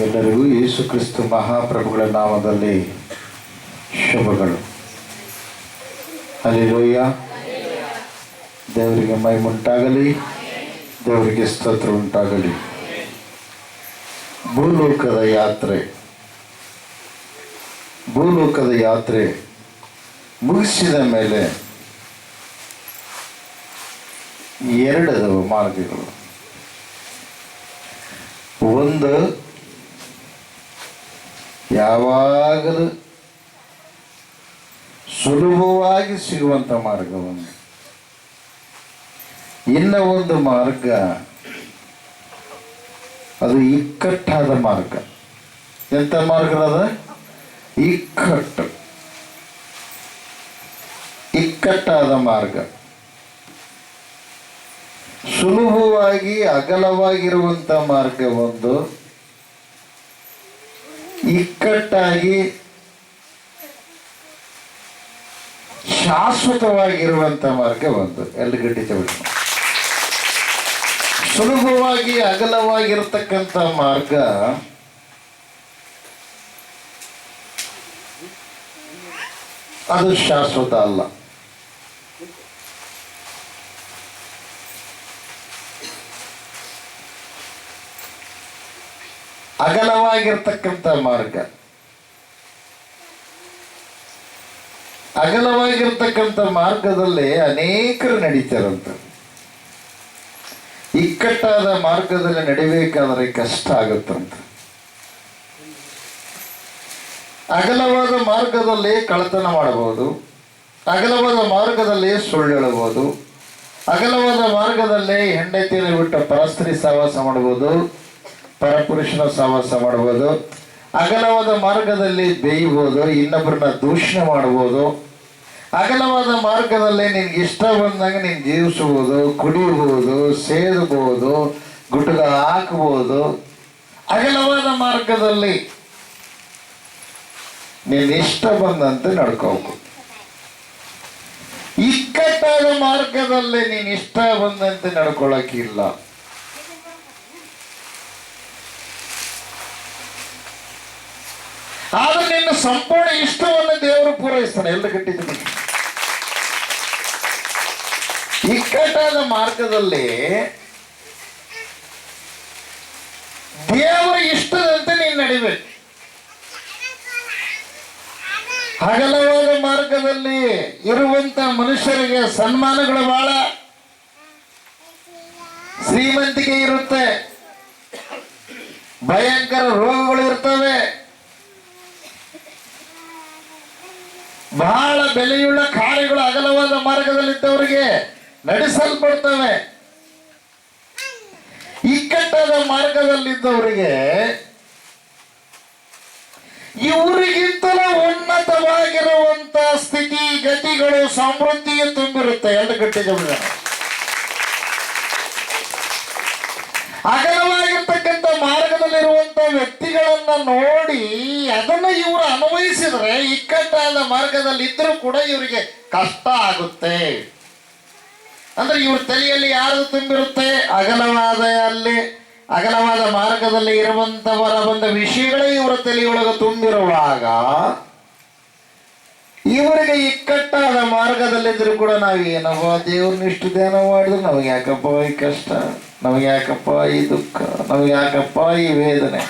ಎಲ್ಲರಿಗೂ ಯೇಸು ಕ್ರಿಸ್ತು ಮಹಾಪ್ರಭುಗಳ ನಾಮದಲ್ಲಿ ಶುಭಗಳು. ಹಲ್ಲೆಲೂಯ. ದೇವರಿಗೆ ಮಹಿಮುಂಟಾಗಲಿ, ದೇವರಿಗೆ ಸ್ತೋತ್ರ ಉಂಟಾಗಲಿ. ಭೂಲೋಕದ ಯಾತ್ರೆ ಮುಗಿಸಿದ ಮೇಲೆ ಎರಡದವು ಮಾರ್ಗಗಳು. ಒಂದು ಯಾವಾಗಲೂ ಸುಲಭವಾಗಿ ಸಿಗುವಂಥ ಮಾರ್ಗ ಒಂದು. ಇನ್ನ ಒಂದು ಮಾರ್ಗ ಅದು ಇಕ್ಕಟ್ಟಾದ ಮಾರ್ಗ. ಎಂಥ ಮಾರ್ಗ ಅದ? ಇಕ್ಕಟ್ಟಾದ ಮಾರ್ಗ. ಸುಲಭವಾಗಿ ಅಗಲವಾಗಿರುವಂಥ ಮಾರ್ಗ ಒಂದು, ಇಕ್ಕಟ್ಟಾಗಿ ಶಾಶ್ವತವಾಗಿರುವಂಥ ಮಾರ್ಗ ಒಂದು. ಎಲ್ಲ ಗಟ್ಟಿ ತಗೊಳ್ಳಿ. ಸುಲಭವಾಗಿ ಅಗಲವಾಗಿರತಕ್ಕಂಥ ಮಾರ್ಗ ಅದು ಶಾಶ್ವತ ಅಲ್ಲ. ಅಗಲವಾಗಿರ್ತಕ್ಕಂಥ ಮಾರ್ಗ, ಅಗಲವಾಗಿರ್ತಕ್ಕಂಥ ಮಾರ್ಗದಲ್ಲಿ ಅನೇಕರು ನಡೀತಾರಂತ. ಇಕ್ಕಟ್ಟಾದ ಮಾರ್ಗದಲ್ಲಿ ನಡಿಬೇಕಾದ್ರೆ ಕಷ್ಟ ಆಗುತ್ತಂತ. ಅಗಲವಾದ ಮಾರ್ಗದಲ್ಲಿ ಕಳ್ಳತನ ಮಾಡಬಹುದು, ಅಗಲವಾದ ಮಾರ್ಗದಲ್ಲಿ ಸುಳ್ಳು ಹೇಳಬಹುದು, ಅಗಲವಾದ ಮಾರ್ಗದಲ್ಲಿ ಹೆಂಡತಿಯನ್ನು ಬಿಟ್ಟು ಪರಸ್ತ್ರೀ ಸಹವಾಸ ಮಾಡಬಹುದು, ಪರಪುರುಷನ ಸಹವಾಸ ಮಾಡಬಹುದು, ಅಗಲವಾದ ಮಾರ್ಗದಲ್ಲಿ ಬೇಯಬಹುದು, ಇನ್ನೊಬ್ಬರನ್ನ ದೂಷಣೆ ಮಾಡಬಹುದು, ಅಗಲವಾದ ಮಾರ್ಗದಲ್ಲಿ ನಿನ್ಗೆ ಇಷ್ಟ ಬಂದಾಗ ನೀನು ಜೀವಿಸಬಹುದು, ಕುಡಿಯಬಹುದು, ಸೇದಬಹುದು, ಗುಟುಗ ಹಾಕಬಹುದು. ಅಗಲವಾದ ಮಾರ್ಗದಲ್ಲಿ ನೀನು ಇಷ್ಟ ಬಂದಂತೆ ನಡ್ಕೋಬೇಕು. ಇಕ್ಕಟ್ಟಾದ ಮಾರ್ಗದಲ್ಲಿ ನೀನು ಇಷ್ಟ ಬಂದಂತೆ ನಡ್ಕೊಳ್ಳೋಕ್ಕಿಲ್ಲ. ಆದ್ರೆ ನಿನ್ನ ಸಂಪೂರ್ಣ ಇಷ್ಟವನ್ನು ದೇವರು ಪೂರೈಸ್ತಾನೆ. ಎಲ್ಲ ಗಟ್ಟಿದ್ದೀನಿ. ಇಕ್ಕಟ್ಟಾದ ಮಾರ್ಗದಲ್ಲಿ ದೇವರ ಇಷ್ಟದಂತೆ ನೀನು ನಡಿಬೇಕು. ಅಗಲವಾದ ಮಾರ್ಗದಲ್ಲಿ ಇರುವಂತ ಮನುಷ್ಯರಿಗೆ ಸನ್ಮಾನಗಳು ಬಹಳ, ಶ್ರೀಮಂತಿಕೆ ಇರುತ್ತೆ, ಭಯಂಕರ ರೋಗಗಳು ಇರ್ತವೆ, ಬಹಳ ಬೆಲೆಯುಳ್ಳ ಕಾರ್ಯಗಳು ಅಗಲವಾದ ಮಾರ್ಗದಲ್ಲಿದ್ದವರಿಗೆ ನಡೆಸಲ್ಪಡ್ತವೆ. ಇಕ್ಕಟ್ಟಾದ ಮಾರ್ಗದಲ್ಲಿದ್ದವರಿಗೆ ಇವರಿಗಿಂತಲೂ ಉನ್ನತವಾಗಿರುವಂತ ಸ್ಥಿತಿ ಗತಿಗಳು ಸಮೃದ್ಧಿಯು ತುಂಬಿರುತ್ತೆ. ಎರಡು ಗಟ್ಟಿಗಳು. ಅಗಲವಾಗಿರ್ತಕ್ಕಂಥ ಮಾರ್ಗದಲ್ಲಿರುವಂತ ವ್ಯಕ್ತಿಗಳನ್ನ ನೋಡಿ ಅದನ್ನು ಇವರು ಅನ್ವಯಿಸಿದ್ರೆ ಇಕ್ಕಟ್ಟಾದ ಮಾರ್ಗದಲ್ಲಿ ಇದ್ರೂ ಕೂಡ ಇವರಿಗೆ ಕಷ್ಟ ಆಗುತ್ತೆ. ಅಂದ್ರೆ ಇವ್ರ ತಲೆಯಲ್ಲಿ ಯಾರು ತುಂಬಿರುತ್ತೆ? ಅಗಲವಾದ ಮಾರ್ಗದಲ್ಲಿ ಇರುವಂತವರ ಬಂದ ವಿಷಯಗಳೇ ಇವರ ತಲೆಯೊಳಗೆ ತುಂಬಿರುವಾಗ ಇವರಿಗೆ ಇಕ್ಕಟ್ಟಾದ ಮಾರ್ಗದಲ್ಲಿದ್ರು ಕೂಡ ನಾವು ಏನಪ್ಪ ದೇವ್ರನ್ನ ಇಷ್ಟು ಧ್ಯಾನ ಮಾಡಿದ್ರು ನಮಗೆ ಯಾಕಪ್ಪ ಈ ಕಷ್ಟ, ನಮಗೆ ಯಾಕಪ್ಪ ಈ ದುಃಖ, ನಮಗೆ ಯಾಕಪ್ಪ ಈ ವೇದನೆ.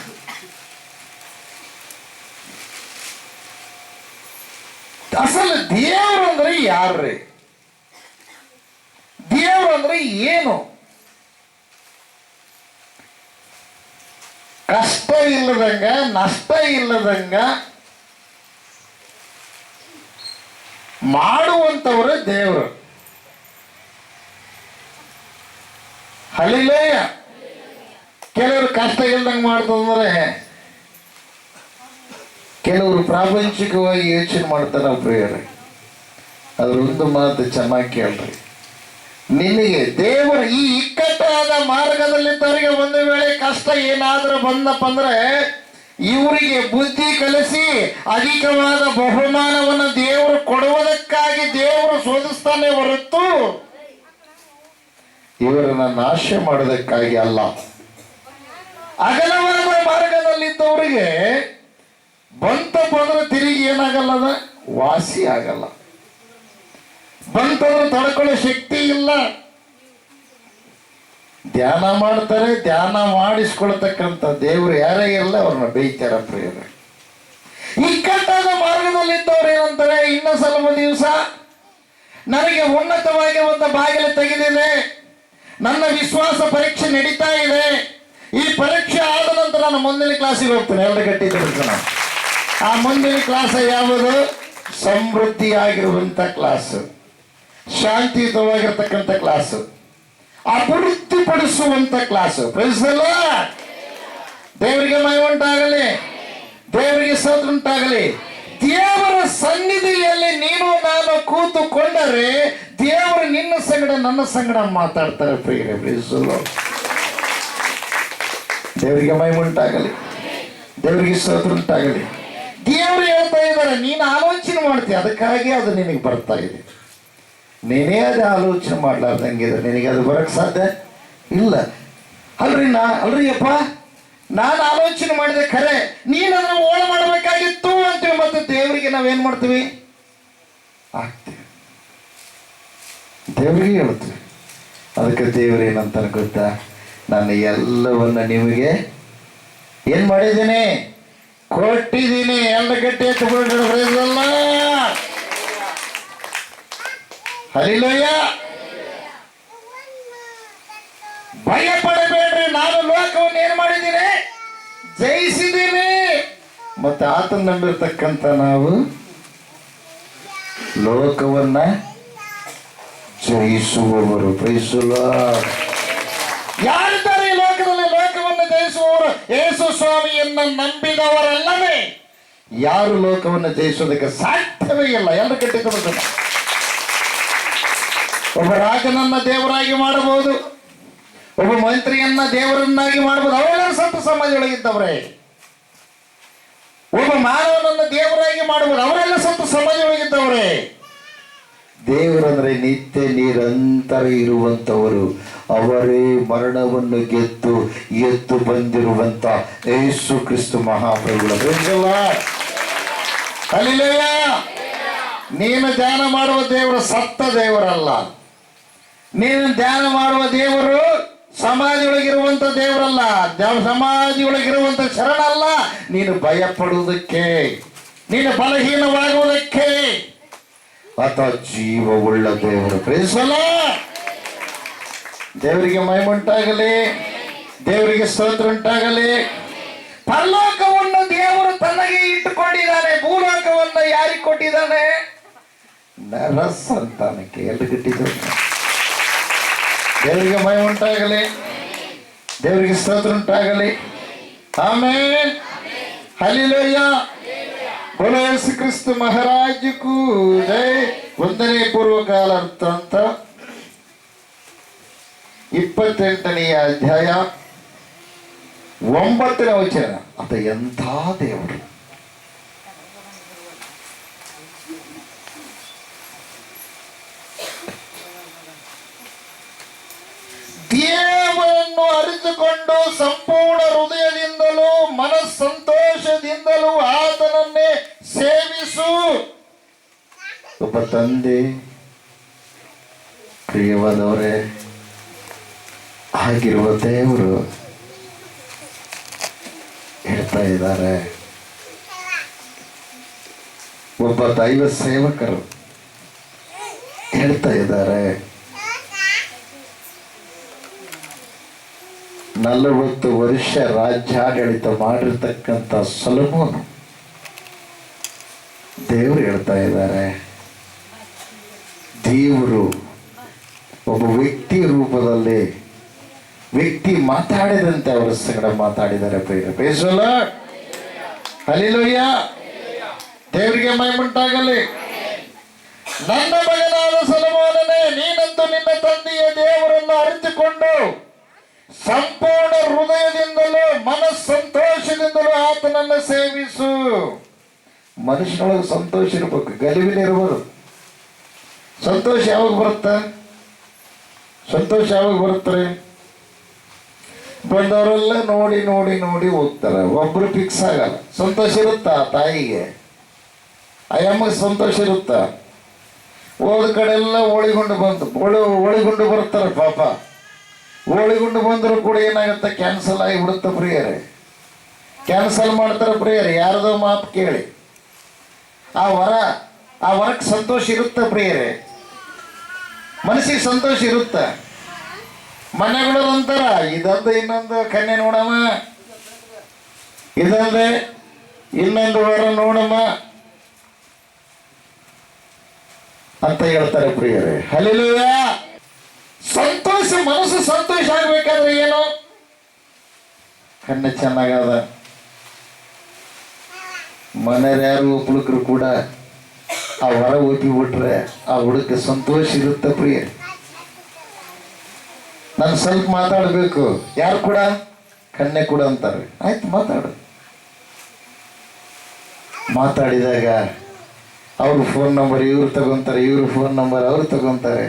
ಅಸಲು ದೇವರು ಅಂದ್ರೆ ಯಾರ್ರಿ? ದೇವರು ಅಂದ್ರೆ ಏನು? ಕಷ್ಟ ಇಲ್ಲದಂಗ, ನಷ್ಟ ಇಲ್ಲದಂಗ ಮಾಡುವಂತವರು ದೇವರು. ಹಲ್ಲೆಲೂಯ. ಕೆಲವರು ಕಷ್ಟ ಇಲ್ದಂಗೆ ಮಾಡ್ತಂದ್ರೆ ಕೆಲವರು ಪ್ರಾಪಂಚಿಕವಾಗಿ ಯೋಚನೆ ಮಾಡ್ತಾರೆ. ಪ್ರಿಯರೇ, ಅದ್ರ ಒಂದು ಮಾತು ಚೆನ್ನಾಗಿ ಕೇಳ್ರಿ. ನಿನಗೆ ದೇವರು ಈ ಇಕ್ಕಟ್ಟಾದ ಮಾರ್ಗದಲ್ಲಿದ್ದವರಿಗೆ ಒಂದು ವೇಳೆ ಕಷ್ಟ ಏನಾದರೂ ಬಂದಪ್ಪ ಅಂದ್ರೆ ಇವರಿಗೆ ಬುದ್ಧಿ ಕಲಿಸಿ ಅಧಿಕವಾದ ಬಹುಮಾನವನ್ನು ದೇವರು ಕೊಡುವುದಕ್ಕಾಗಿ ದೇವರು ಶೋಧಿಸ್ತಾನೆ ಹೊರತು ಇವರನ್ನ ನಾಶ ಮಾಡೋದಕ್ಕಾಗಿ ಅಲ್ಲ. ಅಗಲವಾದ ಮಾರ್ಗದ ಮಾರ್ಗದಲ್ಲಿದ್ದವರಿಗೆ ಬಂತಪ್ಪ ಅಂದ್ರೆ ತಿರುಗಿ ಏನಾಗಲ್ಲದ, ವಾಸಿ ಆಗಲ್ಲ. ಬಂತಂದ್ರೆ ತಡ್ಕೊಳ್ಳೋ ಶಕ್ತಿ ಇಲ್ಲ. ಧ್ಯಾನ ಮಾಡ್ತಾರೆ, ಧ್ಯಾನ ಮಾಡಿಸ್ಕೊಳ್ತಕ್ಕಂಥ ದೇವರು ಯಾರೇ ಇರಲ್ಲ ಅವ್ರನ್ನ ಬೇಯ್ತಾರ ಪ್ರಿಯರ. ಇಕ್ಕಟ್ಟಾದ ಮಾರ್ಗದಲ್ಲಿದ್ದವ್ರು ಏನಂತಾರೆ, ಇನ್ನು ಸ್ವಲ್ಪ ದಿವಸ ನನಗೆ ಉನ್ನತವಾಗಿ ಒಂದು ಬಾಗಿಲು ತೆಗೆದಿದೆ, ನನ್ನ ವಿಶ್ವಾಸ ಪರೀಕ್ಷೆ ನಡೀತಾ ಇದೆ, ಈ ಪರೀಕ್ಷೆ ಆದ ನಂತರ ನಾನು ಮುಂದಿನ ಕ್ಲಾಸಿಗೆ ಹೋಗ್ತೇನೆ. ಎರಡು ಗಟ್ಟಿ ತಿಳ್ಕೊಳ್ಳೋಣ. ಆ ಮುಂದಿನ ಕ್ಲಾಸ್ ಯಾವುದು? ಸಮೃದ್ಧಿಯಾಗಿರುವಂಥ ಕ್ಲಾಸು, ಶಾಂತಿಯುತವಾಗಿರ್ತಕ್ಕಂಥ ಕ್ಲಾಸು, ಅಭಿವೃದ್ಧಿಪಡಿಸುವಂಥ ಕ್ಲಾಸು. ಪ್ರೈಸಲ್ಲ, ದೇವರಿಗೆ ಮಹಿಮೆ ಉಂಟಾಗಲಿ, ದೇವರಿಗೆ ಸ್ತೋತ್ರ ಉಂಟಾಗಲಿ. ದೇವರ ಸನ್ನಿಧಿಯಲ್ಲಿ ನೀನು ನಾನು ಕೂತುಕೊಂಡರೆ ದೇವರು ನಿನ್ನ ಸಂಗಡ ನನ್ನ ಸಂಗಡ ಮಾತಾಡ್ತಾರೆ ಪ್ರಿಯರೇ. ಪ್ರೈಸಲ್ಲ, ದೇವರಿಗೆ ಮಹಿಮೆ ಉಂಟಾಗಲಿ, ದೇವರಿಗೆ ಸ್ತೋತ್ರ ಉಂಟಾಗಲಿ. ದೇವರು ಹೇಳ್ತಾ ಇದ್ದಾರೆ, ನೀನು ಆಲೋಚನೆ ಮಾಡ್ತೀಯ, ಅದಕ್ಕಾಗಿ ಅದು ನಿನಗೆ ಬರ್ತಾ ಇದೆ. ನೀನೇ ಅದು ಆಲೋಚನೆ ಮಾಡ್ಲಾರ್ದಂಗಿದ್ರೆ ನಿನಗೆ ಅದು ಬರೋಕ್ಕೆ ಸಾಧ್ಯ ಇಲ್ಲ. ಅಲ್ರಿ ಅಪ್ಪ, ನಾನು ಆಲೋಚನೆ ಮಾಡಿದೆ ಖರೆ, ನೀನು ಅದನ್ನು ಓಳ ಮಾಡಬೇಕಾಗಿತ್ತು ಅಂತೀವಿ. ಮತ್ತು ದೇವರಿಗೆ ನಾವೇನು ಮಾಡ್ತೀವಿ? ಆಗ್ತೀವಿ, ದೇವರಿಗೆ ಹೇಳ್ತೀವಿ. ಅದಕ್ಕೆ ದೇವರು ಏನಂತಾನೆ ಗೊತ್ತಾ? ನಾನು ಎಲ್ಲವನ್ನ ನಿಮಗೆ ಏನು ಮಾಡಿದ್ದೀನಿ? ಕೊಟ್ಟಿದ್ದೀನಿ. ಎಲ್ಲ ಗಟ್ಟಿ ಎತ್ತುಕೊಳ್ಳಲ್ಲ. ಹಲ್ಲೆಲೂಯ. ಭಯ ಪಡಬೇಡ್ರಿ, ನಾನು ಲೋಕವನ್ನು ಏನು ಮಾಡಿದ್ದೀನಿ? ಜಯಿಸಿದ್ದೀನಿ. ಮತ್ತೆ ಆತನ ನಂಬಿರ್ತಕ್ಕಂಥ ನಾವು ಲೋಕವನ್ನ ಜಯಿಸುವವರು. ಪ್ರೈಸುಲ, ಯಾರಿದ್ದಾರೆ ಈ ಲೋಕದಲ್ಲಿ ಲೋಕವನ್ನು ಜಯಿಸುವವರು? ಯೇಸು ಸ್ವಾಮಿಯನ್ನ ನಂಬಿದವರಲ್ಲವೇ ಯಾರು ಲೋಕವನ್ನು ಜಯಿಸೋದಕ್ಕೆ ಸಾಧ್ಯವೇ ಇಲ್ಲ. ಎಲ್ಲ ಕಟ್ಟಿಕೊಂಡು ಒಬ್ಬ ರಾಜನನ್ನ ದೇವರಾಗಿ ಮಾಡಬಹುದು, ಒಬ್ಬ ಮಂತ್ರಿಯನ್ನ ದೇವರನ್ನಾಗಿ ಮಾಡಬಹುದು, ಅವರೆಲ್ಲ ಸಂತ ಸಮಾಜದೊಳಗಿದ್ದವರೇ. ಒಬ್ಬ ಮಾನವನನ್ನ ದೇವರಾಗಿ ಮಾಡಬಹುದು, ಅವರೆಲ್ಲ ಸಂತ ಸಮಾಜದೊಳಗಿದ್ದವರೇ. ದೇವರಂದ್ರೆ ನಿತ್ಯ ನಿರಂತರ ಇರುವಂತವರು, ಅವರೇ ಮರಣವನ್ನು ಗೆದ್ದು ಎದ್ದು ಬಂದಿರುವಂತ ಯೇಸು ಕ್ರಿಸ್ತ ಮಹಾಪ್ರಭುಗಳು. ಹಲ್ಲೆಲೂಯ. ನೀನು ಧ್ಯಾನ ಮಾಡುವ ದೇವರು ಸತ್ತ ದೇವರಲ್ಲ. ನೀನು ಧ್ಯಾನ ಮಾಡುವ ದೇವರು ಸಮಾಧಿಯೊಳಗಿರುವಂತ ದೇವರಲ್ಲ, ಸಮಾಧಿಯೊಳಗಿರುವಂತ ಶರಣಲ್ಲ. ನೀನು ಭಯ ಪಡುವುದಕ್ಕೆ, ನೀನು ಬಲಹೀನವಾಗುವುದಕ್ಕೆ ಅಥವಾ ಜೀವವುಳ್ಳ ದೇವರು. ಪ್ರೇಸಲ್ಲ, ದೇವರಿಗೆ ಮಹಿಮೆ ಉಂಟಾಗಲಿ, ದೇವರಿಗೆ ಸ್ತೋತ್ರ ಉಂಟಾಗಲಿ. ಪರಲೋಕವನ್ನು ದೇವರು ತನಗೆ ಇಟ್ಟುಕೊಂಡಿದ್ದಾನೆ, ಭೂಲೋಕವನ್ನು ಯಾರಿಗೆ ಕೊಟ್ಟಿದ್ದಾನೆ? ನರ ಸಂತಾನಕ್ಕೆ. ಎಲ್ಲ ಕಟ್ಟಿದ್ದಾರೆ. ದೇವರಿಗೆ ಮಹಿಮೆ ಉಂಟಾಗಲಿ, ದೇವರಿಗೆ ಸ್ತೋತ್ರ ಉಂಟಾಗಲಿ. ಆಮೆನ್. ಹಲ್ಲೆಲೂಯ. ಬೋಲೋ ಯೇಸು ಕ್ರಿಸ್ತ ಮಹಾರಾಜಕ್ಕೂ ಜೈ. 1ನೇ ಪೂರ್ವಕಾಲ ವೃತ್ತಾಂತ 28ನೆಯ ಅಧ್ಯಾಯ 9ನೇ ವಚನ. ಆತ ಎಂಥ ದೇವರು! ದೇವರನ್ನು ಅರಿತುಕೊಂಡು ಸಂಪೂರ್ಣ ಹೃದಯದಿಂದಲೂ ಮನಸ್ಸಂತೋಷದಿಂದಲೂ ಆತನನ್ನೇ ಸೇವಿಸು. ಒಬ್ಬ ತಂದೆ, ಪ್ರಿಯವಾದವರೇ, ಆಗಿರುವ ದೇವರು ಹೇಳ್ತಾ ಇದ್ದಾರೆ. ಒಬ್ಬ ದೈವ ಸೇವಕರು ಹೇಳ್ತಾ ಇದ್ದಾರೆ, 40 ವರ್ಷ ರಾಜ್ಯಾಡಳಿತ ಮಾಡಿರ್ತಕ್ಕಂಥ ಸೊಲೊಮೋನ್ ದೇವರು ಹೇಳ್ತಾ ಇದ್ದಾರೆ, ದೇವರು ಒಬ್ಬ ವ್ಯಕ್ತಿ ರೂಪದಲ್ಲಿ ವ್ಯಕ್ತಿ ಮಾತಾಡಿದಂತೆ ಅವರ ಸಂಗಡ ಮಾತಾಡಿದ್ದಾರೆ. ಬೇಸಲ್ಲ. ಹಲ್ಲೆಲೂಯ. ದೇವರಿಗೆ ಮಹಿಮೆ ಉಂಟಾಗಲಿ. ನನ್ನ ಮಗನಾದ ಸೊಲೊಮೋನನೇ, ನೀನಂತೂ ನಿನ್ನ ತಂದೆಯ ದೇವರನ್ನು ಅರಿತುಕೊಂಡು ಸಂಪೂರ್ಣ ಹೃದಯದಿಂದಲೂ ಮನಸ್ಸಂತೋಷದಿಂದಲೂ ಆತನನ್ನು ಸೇವಿಸು. ಮನುಷ್ಯನೊಳಗೆ ಸಂತೋಷ ಇರಬೇಕು, ಗಲಿಬಿಲಿರ್ಬೋದು. ಸಂತೋಷ ಯಾವಾಗ ಬರುತ್ತೆ? ಸಂತೋಷ ಯಾವಾಗ ಬರುತ್ತಾರೆ? ಬಂದವರೆಲ್ಲ ನೋಡಿ ನೋಡಿ ನೋಡಿ ಹೋಗ್ತಾರೆ. ಒಬ್ರು ಫಿಕ್ಸ್ ಆಗಲ್ಲ. ಸಂತೋಷ ಇರುತ್ತಾ ತಾಯಿಗೆ, ಅಯ್ಯಮ್ಮಗೆ ಸಂತೋಷ ಇರುತ್ತಾ? ಹೋದ ಕಡೆಲ್ಲ ಓಳಿಗೊಂಡು ಓಳಿಗೊಂಡು ಬರ್ತಾರೆ ಪಾಪ. ಓಳಿಗೊಂಡು ಬಂದರೂ ಕೂಡ ಏನಾಗುತ್ತೆ, ಕ್ಯಾನ್ಸಲ್ ಆಗಿಬಿಡುತ್ತೆ ಪ್ರಿಯರೇ. ಕ್ಯಾನ್ಸಲ್ ಮಾಡ್ತಾರೆ ಪ್ರಿಯರೇ. ಯಾರದೋ ಮಾತು ಕೇಳಿ ಆ ವರಕ್ಕೆ ಸಂತೋಷ ಇರುತ್ತೆ ಪ್ರಿಯರೇ, ಮನಸ್ಸಿಗೆ ಸಂತೋಷ ಇರುತ್ತೆ. ಮನೆಗಳು ಅಂತಾರ, ಇದೊಂದು ಇನ್ನೊಂದು ಕನ್ಯೆ ನೋಡಮ್ಮ, ಇದಲ್ಲದೆ ಇನ್ನೊಂದು ವರ ನೋಡಮ್ಮ ಅಂತ ಹೇಳ್ತಾರೆ ಪ್ರಿಯರೇ. ಹಲ್ಲೆಲೂಯಾ. ಸಂತೋಷ, ಮನಸ್ಸು ಸಂತೋಷ ಆಗ್ಬೇಕಾದ್ರೆ ಏನು? ಕಣ್ಣು ಚೆನ್ನಾಗದ, ಮನೆಯವ್ರು ಯಾರು ಒಬ್ಬಳಿದ್ರು ಕೂಡ ಆ ವರ ಬಿಟ್ರೆ ಆ ಹುಡುಗ ಸಂತೋಷ ಇರುತ್ತೆ ಪ್ರಿಯ. ನಾನು ಸ್ವಲ್ಪ ಮಾತಾಡಬೇಕು, ಯಾರು ಕೂಡ ಕಣ್ಣೆ ಕೂಡ ಅಂತಾರೆ. ಆಯ್ತು ಮಾತಾಡು. ಮಾತಾಡಿದಾಗ ಅವ್ರ ಫೋನ್ ನಂಬರ್ ಇವ್ರು ತಗೊಂತಾರೆ, ಇವ್ರ ಫೋನ್ ನಂಬರ್ ಅವ್ರು ತಗೊಂತಾರೆ.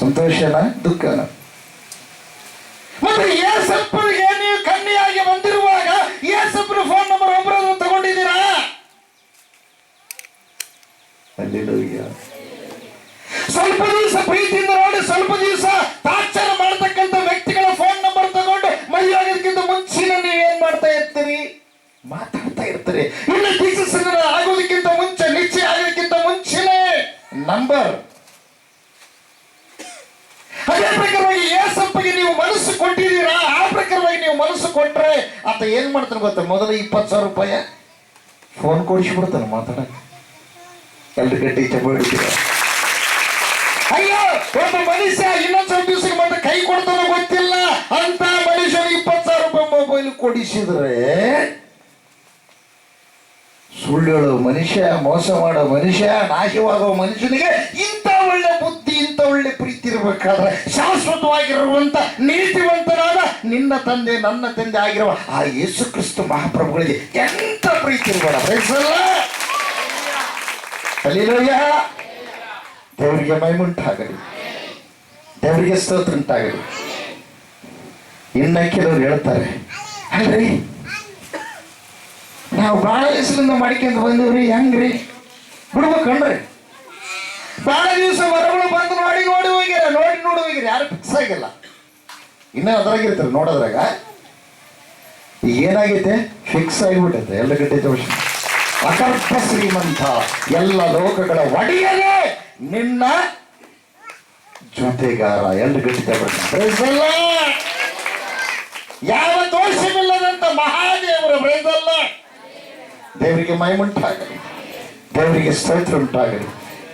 ಸಂತೋಷನ ದುಃಖನ? ಮತ್ತೆ ಏಸಪ್ಪನಿಗೆ ನೀವು ಕನ್ಯೆಯಾಗಿ ಬಂದಿರುವಾಗ ಏಸಪ್ಪನ ಫೋನ್ ನಂಬರ್ ಒಬ್ಬರನ್ನು ತಗೊಂಡಿದ್ದೀರಾ? ಹಲ್ಲೆಲೂಯಾ. ಸ್ವಲ್ಪ ದಿವಸ ಪ್ರೀತಿಯಿಂದ ನೋಡಿ, ಸ್ವಲ್ಪ ದಿವಸ ತಾತ್ಸಾರ ಮಾಡತಕ್ಕಂಥ ವ್ಯಕ್ತಿಗಳ ಫೋನ್ ನಂಬರ್ ತಗೊಂಡು ಮದುವೆ ಆಗೋದಕ್ಕಿಂತ ಮುಂಚಿನ ನೀವೇನ್ ಮಾಡ್ತಾ ಇರ್ತೀರಿ? ಮಾತಾಡ್ತಾ ಇರ್ತೀರಿ. ಇನ್ನು ಡಿಸಿಷನ್ ಆಗೋದಕ್ಕಿಂತ ಮುಂಚೆ, ನಿಶ್ಚಯ ಆಗೋದಕ್ಕಿಂತ ಮುಂಚೆನೆ ನಂಬರ್. ಅದೇ ಪ್ರಕಾರವಾಗಿ ಏಸಪ್ಪಗೆ ನೀವು ಮನಸ್ಸು ಕೊಟ್ಟಿದ್ದೀರಾ? ಆ ಪ್ರಕಾರವಾಗಿ ನೀವು ಮನಸ್ಸು ಕೊಟ್ರೆ ಆತ ಏನ್ ಮಾಡ್ತಾನೆ ಗೊತ್ತಾ? ಮೊದಲು 20,000 ರೂಪಾಯಿ ಫೋನ್ ಕೊಡಿಸ್ಬಿಡ್ತಾನೆ ಮಾತಾಡಕ್ಕೆ. ಎಲ್ರು ಗಟ್ಟಿ ಚಪ್ಪಾಳೆ. ಅಯ್ಯೋ, ಒಬ್ಬ ಮನುಷ್ಯ ಇನ್ನೊಂದು ಸ್ವಲ್ಪ ದಿವಸಕ್ಕೆ ಮತ್ತೆ ಕೈ ಕೊಡ್ತಾನೋ ಗೊತ್ತಿಲ್ಲ ಅಂತ ಮನುಷ್ಯನಿಗೆ 20,000 ರೂಪಾಯಿ ಮೊಬೈಲ್ ಕೊಡಿಸಿದ್ರೆ, ಸುಳ್ಳು ಹೇಳೋ ಮನುಷ್ಯ, ಮೋಸ ಮಾಡೋ ಮನುಷ್ಯ, ನಾಶವಾಗೋ ಮನುಷ್ಯನಿಗೆ ಇಂಥ ಒಳ್ಳೆ ಬುದ್ಧಿ, ಇಂಥ ಒಳ್ಳೆ ಪ್ರೀತಿ ಇರಬೇಕಾದ್ರೆ ಶಾಶ್ವತವಾಗಿರುವಂತ ನೀತಿವಂತನಾದ ನಿನ್ನ ತಂದೆ ನನ್ನ ತಂದೆ ಆಗಿರುವ ಆ ಯೇಸು ಕ್ರಿಸ್ತ ಮಹಾಪ್ರಭುಗಳಿಗೆ ಎಂತ ಪ್ರೀತಿ ಇರಬೇಡ. ಹಲ್ಲೆಲೂಯಾ. ದೇವರಿಗೆ ಮಹಿಮುಂಟಾಗಲಿ, ದೇವರಿಗೆ ಸ್ತೋತ್ರ ಉಂಟಾಗಲಿ. ಇನ್ನ ಕೆಲವರು ಹೇಳ್ತಾರೆ, ಅಲ್ರಿ ನಾವು ಬಹಳ ದಿವಸದಿಂದ ಮಾಡ್ಕೊಂಡು ಬಂದಿವ್ರಿ, ಹೆಂಗ್ರಿ ಬಿಡ್ಬೇಕಂಡ್ರಿ? ಬಹಳ ದಿವಸ ವರಗಳು ಬಂದು ನೋಡಿ ಹೋಗಿರಿ, ಯಾರು ಫಿಕ್ಸ್ ಆಗಿಲ್ಲ. ಇನ್ನೂ ಅದ್ರಾಗಿರ್ತಾರೆ ನೋಡೋದ್ರಾಗ. ಏನಾಗೈತೆ? ಫಿಕ್ಸ್ ಆಗಿಬಿಟ್ಟೈತೆ. ಎಲ್ಲ ಗಟ್ಟಿ ದೋಷ. ಅಕಲ್ಪ ಶ್ರೀಮಂತ, ಎಲ್ಲ ಲೋಕಗಳ ಒಡೆಯನೇ ನಿನ್ನ ಜೊತೆಗಾರ. ಎಲ್ಲ ಗಟ್ಟಿ ದೋಷ. ಯಾವ ದೋಷವಿಲ್ಲದಂತ ಮಹಾದೇವರು. ಬ್ರೈಸಲ್ಲ. ದೇವರಿಗೆ ಮಹಿಮುಂಟಾಗಲಿ, ದೇವರಿಗೆ ಸ್ತೋತ್ರ ಉಂಟಾಗಲಿ.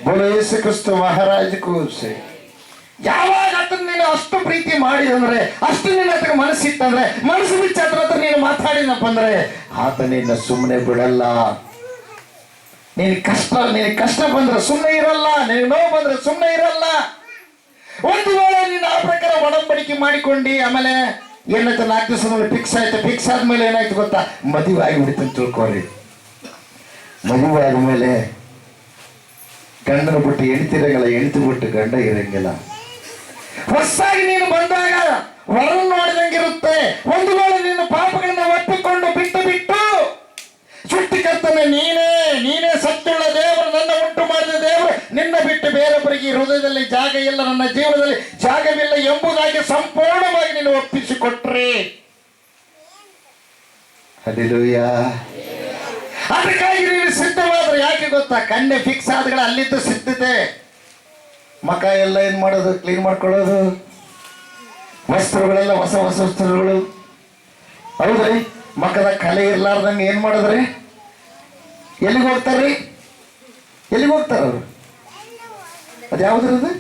ಬೋಲೋ ಯೇಸು ಕ್ರಿಸ್ತ ಮಹಾರಾಜ ಕೂಸೆ. ಯಾವಾಗ ಅದನ್ನ ನೀನು ಅಷ್ಟು ಪ್ರೀತಿ ಮಾಡಿದಂದ್ರೆ, ಅಷ್ಟು ನಿನ್ನ ಹತ್ರ ಮನಸ್ಸಿತ್ತಂದ್ರೆ, ಮನಸ್ಸು ಬಿಚ್ಚ ಹತ್ರ ನೀನು ಮಾತಾಡಿನಪ್ಪ ಅಂದ್ರೆ ಆತ ನಿನ್ನ ಸುಮ್ಮನೆ ಬಿಡಲ್ಲ. ನಿನಗೆ ಕಷ್ಟ ಬಂದ್ರೆ ಸುಮ್ಮನೆ ಇರಲ್ಲ, ನಿನಗೆ ನೋವು ಬಂದ್ರೆ ಸುಮ್ಮನೆ ಇರಲ್ಲ. ಒಂದು ವೇಳೆ ನೀನು ಆ ಪ್ರಕಾರ ಒಡಂಬಡಿಕೆ ಮಾಡಿಕೊಂಡು ಆಮೇಲೆ ಏನಾಯ್ತು, 4 ದಿವಸದಲ್ಲಿ ಫಿಕ್ಸ್ ಆಯ್ತು. ಫಿಕ್ಸ್ ಆದ್ಮೇಲೆ ಏನಾಯ್ತು ಗೊತ್ತಾ? ಮದುವೆ ಆಗಿಬಿಡಿತು ಅಂತ ತಿಳ್ಕೊರಿ. ಮದುವೆ ಆದ್ಮೇಲೆ ಗಂಡನ ಬಿಟ್ಟು ಹೆಂಡತಿ ಇರಂಗಿಲ್ಲ, ಹೆಂಡತಿ ಬಿಟ್ಟು ಗಂಡ ಇರಂಗಿಲ್ಲ. ಹೊಸಾಗಿ ನೀನು ಬಂದಾಗ ವರ ನೋಡಿದಂಗಿರುತ್ತೆ. ಒಂದು ವೇಳೆ ನೀನು ಪಾಪಗಳನ್ನ ಒಪ್ಪಿಕೊಂಡು ಬಿಟ್ಟು ಸೃಷ್ಟಿಕರ್ತನೆ ನೀನೇ ಸತ್ಯುಳ್ಳ ದೇವರು, ನನ್ನ ಉಂಟು ಮಾಡಿದ ದೇವರು, ನಿನ್ನ ಬಿಟ್ಟು ಬೇರೊಬ್ಬರಿಗೆ ಹೃದಯದಲ್ಲಿ ಜಾಗ ಇಲ್ಲ, ನನ್ನ ಜೀವನದಲ್ಲಿ ಜಾಗವಿಲ್ಲ ಎಂಬುದಾಗಿ ಸಂಪೂರ್ಣವಾಗಿ ನೀನು ಒಪ್ಪಿಸಿಕೊಟ್ರೆ, ಹಲ್ಲೆಲೂಯಾ. ಅದಕ್ಕಾಗಿ ನೀನು ಸಿದ್ಧವಾದ್ರೆ ಯಾಕೆ ಗೊತ್ತಾ? ಕನ್ಯೆ ಫಿಕ್ಸ್ ಆದಗಳ ಅಲ್ಲಿದ್ದು ಸಿದ್ಧತೆ. ಮಕ ಎಲ್ಲ ಏನ್ ಮಾಡೋದು? ಕ್ಲೀನ್ ಮಾಡ್ಕೊಳ್ಳೋದು. ವಸ್ತ್ರಗಳೆಲ್ಲ ಹೊಸ ವಸ್ತ್ರಗಳು. ಹೌದ್ರಿ? ಮಕದ ಕಲೆ ಇರ್ಲಾರ್ದಂಗೆ ಏನ್ ಮಾಡಿದ್ರಿ? ಎಲ್ಲಿಗೆ ಹೋಗ್ತಾರ್ರಿ? ಎಲ್ಲಿಗೆ ಹೋಗ್ತಾರ ಅವರು? ಅದ್ಯಾವ್ದ್ರದು?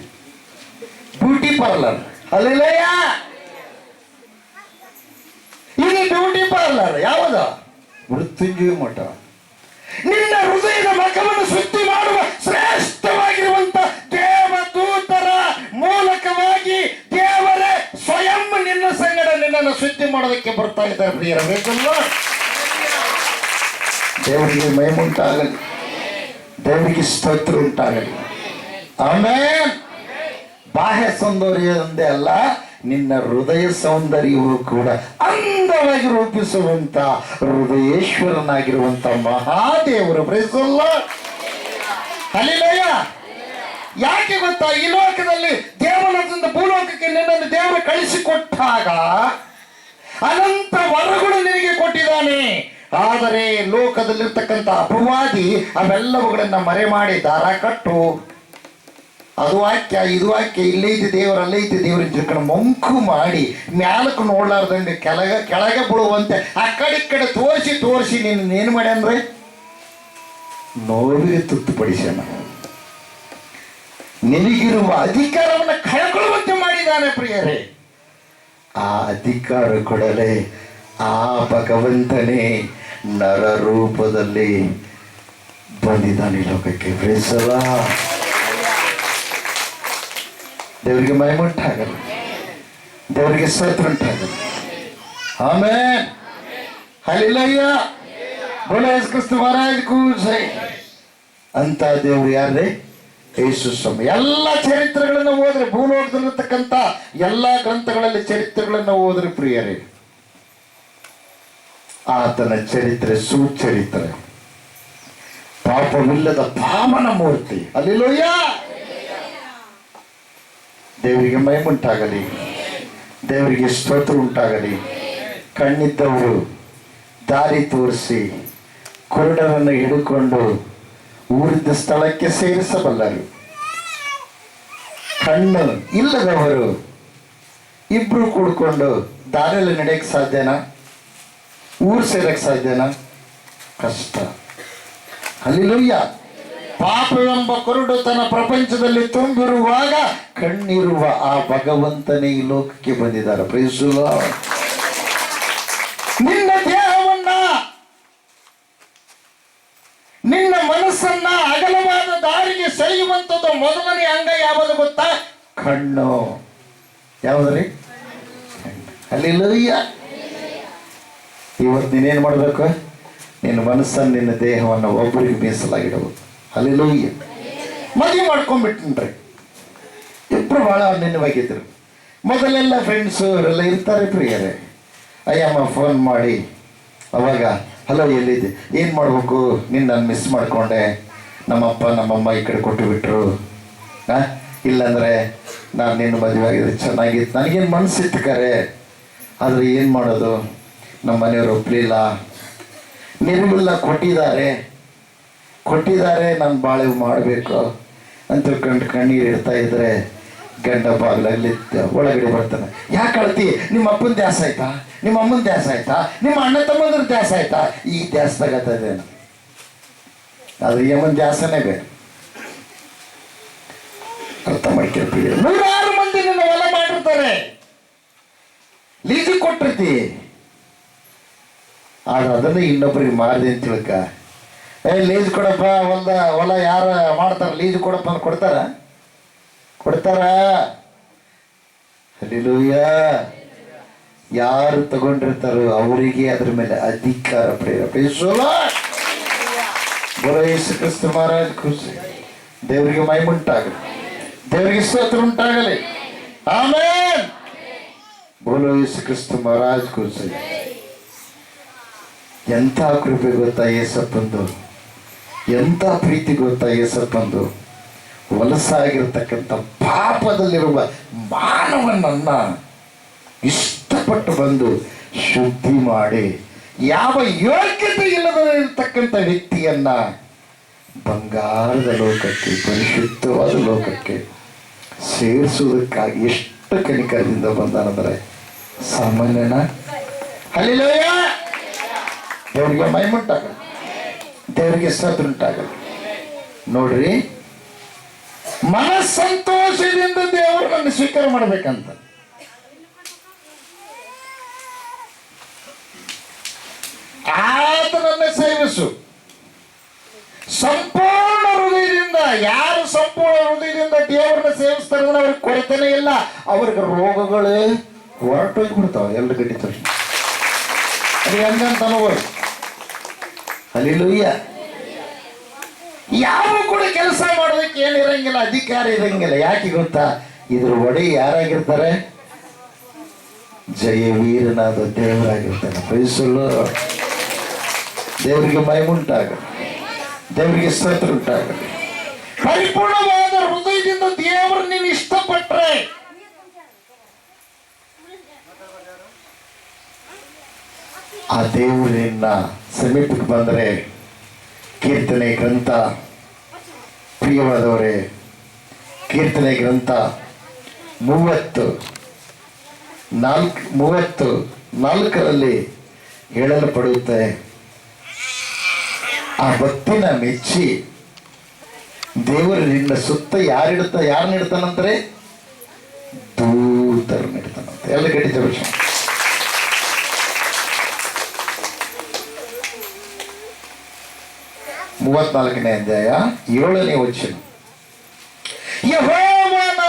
Beauty parlour. ಹಲ್ಲೆಲೂಯಾ. ಇದು ಬ್ಯೂಟಿ ಪಾರ್ಲರ್ ಯಾವದ? ಮೃತ್ಯುಂಜಯ ಮಠ. ನಿನ್ನ ಹೃದಯದ ಮಖವನ್ನು ಶುದ್ಧಿ ಮಾಡುವ ಶ್ರೇಷ್ಠವಾಗಿರುವಂತ ದೇವದೂತರ ಮೂಲಕವಾಗಿ ದೇವರೇ ಸ್ವಯಂ ನಿನ್ನ ಸಂಗಡ ನಿನ್ನನ್ನು ಶುದ್ಧಿ ಮಾಡೋದಕ್ಕೆ ಬರ್ತಾ ಇದ್ದಾರೆ ಪ್ರಿಯರ. ದೇವರಿಗೆ ಮಹಿಮುಂಟಾಗಲಿ, ದೇವರಿಗೆ ಸ್ತೋತ್ರ ಉಂಟಾಗಲಿ. ಆಮೇಲೆ ಬಾಹ್ಯ ಸೌಂದರ್ಯ ಒಂದೇ ಅಲ್ಲ, ನಿನ್ನ ಹೃದಯ ಸೌಂದರ್ಯವೂ ಕೂಡ ಅಂದವಾಗಿ ರೂಪಿಸುವಂತ ಹೃದಯೇಶ್ವರನಾಗಿರುವಂತ ಮಹಾದೇವರು. ಪ್ರೈಸಲ್ಲ. ಹಲ್ಲೆಲೂಯ. ಯಾಕೆ ಗೊತ್ತಾ, ಈ ಲೋಕದಲ್ಲಿ ದೇವಲೋಕದಿಂದ ಭೂಲೋಕಕ್ಕೆ ನಿನ್ನನ್ನು ದೇವರು ಕಳಿಸಿಕೊಟ್ಟಾಗ ಅನಂತ ವರಗಳು ನಿನಗೆ ಕೊಟ್ಟಿದ್ದಾನೆ. ಆದರೆ ಲೋಕದಲ್ಲಿರ್ತಕ್ಕಂಥ ಅಪವಾದಿ ಅವೆಲ್ಲವುಗಳನ್ನ ಮರೆ ಮಾಡಿ ದಾರ ಕಟ್ಟು, ಅದು ವಾಕ್ಯ ಇದು ವಾಕ್ಯ, ಇಲ್ಲೇ ಐತಿ ದೇವರು ಅಲ್ಲೇ ಐತಿ ದೇವ್ರ ತಿಳ್ಕೊಂಡು ಮಂಕು ಮಾಡಿ ಮ್ಯಾಲಕ್ಕೆ ನೋಡ್ಲಾರ್ದಂಗೆ ಕೆಳಗೆ ಬೀಳುವಂತೆ ಆ ಕಡೆ ತೋರಿಸಿ ನಿನ್ನ ಏನು ಮಾಡಿ ಅಂದ್ರೆ ನೋವಿಗೆ ತುತ್ತುಪಡಿಸೋಣ. ನಿನಗಿರುವ ಅಧಿಕಾರವನ್ನು ಕಳ್ಕೊಳ್ಳುವಂತೆ ಮಾಡಿದ್ದಾನೆ ಪ್ರಿಯರೇ. ಆ ಅಧಿಕಾರ ಕೊಡಲೇ ಆ ಭಗವಂತನೇ ನರ ರೂಪದಲ್ಲಿ ಬಂದಿದ್ದಾನೆ ಲೋಕಕ್ಕೆ. ಪ್ರೀಸಲ್ಲ. ದೇವರಿಗೆ ಮಹಿಮೆ ಉಂಟಾಗಲ್ಲ, ದೇವರಿಗೆ ಸ್ತೋತ್ರ ಉಂಟಾಗಲ್ಲ. ಆಮೆನ್. ಹಲ್ಲೆಲೂಯಾ. ಬೋಲೋ ಯೇಸು ಕ್ರಿಸ್ತ ಮಹಾರಾಜ್ ಕೂ ಜೈ. ಅಂತ ದೇವರು ಯಾರೇ? ಯೇಸು ಸ್ವಾಮಿ. ಎಲ್ಲ ಚರಿತ್ರೆಗಳನ್ನು ಓದ್ರೆ, ಭೂಲೋಕದಲ್ಲಿರ್ತಕ್ಕಂಥ ಎಲ್ಲ ಗ್ರಂಥಗಳಲ್ಲಿ ಚರಿತ್ರೆಗಳನ್ನು ಓದ್ರೆ ಪ್ರಿಯರೇ, ಆತನ ಚರಿತ್ರೆ ಸುಚರಿತ್ರೆ, ಪಾಪವಿಲ್ಲದ ಪಾವನ ಮೂರ್ತಿ. ಹಲ್ಲೆಲೂಯಾ. ದೇವರಿಗೆ ಮಹಿಮೆ ಉಂಟಾಗಲಿ, ದೇವರಿಗೆ ಸ್ತೋತ್ರ ಉಂಟಾಗಲಿ. ಕಣ್ಣಿದ್ದವರು ದಾರಿ ತೋರಿಸಿ ಕುರುಡರನ್ನು ಹಿಡಿಕೊಂಡು ಊರಿದ್ದ ಸ್ಥಳಕ್ಕೆ ಸೇರಿಸಬಲ್ಲರು. ಕಣ್ಣು ಇಲ್ಲದವರು ಇಬ್ರು ಕೂಡ್ಕೊಂಡು ದಾರಿಯಲ್ಲಿ ನಡೆಯಕ್ಕೆ ಸಾಧ್ಯನಾ? ಊರು ಸೇರಕ್ಕೆ ಸಾಧ್ಯನಾ? ಕಷ್ಟ. ಹಲ್ಲೆಲೂಯಾ. ಪಾಪವೆಂಬ ಕುರುಡು ತನ್ನ ಪ್ರಪಂಚದಲ್ಲಿ ತುಂಬಿರುವಾಗ ಕಣ್ಣಿರುವ ಆ ಭಗವಂತನೇ ಈ ಲೋಕಕ್ಕೆ ಬಂದಿದ್ದಾರೆ. Praise the Lord. ನಿನ್ನ ದೇಹವನ್ನ, ನಿನ್ನ ಮನಸ್ಸನ್ನ ಅಗಲವಾದ ದಾರಿಗೆ ಸೆಳೆಯುವಂಥದ್ದು ಮೊದಲನೇ ಅಂಗ ಯಾವುದು ಗೊತ್ತಾ? ಕಣ್ಣು. ಯಾವುದ್ರಿ? ಹಲ್ಲೆಲೂಯಾ. ಇವತ್ತು ನೀನೇನು ಮಾಡಬೇಕು? ನಿನ್ನ ಮನಸ್ಸನ್ನು, ನಿನ್ನ ದೇಹವನ್ನು ಒಬ್ಬರಿಗೆ ಮೀಸಲಾಗಿಡಬೇಕು. ಹಲ್ಲೆಲೂಯಾ. ಮದುವೆ ಮಾಡ್ಕೊಂಡ್ಬಿಟ್ರಿ, ಇಬ್ರು ಭಾಳ ಅನ್ಯವಾಗಿದ್ರು. ಮೊದಲೆಲ್ಲ ಫ್ರೆಂಡ್ಸು ಅವರೆಲ್ಲ ಇರ್ತಾರೆ ಪ್ರಿಯರೇ. ಅಯ್ಯಮ್ಮ ಫೋನ್ ಮಾಡಿ ಅವಾಗ, ಹಲೋ ಎಲ್ಲಿದ್ದೆ, ಏನು ಮಾಡಬೇಕು, ನಿನ್ನನ್ನು ಮಿಸ್ ಮಾಡಿಕೊಂಡೆ, ನಮ್ಮಪ್ಪ ನಮ್ಮಮ್ಮ ಈ ಕಡೆ ಕೊಟ್ಟು ಬಿಟ್ರು, ಇಲ್ಲಾಂದರೆ ನಾನು ನಿನ್ನ ಮದುವೆ ಆಗಿದ್ರೆ ಚೆನ್ನಾಗಿತ್ತು, ನನಗೇನು ಮನಸ್ಸಿತ್ತು ಕರೆ, ಆದರೆ ಏನು ಮಾಡೋದು, ನಮ್ಮ ಮನೆಯವರು ಒಪ್ಪಲಿಲ್ಲ, ನಿರ್ಮಿಲ್ಲ ಕೊಟ್ಟಿದ್ದಾರೆ ನಾನು ಬಾಳೆ ಮಾಡಬೇಕು ಅಂತ ತಿಳ್ಕೊಂಡು ಕಣ್ಣೀರು ಇಡ್ತಾ ಇದ್ರೆ ಗಂಡ ಬಾಗಿಲಲ್ಲಿ ಒಳಗಡೆ ಬರ್ತಾನೆ. ಯಾಕೆ ಅಳ್ತಿ? ನಿಮ್ಮ ಅಪ್ಪನ ದ್ಯಾಸ ಆಯ್ತಾ, ನಿಮ್ಮ ಅಮ್ಮನ ದ್ಯಾಸ ಆಯ್ತಾ, ನಿಮ್ಮ ಅಣ್ಣ ತಮ್ಮಂದ್ರ ದ್ಯಾಸ ಆಯ್ತಾ? ಈ ದ್ಯಾಸದಾಗತ್ತದೇನು, ಅದು ಯಮನ್ ದ್ಯಾಸನೇ ಬೇರೆ. ಅರ್ಥ ಮಾಡ್ಕೊಳ್ತೀವಿ. 106 ಮಂದಿ ನಿನ್ನ ಹೊಲ ಮಾಡಿರ್ತಾರೆ, ಲೀಜು ಕೊಟ್ಟಿರ್ತಿ, ಆದ್ರೆ ಅದನ್ನು ಇನ್ನೊಬ್ಬರಿಗೆ ಮಾರಿದೆ ಅಂತ ತಿಳ್ಕ, ಲೀಜ್ ಕೊಡಪ್ಪ, ಹೊಲ ಯಾರು ಮಾಡ್ತಾರ, ಲೀಜ್ ಕೊಡಪ್ಪ ಅಂತ ಕೊಡ್ತಾರ. ಹಲ್ಲೆಲೂಯಾ. ಯಾರು ತಗೊಂಡಿರ್ತಾರೋ ಅವರಿಗೆ ಅದ್ರ ಮೇಲೆ ಅಧಿಕಾರ. ಬೋಲೋ ಯೇಸು ಕ್ರಿಸ್ತ ಮಹಾರಾಜ್ ಖುಷಿ. ದೇವರಿಗೆ ಮಹಿಮೆ ಉಂಟಾಗಲಿ, ದೇವರಿಗೆ ಸ್ತೋತ್ರ ಉಂಟಾಗಲಿ. ಆಮೆನ್. ಬೋಲೋ ಯೇಸು ಕ್ರಿಸ್ತ ಮಹಾರಾಜ್ ಖುಷಿ. ಎಂಥ ಕೃಪೆ ಗೊತ್ತಾ ಯೇಸಪ್ಪಂದು, ಎಂಥ ಪ್ರೀತಿ ಗೊತ್ತಾ ಯೇಸಪ್ಪಂದು. ವಲಸಾಗಿರ್ತಕ್ಕಂಥ ಪಾಪದಲ್ಲಿರುವ ಮಾನವನನ್ನ ಇಷ್ಟಪಟ್ಟು ಬಂದು ಶುದ್ಧಿ ಮಾಡಿ, ಯಾವ ಯೋಗ್ಯತೆ ಇಲ್ಲದಿರತಕ್ಕಂಥ ವ್ಯಕ್ತಿಯನ್ನ ಬಂಗಾರದ ಲೋಕಕ್ಕೆ, ಪರಿಶುದ್ಧವಾದ ಲೋಕಕ್ಕೆ ಸೇರಿಸುವುದಕ್ಕಾಗಿ ಎಷ್ಟು ಕನಿಕರದಿಂದ ಬಂದಾನಂದ್ರೆ ಸಾಮಾನ್ಯನ. ಹಲ್ಲೆಲೂಯಾ. ದೇವರಿಗೆ ಮಹಿಮೆ ಉಂಟಾಗಲಿ, ದೇವರಿಗೆ ಸ್ತೋತ್ರ ಉಂಟಾಗಲಿ. ನೋಡ್ರಿ, ಮನಸ್ಸಂತೋಷದಿಂದ ದೇವರನ್ನು ಸ್ವೀಕಾರ ಮಾಡ್ಬೇಕಂತ. ಆತನನ್ನು ಸೇವಿಸು ಸಂಪೂರ್ಣ ಹೃದಯದಿಂದ. ಯಾರು ಸಂಪೂರ್ಣ ಹೃದಯದಿಂದ ದೇವರನ್ನ ಸೇವಿಸ್ತಾರೆ ಅಂದ್ರೆ ಅವ್ರಿಗೆ ಕೊರತೆನೇ ಇಲ್ಲ, ಅವ್ರಿಗೆ ರೋಗಗಳೇ ಹೊರಟೋಗ್ಬಿಡ್ತಾವೆ ಎಲ್ಲ ಗಡ್ಡಿ ತಕ್ಷಣ. ಅದು ಹೆಂಗಂತ ಅನ್ನೋರು. ಹಲ್ಲೆಲೂಯಾ. ಯಾವ ಕೂಡ ಕೆಲಸ ಮಾಡೋದಕ್ಕೆ ಏನಿರಂಗಿಲ್ಲ, ಅಧಿಕಾರ ಇರಂಗಿಲ್ಲ. ಯಾಕೆ ಗೊತ್ತಾ? ಇದ್ರ ಒಡೆ ಯಾರಾಗಿರ್ತಾರೆ? ಜಯವೀರನಾದ ದೇವರಾಗಿರ್ತಾನೆ. ಪ್ರೈಸಲು ದೇವರಿಗೆ ಮಹಿಮುಂಟಾಗಲಿ, ದೇವರಿಗೆ ಸ್ತೋತ್ರ ಉಂಟಾಗಲಿ. ಪರಿಪೂರ್ಣವಾದ ಹೃದಯದಿಂದ ದೇವರು ನೀನು ಇಷ್ಟಪಟ್ರೆ ಆ ದೇವರಿನ ಸಮೀಪಕ್ಕೆ ಬಂದರೆ, ಕೀರ್ತನೆ ಗ್ರಂಥ ಪ್ರಿಯವಾದವರೇ, ಕೀರ್ತನೆ ಗ್ರಂಥ 34 ಹೇಳಲ್ಪಡುತ್ತೆ. ಆ ಭಕ್ತಿನ ಮೆಚ್ಚಿ ದೇವರು ನಿನ್ನ ಸುತ್ತ ಯಾರನ್ನ ಇಡ್ತಾನಂದ್ರೆ ದೂತರನ್ನ ಇಡ್ತಾನಂತೆ. ಎಲ್ಲ ಗಡಿತ ವಿಷಯ. 34ನೇ ಅಧ್ಯಾಯ 7ನೇ ವಚನ. ಯೆಹೋವನ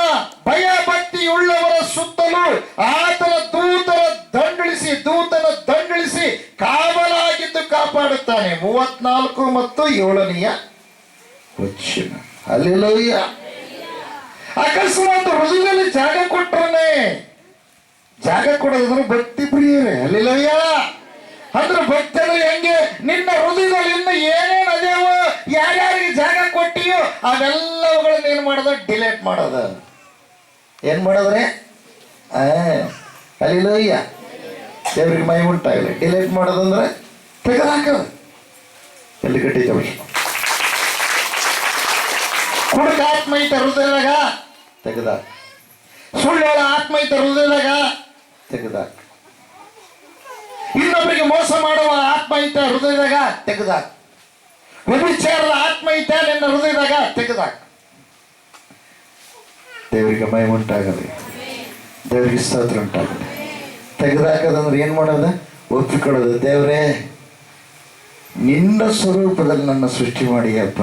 ಭಯಭಕ್ತಿಯುಳ್ಳವರ ಸುತ್ತಲೂ ಆತನ ದೂತನ ದಂಡಿಳಿಸಿ ಕಾವಲಾಗಿದ್ದು ಕಾಪಾಡುತ್ತಾನೆ. 34 ಮತ್ತು 7ನೇ ವಚನ. ಹಲ್ಲೆಲೂಯ. ಅಕಸ್ಮಾತ್ ಹೃದಯದಲ್ಲಿ ಜಾಗ ಕೊಟ್ಟರೆ, ಜಾಗ ಕೊಡೋದಂದ್ರೆ ಭಕ್ತಿ ಪ್ರಿಯರೇ. ಹಲ್ಲೆಲೂಯ. ಅಂದ್ರೆ ಭಕ್ತಿ ಅಂದ್ರೆ ಹೆಂಗೆ? ನಿನ್ನ ಹೃದಯದಲ್ಲಿ ಇನ್ನು ಏನೇನು ಅದೇವ, ಯಾರ್ಯಾರಿಗೆ ಜಾಗ ಕೊಟ್ಟಿಯೋ ಅವೆಲ್ಲವುಗಳನ್ನ ಏನ್ ಮಾಡೋದು? ಡಿಲೇಟ್ ಮಾಡೋದು. ಏನ್ ಮಾಡೋದ್ರೆ? ಹಲ್ಲೆಲೂಯ. ದೇವರಿಗೆ ಮಹಿಮೆ ಉಂಟಾಗಲಿ. ಡಿಲೇಟ್ ಮಾಡೋದಂದ್ರೆ ತೆಗೆದಾಕೋದು. ಎಲ್ಲಿ ಕಟ್ಟಿದ್ದ ವಿಷಯ. ಕುಡುಕ ಆತ್ಮ ಐತೆ ಹೃದಯದಾಗ, ತೆಗೆದಾಕ. ಸುಳ್ಳು ಆತ್ಮ ಐತೆ ಹೃದಯದಾಗ, ತೆಗೆದಾಕ. ಇನ್ನೊಬ್ಬರಿಗೆ ಮೋಸ ಮಾಡುವ ಆತ್ಮ ಐತೆ ಹೃದಯದಾಗ, ತೆಗೆದಾಕ. ವ್ಯಭಿಚಾರದ ಆತ್ಮ ಐತೆ ನಿನ್ನ ಹೃದಯದಾಗ, ತೆಗೆದಾಕ. ದೇವರಿಗೆ ಮಹಿಮೆ ಉಂಟಾಗಲಿ, ದೇವರಿಗೆ ಸ್ತೋತ್ರ ಉಂಟಾಗಲಿ. ತೆಗೆದಾಕದಂದ್ರೆ ಏನ್ ಮಾಡೋದು? ಒಪ್ಪಿಕೊಳ್ಳೋದು. ದೇವರೇ, ನಿನ್ನ ಸ್ವರೂಪದಲ್ಲಿ ನನ್ನ ಸೃಷ್ಟಿ ಮಾಡಿಯಪ್ಪ.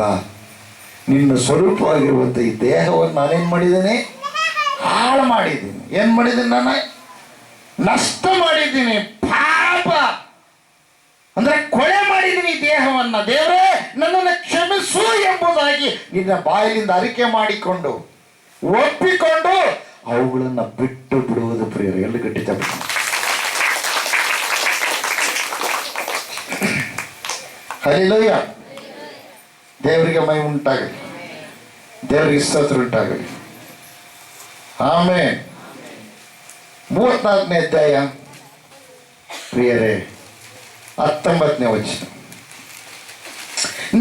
ನಿನ್ನ ಸ್ವರೂಪವಾಗಿರುವಂಥ ಈ ದೇಹವನ್ನು ನಾನೇನು ಮಾಡಿದ್ದೇನೆ? ಹಾಳು ಮಾಡಿದ್ದೀನಿ. ಏನು ಮಾಡಿದ್ದೀನಿ? ನಾನು ನಷ್ಟ ಮಾಡಿದ್ದೀನಿ. ಪಾಪ ಅಂದ್ರೆ ಕೊಳೆ ಮಾಡಿದ್ದೀನಿ ಈ ದೇಹವನ್ನ. ದೇವರೇ, ನನ್ನನ್ನು ಕ್ಷಮಿಸು ಎಂಬುದಾಗಿ ನಿನ್ನ ಬಾಯಿಲಿಂದ ಅರಿಕೆ ಮಾಡಿಕೊಂಡು ಒಪ್ಪಿಕೊಂಡು ಅವುಗಳನ್ನು ಬಿಟ್ಟು ಬಿಡುವುದು ಪ್ರಿಯರು. ಎಲ್ಲಿ ಗಟ್ಟಿತ ಹಲ್ಲೆಲೂಯ. ದೇವರಿಗೆ ಮಹಿಮೆ ಉಂಟಾಗಲಿ, ದೇವರಿಗೆ ಸ್ತೋತ್ರ ಉಂಟಾಗಲಿ. ಆಮೇಲೆ 34ನೇ ಅಧ್ಯಾಯ ಪ್ರಿಯರೇ 19ನೇ ವಚನ.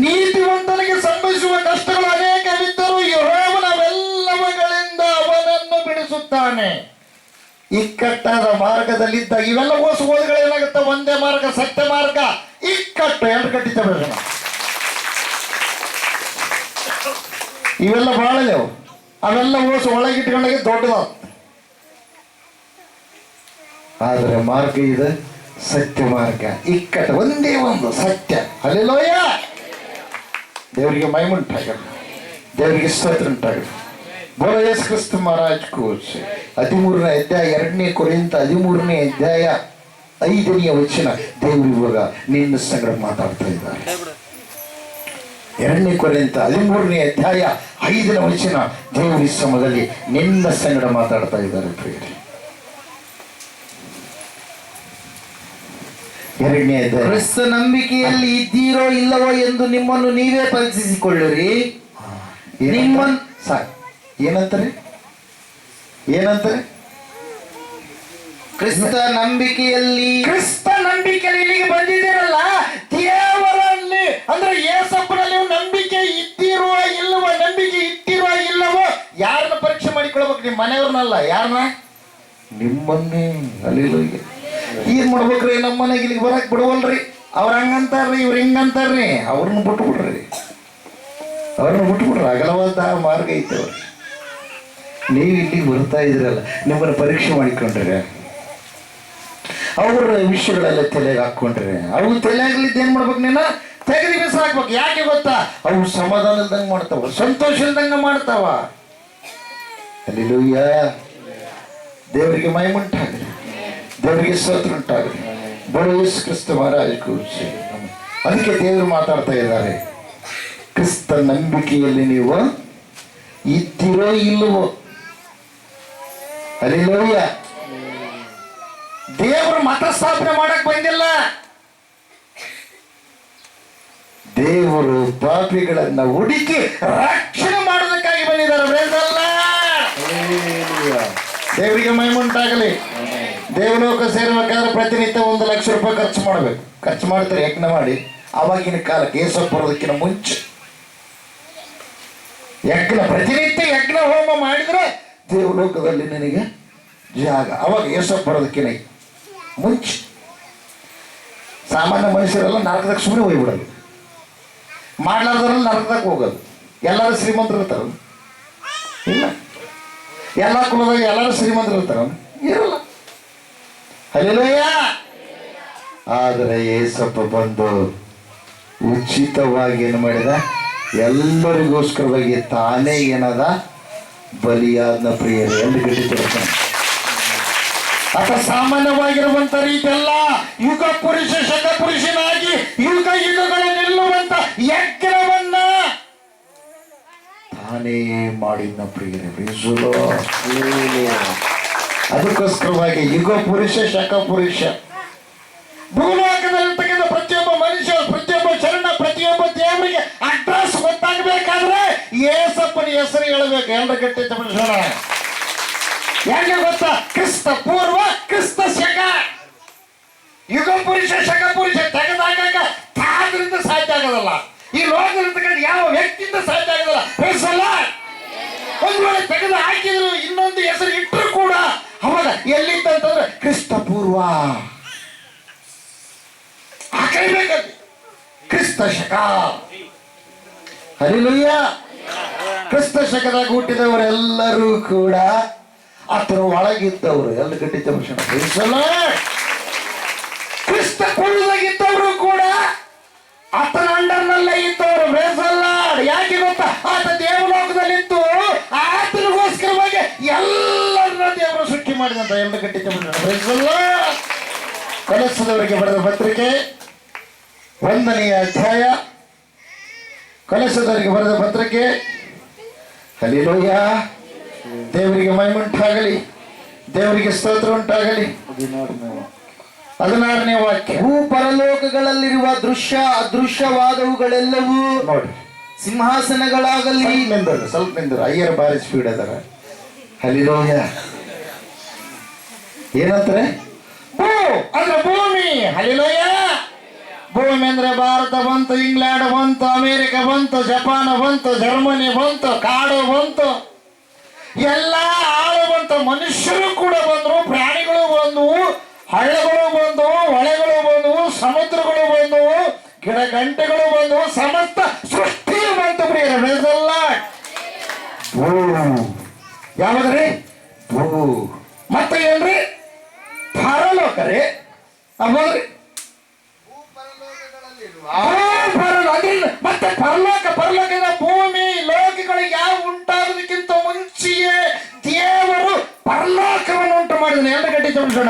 ನೀತಿವಂತನಿಗೆ ಸಂಭವಿಸುವ ಕಷ್ಟಗಳು ಅನೇಕವಿದ್ದರೂ ಯೆಹೋವನವೆಲ್ಲವುಗಳಿಂದ ಅವನನ್ನು ಬಿಡಿಸುತ್ತಾನೆ. ಇಕ್ಕಟ್ಟಾದ ಮಾರ್ಗದಲ್ಲಿದ್ದಾಗ ಇವೆಲ್ಲ ಓದುಗಳೇನಾಗುತ್ತೆ? ಒಂದೇ ಮಾರ್ಗ, ಸತ್ಯ ಮಾರ್ಗ, ಇಕ್ಕಟ್ಟು. ಎರಡು ಕಟ್ಟಿತ ಬೇಡ. ಇವೆಲ್ಲ ಬಾಳಲೇವು. ಅವೆಲ್ಲ ಒಳಗಿಟ್ಕೊಂಡಾಗೆ ದೊಡ್ಡದಾಗ್ತದೆ. ಆದರೆ ಮಾರ್ಗ ಇದೆ, ಸತ್ಯ ಮಾರ್ಗ. ಇಕ್ಕಟ್ಟು ಒಂದೇ ಒಂದು ಸತ್ಯ. ಹಲ್ಲೆಲೂಯ. ದೇವರಿಗೆ ಮಹಿಮೆ ಉಂಟಾಗಲಿ, ದೇವರಿಗೆ ಸ್ತೋತ್ರ ಉಂಟಾಗಲಿ. ಬೋಲೋ ಯೇಸು ಕ್ರಿಸ್ತ ಮಹಾರಾಜ್ ಕೋಚ್. 13ನೇ ಅಧ್ಯಾಯ 2ನೇ ಕೊರಿಂಥ 13ನೇ ಅಧ್ಯಾಯ 5ನೇ ವಚನ. ದೇವರು ಇವಾಗ ನಿನ್ನ ಸಂಗಡ ಮಾತಾಡ್ತಾ ಇದ್ದಾರೆ. 2ನೇ ಕೊರಿಂಥ 13ನೇ ಅಧ್ಯಾಯ 5ನೇ ವಚನ. ದೇವರ ಸಮಯದಲ್ಲಿ ನಿನ್ನ ಸಂಗಡ ಮಾತಾಡ್ತಾ ಇದ್ದಾರೆ ಪ್ರಿಯರೇ. 2ನೇ ಅಧ್ಯಾಯ. ಕ್ರಿಸ್ತ ನಂಬಿಕೆಯಲ್ಲಿ ಇದ್ದೀರೋ ಇಲ್ಲವೋ ಎಂದು ನಿಮ್ಮನ್ನು ನೀವೇ ಪರೀಕ್ಷಿಸಿಕೊಳ್ಳಿರಿ. ನಿಮ್ಮನ್ನು ಏನಂತಾರೆ? ಕ್ರಿಸ್ತ ನಂಬಿಕೆಯಲ್ಲಿ ಇಲ್ಲಿಗೆ ಬಂದಿದ್ದೀರಲ್ಲ, ದೇವರಲ್ಲಿ ಅಂದ್ರೆ ಯೇಸಪ್ಪನಲ್ಲಿ ನಂಬಿಕೆ ಇಟ್ಟಿರುವ ಇಲ್ಲವೋ ಯಾರನ್ನ ಪರೀಕ್ಷೆ ಮಾಡಿಕೊಳ್ಬೇಕು? ನಿಮ್ಮ ಮನೆಯವ್ರನ್ನಲ್ಲ. ಯಾರನ್ನ? ನಿಮ್ಮನ್ನೇ. ಹಲ್ಲೆಲೂಯ. ಏನ್ ಮಾಡ್ಬೇಕ್ರಿ? ನಮ್ಮ ಮನೆಗೆ ಇಲ್ಲಿಗೆ ಬರಕ್ ಬಿಡುವಲ್ರಿ. ಅವ್ರ ಹಂಗಂತಾರ್ರಿ, ಇವ್ರು ಹಿಂಗಂತಾರ್ರಿ. ಅವ್ರನ್ನ ಬಿಟ್ಬಿಡ್ರಿ. ಅಗಲವಾದ ಮಾರ್ಗ ಐತೆ ಅವ್ರಿ. ನೀವು ಇಲ್ಲಿಗೆ ಬರ್ತಾ ಇದ್ರಲ್ಲ, ನಿಮ್ಮನ್ನು ಪರೀಕ್ಷೆ ಮಾಡಿಕೊಂಡ್ರೆ, ಅವ್ರ ವಿಷಯಗಳೆಲ್ಲ ತಲೆಗೆ ಹಾಕೊಂಡ್ರೆ, ಅವು ತಲೆಯಾಗ್ಲಿದ್ದು ಏನ್ ಮಾಡ್ಬೇಕು? ನೀನು ತೆಗೆದು ಬಿಸಾಕ್ಬೇಕು. ಯಾಕೆ ಗೊತ್ತಾ? ಅವು ಸಮಾಧಾನ ಇಲ್ದಂಗೆ ಮಾಡ್ತಾವ, ಸಂತೋಷ ಇಲ್ದಂಗೆ ಮಾಡ್ತಾವ. ಹಲ್ಲೆಲೂಯ. ದೇವರಿಗೆ ಮಹಿಮೆ ಉಂಟಾಗಲಿ, ದೇವರಿಗೆ ಸ್ತೋತ್ರ ಉಂಟಾಗಲಿ. ಬೋಲೋ ಯೇಸು ಕ್ರಿಸ್ತ ಮಹಾರಾಜ್ ಕೂರ್ಸಿ. ಅದಕ್ಕೆ ದೇವರು ಮಾತಾಡ್ತಾ ಇದ್ದಾರೆ. ಕ್ರಿಸ್ತ ನಂಬಿಕೆಯಲ್ಲಿ ನೀವು ಇದ್ದೀರೋ ಇಲ್ಲವೋ? ಹಲ್ಲೆಲೂಯ. ದೇವರು ಮತ ಸ್ಥಾಪನೆ ಮಾಡಕ್ ಬಂದಿಲ್ಲ. ದೇವರು ಪಾಪಿಗಳನ್ನ ಹುಡುಕಿ ರಕ್ಷಣೆ ಮಾಡೋದಕ್ಕಾಗಿ ಬಂದಿದ್ದಾರೆ. ದೇವರಿಗೆ ಮಹಿಮುಂಟಾಗಲಿ. ದೇವಲೋಕ ಸೇರ್ಬೇಕಾದ್ರೆ ಪ್ರತಿನಿತ್ಯ 1 ಲಕ್ಷ ರೂಪಾಯಿ ಖರ್ಚು ಮಾಡಬೇಕು. ಖರ್ಚು ಮಾಡ್ತಾರೆ ಯಜ್ಞ ಮಾಡಿ. ಆವಾಗಿನ ಕಾಲಕ್ಕೆ ಏಸಪ್ಪ ಬರೋದಕ್ಕಿಂತ ಮುಂಚೆ ಪ್ರತಿನಿತ್ಯ ಯಜ್ಞ ಹೋಮ ಮಾಡಿದ್ರೆ ದೇವಲೋಕದಲ್ಲಿ ನಿನಗೆ ಜಾಗ. ಅವಾಗ ಏಸಪ್ಪ ಬರೋದಕ್ಕಿಂತ ಮುಂಚೆ ಸಾಮಾನ್ಯ ಮನುಷ್ಯರೆಲ್ಲ ನರಕದಾಗ ಸುಮ್ಮನೆ ಹೋಗ್ಬಿಡೋದು, ಮಾಡ್ಲಾರ್ದ್ರಲ್ಲಿ ನರಕದಾಗ ಹೋಗೋದು. ಎಲ್ಲರೂ ಶ್ರೀಮಂತರು ಇರ್ತಾರ? ಇಲ್ಲ. ಎಲ್ಲ ಕುಲದಾಗ ಎಲ್ಲರೂ ಶ್ರೀಮಂತರು ಇರ್ತಾರ? ಇರಲ್ಲ. ಹಲ್ಲೆಲೂಯ. ಆದರೆ ಏಸಪ್ಪ ಬಂದು ಉಚಿತವಾಗಿ ಏನು ಮಾಡಿದ? ಎಲ್ಲರಿಗೋಸ್ಕರವಾಗಿ ತಾನೇ ಏನದ ಬಲಿಯಾದ ಪ್ರಿಯರು ಎಂದು ಗಟ್ಟಿತಿರ್ತಾನೆ. ಅಥ ಸಾಮಾನ್ಯವಾಗಿರುವಂತ ರೀತಿ ಅಲ್ಲ. ಯುಗ ಪುರುಷ ಶಕ ಪುರುಷನಾಗಿ ಯುಗ ಯುಗಗಳು ನಿಲ್ಲುವಂತ ಯಜ್ಞವನ್ನ ತಾನೇ ಮಾಡಿದ ಪ್ರಿಯರೇ. ಅದಕ್ಕೋಸ್ಕರವಾಗಿ ಯುಗ ಪುರುಷ ಶಕ ಪುರುಷ ಭೂಲೋಕದಲ್ಲಿರ್ತಕ್ಕಂಥ ಪ್ರತಿಯೊಬ್ಬ ಮನುಷ್ಯ, ಪ್ರತಿಯೊಬ್ಬ ಶರಣ, ಪ್ರತಿಯೊಬ್ಬ ದೇವರಿಗೆ ಅಡ್ರೆಸ್ ಗೊತ್ತಾಗಬೇಕಾದ್ರೆ ಏಸಪ್ಪನ ಹೆಸರು ಹೇಳಬೇಕು. ಎಲ್ಲರ ಗಟ್ಟಿ ತಮಿಳೋಣ. ಯಾಕೆ ಗೊತ್ತಾ? ಕ್ರಿಸ್ತ ಪೂರ್ವ, ಕ್ರಿಸ್ತ ಶಕ. ಯುಗ ಪುರುಷ ಶಕ ಪುರುಷ ತೆಗೆದಾಗ ತಾದ್ರಿಂದ ಸಾಧ್ಯ ಆಗೋದಲ್ಲ. ಈ ಲೋಕದಲ್ಲಿರ್ತಕ್ಕಂಥ ಯಾವ ವ್ಯಕ್ತಿಯಿಂದ ಸಾಧ್ಯ ಆಗೋದಲ್ಲ. ಒಂದು ವೇಳೆ ತೆಗೆದು ಹಾಕಿದ್ರು ಇನ್ನೊಂದು ಹೆಸರು ಇಟ್ಟರು ಕೂಡ ಅವಾಗ ಎಲ್ಲಿದ್ದಂತಂದ್ರೆ ಕ್ರಿಸ್ತ ಪೂರ್ವ ಹಾಕಲೇಬೇಕಂತೆ. ಕ್ರಿಸ್ತ ಶಕ. ಹಲ್ಲೆಲೂಯ. ಕ್ರಿಸ್ತ ಶಕದಾಗ ಹುಟ್ಟಿದವರೆಲ್ಲರೂ ಕೂಡ ಆತನ ಒಳಗಿದ್ದವರು. ಎಲ್ಲ ಗಟ್ಟಿ ತಮಿಷಣ. ಕ್ರಿಸ್ತ ಕುಳ್ಳದಾಗಿದ್ದವರು ಕೂಡ ಆತನ ಅಂಡರ್ನಲ್ಲೇ ಇದ್ದವರು. ಬೇಸಲ್ಲ. ಯಾಕೆ ಗೊತ್ತಾ? ಆತ ದೇವಲೋಕದಲ್ಲಿದ್ದು ಆತನಿಗೋಸ್ಕರವಾಗಿ ಎಲ್ಲರನ್ನ ದೇವರು ಸೃಷ್ಟಿ ಮಾಡಿದಂತ. ಎಲ್ಲ ಗಟ್ಟಿ ತಮಿಷಣ. ಬೇಸಲ್ಲ. ಕೊಲೆಸದವರಿಗೆ ಬರೆದ ಪತ್ರಿಕೆ 1ನೇ ಅಧ್ಯಾಯ. ಕೊಲೆಸದವರಿಗೆ ಬರೆದ ಪತ್ರಿಕೆ. ಹಲ್ಲೆಲೂಯ. ದೇವರಿಗೆ ಮಹಿಮುಂಟಾಗಲಿ. ದೇವರಿಗೆ ಸ್ತೋತ್ರ ಉಂಟಾಗಲಿ. 16ನೇ ವಾಕ್ಯ. ಭೂ ಪರಲೋಕಗಳಲ್ಲಿರುವ ದೃಶ್ಯ ಅದೃಶ್ಯವಾದವುಗಳೆಲ್ಲವೂ ನೋಡಿ. ಸಿಂಹಾಸನಗಳಾಗಲಿ. ಸ್ವಲ್ಪ ನಿಂದರು. ಅಯ್ಯರ ಬಾರಿ ಸ್ಪೀಡ್ ಅದಾರ. ಹಲ್ಲೆಲೂಯ. ಏನಂತಾರೆ? ಭೂ ಅಂದ್ರೆ ಭೂಮಿ. ಹಲ್ಲೆಲೂಯ. ಭೂಮಿ ಅಂದ್ರೆ ಭಾರತ ಬಂತು, ಇಂಗ್ಲೆಂಡ್ ಬಂತು, ಅಮೇರಿಕ ಬಂತು, ಜಪಾನ್ ಬಂತು, ಜರ್ಮನಿ ಬಂತು, ಕಾಡು ಬಂತು, ಎಲ್ಲ ಆಳು ಬಂತು. ಮನುಷ್ಯರು ಕೂಡ ಬಂದ್ರು, ಪ್ರಾಣಿಗಳು ಬಂದವು, ಹಳ್ಳಗಳು ಬಂದವು, ಹೊಳೆಗಳು ಬಂದವು, ಸಮುದ್ರಗಳು ಬಂದವು, ಗಿಡ ಗಂಟೆಗಳು ಬಂದವು, ಸಮಸ್ತ ಸೃಷ್ಟಿಯು ಬಂತು. ಪ್ರಿಯರಲ್ಲ. ಭೂ ಯಾವ್ದ್ರಿ? ಭೂ. ಮತ್ತೆ ಏನ್ರಿ? ಪರಲೋಕರಿ. ಅಬೋದ್ರಿ ಮತ್ತೆ ಪರಲೋಕದ ಭೂಮಿ ಲೋಕಗಳಿಗೆ ಯಾವ ಉಂಟಾಗೋದಕ್ಕಿಂತ ಮುಂಚೆಯೇ ದೇವರು ಪರಲೋಕವನ್ನು ಉಂಟು ಮಾಡಿದನು. ಎಲ್ಲ ಗಟ್ಟಿ ತೋರಿಸೋಣ.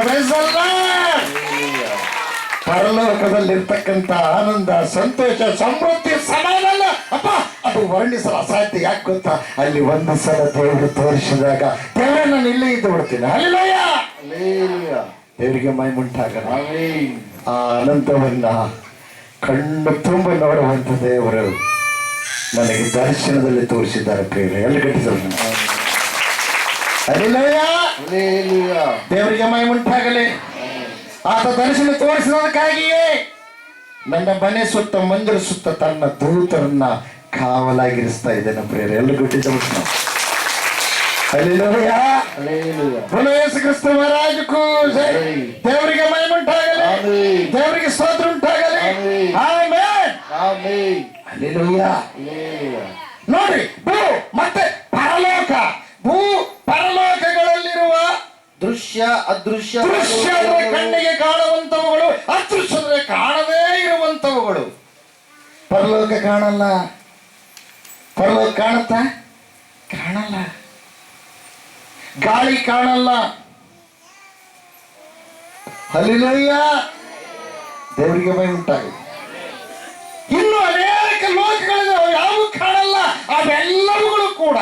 ಪರಲೋಕದಲ್ಲಿರ್ತಕ್ಕಂಥ ಆನಂದ, ಸಂತೋಷ, ಸಮೃದ್ಧಿ, ಸಮಾಧಾನ ಅಪ್ಪ ಅದು ವರ್ಣಿಸಲು ಅಸಾಧ್ಯ. ಯಾಕೆ ಗೊತ್ತಾ? ಅಲ್ಲಿ ಒಂದು ಸಲ ದೇವರು ತೋರಿಸಿದಾಗ ದೇವರನ್ನ ನಾನು ಇಲ್ಲೇ ಇದ್ದು ಬಿಡ್ತೀನಿ. ಹಲ್ಲೆಲೂಯ. ದೇವರಿಗೆ ಮಹಿಮುಂಟಾಗಲ್ಲ. ಆ ಆನಂದವನ್ನ ಕಣ್ಣು ತುಂಬ ನೋಡುವಂತ ದೇವರು ನನಗೆ ದರ್ಶನದಲ್ಲಿ ತೋರಿಸಿದ್ದಾರೆ. ಪ್ರಿಯರೇ, ಎಲ್ಲ ಗಟ್ಟಿಸೋಣ. ದೇವರಿಗೆ ಮಹಿಮುಂಟಾಗಲಿ. ಆತ ದರ್ಶನ ತೋರಿಸಿದಕ್ಕಾಗಿಯೇ ನನ್ನ ಮನೆ ಸುತ್ತ, ಮಂದಿರ ಸುತ್ತ ತನ್ನ ದೂತರನ್ನ ಕಾವಲಾಗಿರಿಸ್ತಾ ಇದ್ದೇನೆ. ಪ್ರಿಯರೇ, ಎಲ್ಲ ಗಟ್ಟಿಸೋಣ. ಹಲ್ಲೆಲೂಯ. ಬೋಲೋ ಯೇಸು ಕ್ರಿಸ್ತ ಮಹಾರಾಜಕ್ಕೂ ಜೈ. ದೇವರಿಗೆ ಮಹಿಮುಂಟಾಗಲಿ. ದೇವರಿಗೆ ಸ್ತೋತ್ರ ಉಂಟಾಗಲಿ. ಆಮೆನ್. ಹಲ್ಲೆಲೂಯ. ನೋಡಿ, ಭೂ ಮತ್ತೆ ಪರಲೋಕ. ಭೂ ಪರಲೋಕಗಳಲ್ಲಿರುವ ದೃಶ್ಯ ಅದೃಶ್ಯ. ದೃಶ್ಯ ಕಣ್ಣಿಗೆ ಕಾಣುವಂತವುಗಳು, ಅದೃಶ್ಯ ಕಾಣದೇ ಇರುವಂತವುಗಳು. ಪರಲೋಕ ಕಾಣಲ್ಲ. ಪರಲೋಕ ಕಾಣುತ್ತಾ? ಕಾಣಲ್ಲ. ಗಾಳಿ ಕಾಣಲ್ಲ. ಹಲ್ಲೆಲೂಯ. ದೇವರಿಗೆ ಮಹಿಮುಂಟಾಗಲಿ. ಇನ್ನು ಅನೇಕ ಲೋಕಗಳಿದಾವೆ, ಯಾವು ಕಾಣಲ್ಲ. ಅವೆಲ್ಲವುಗಳು ಕೂಡ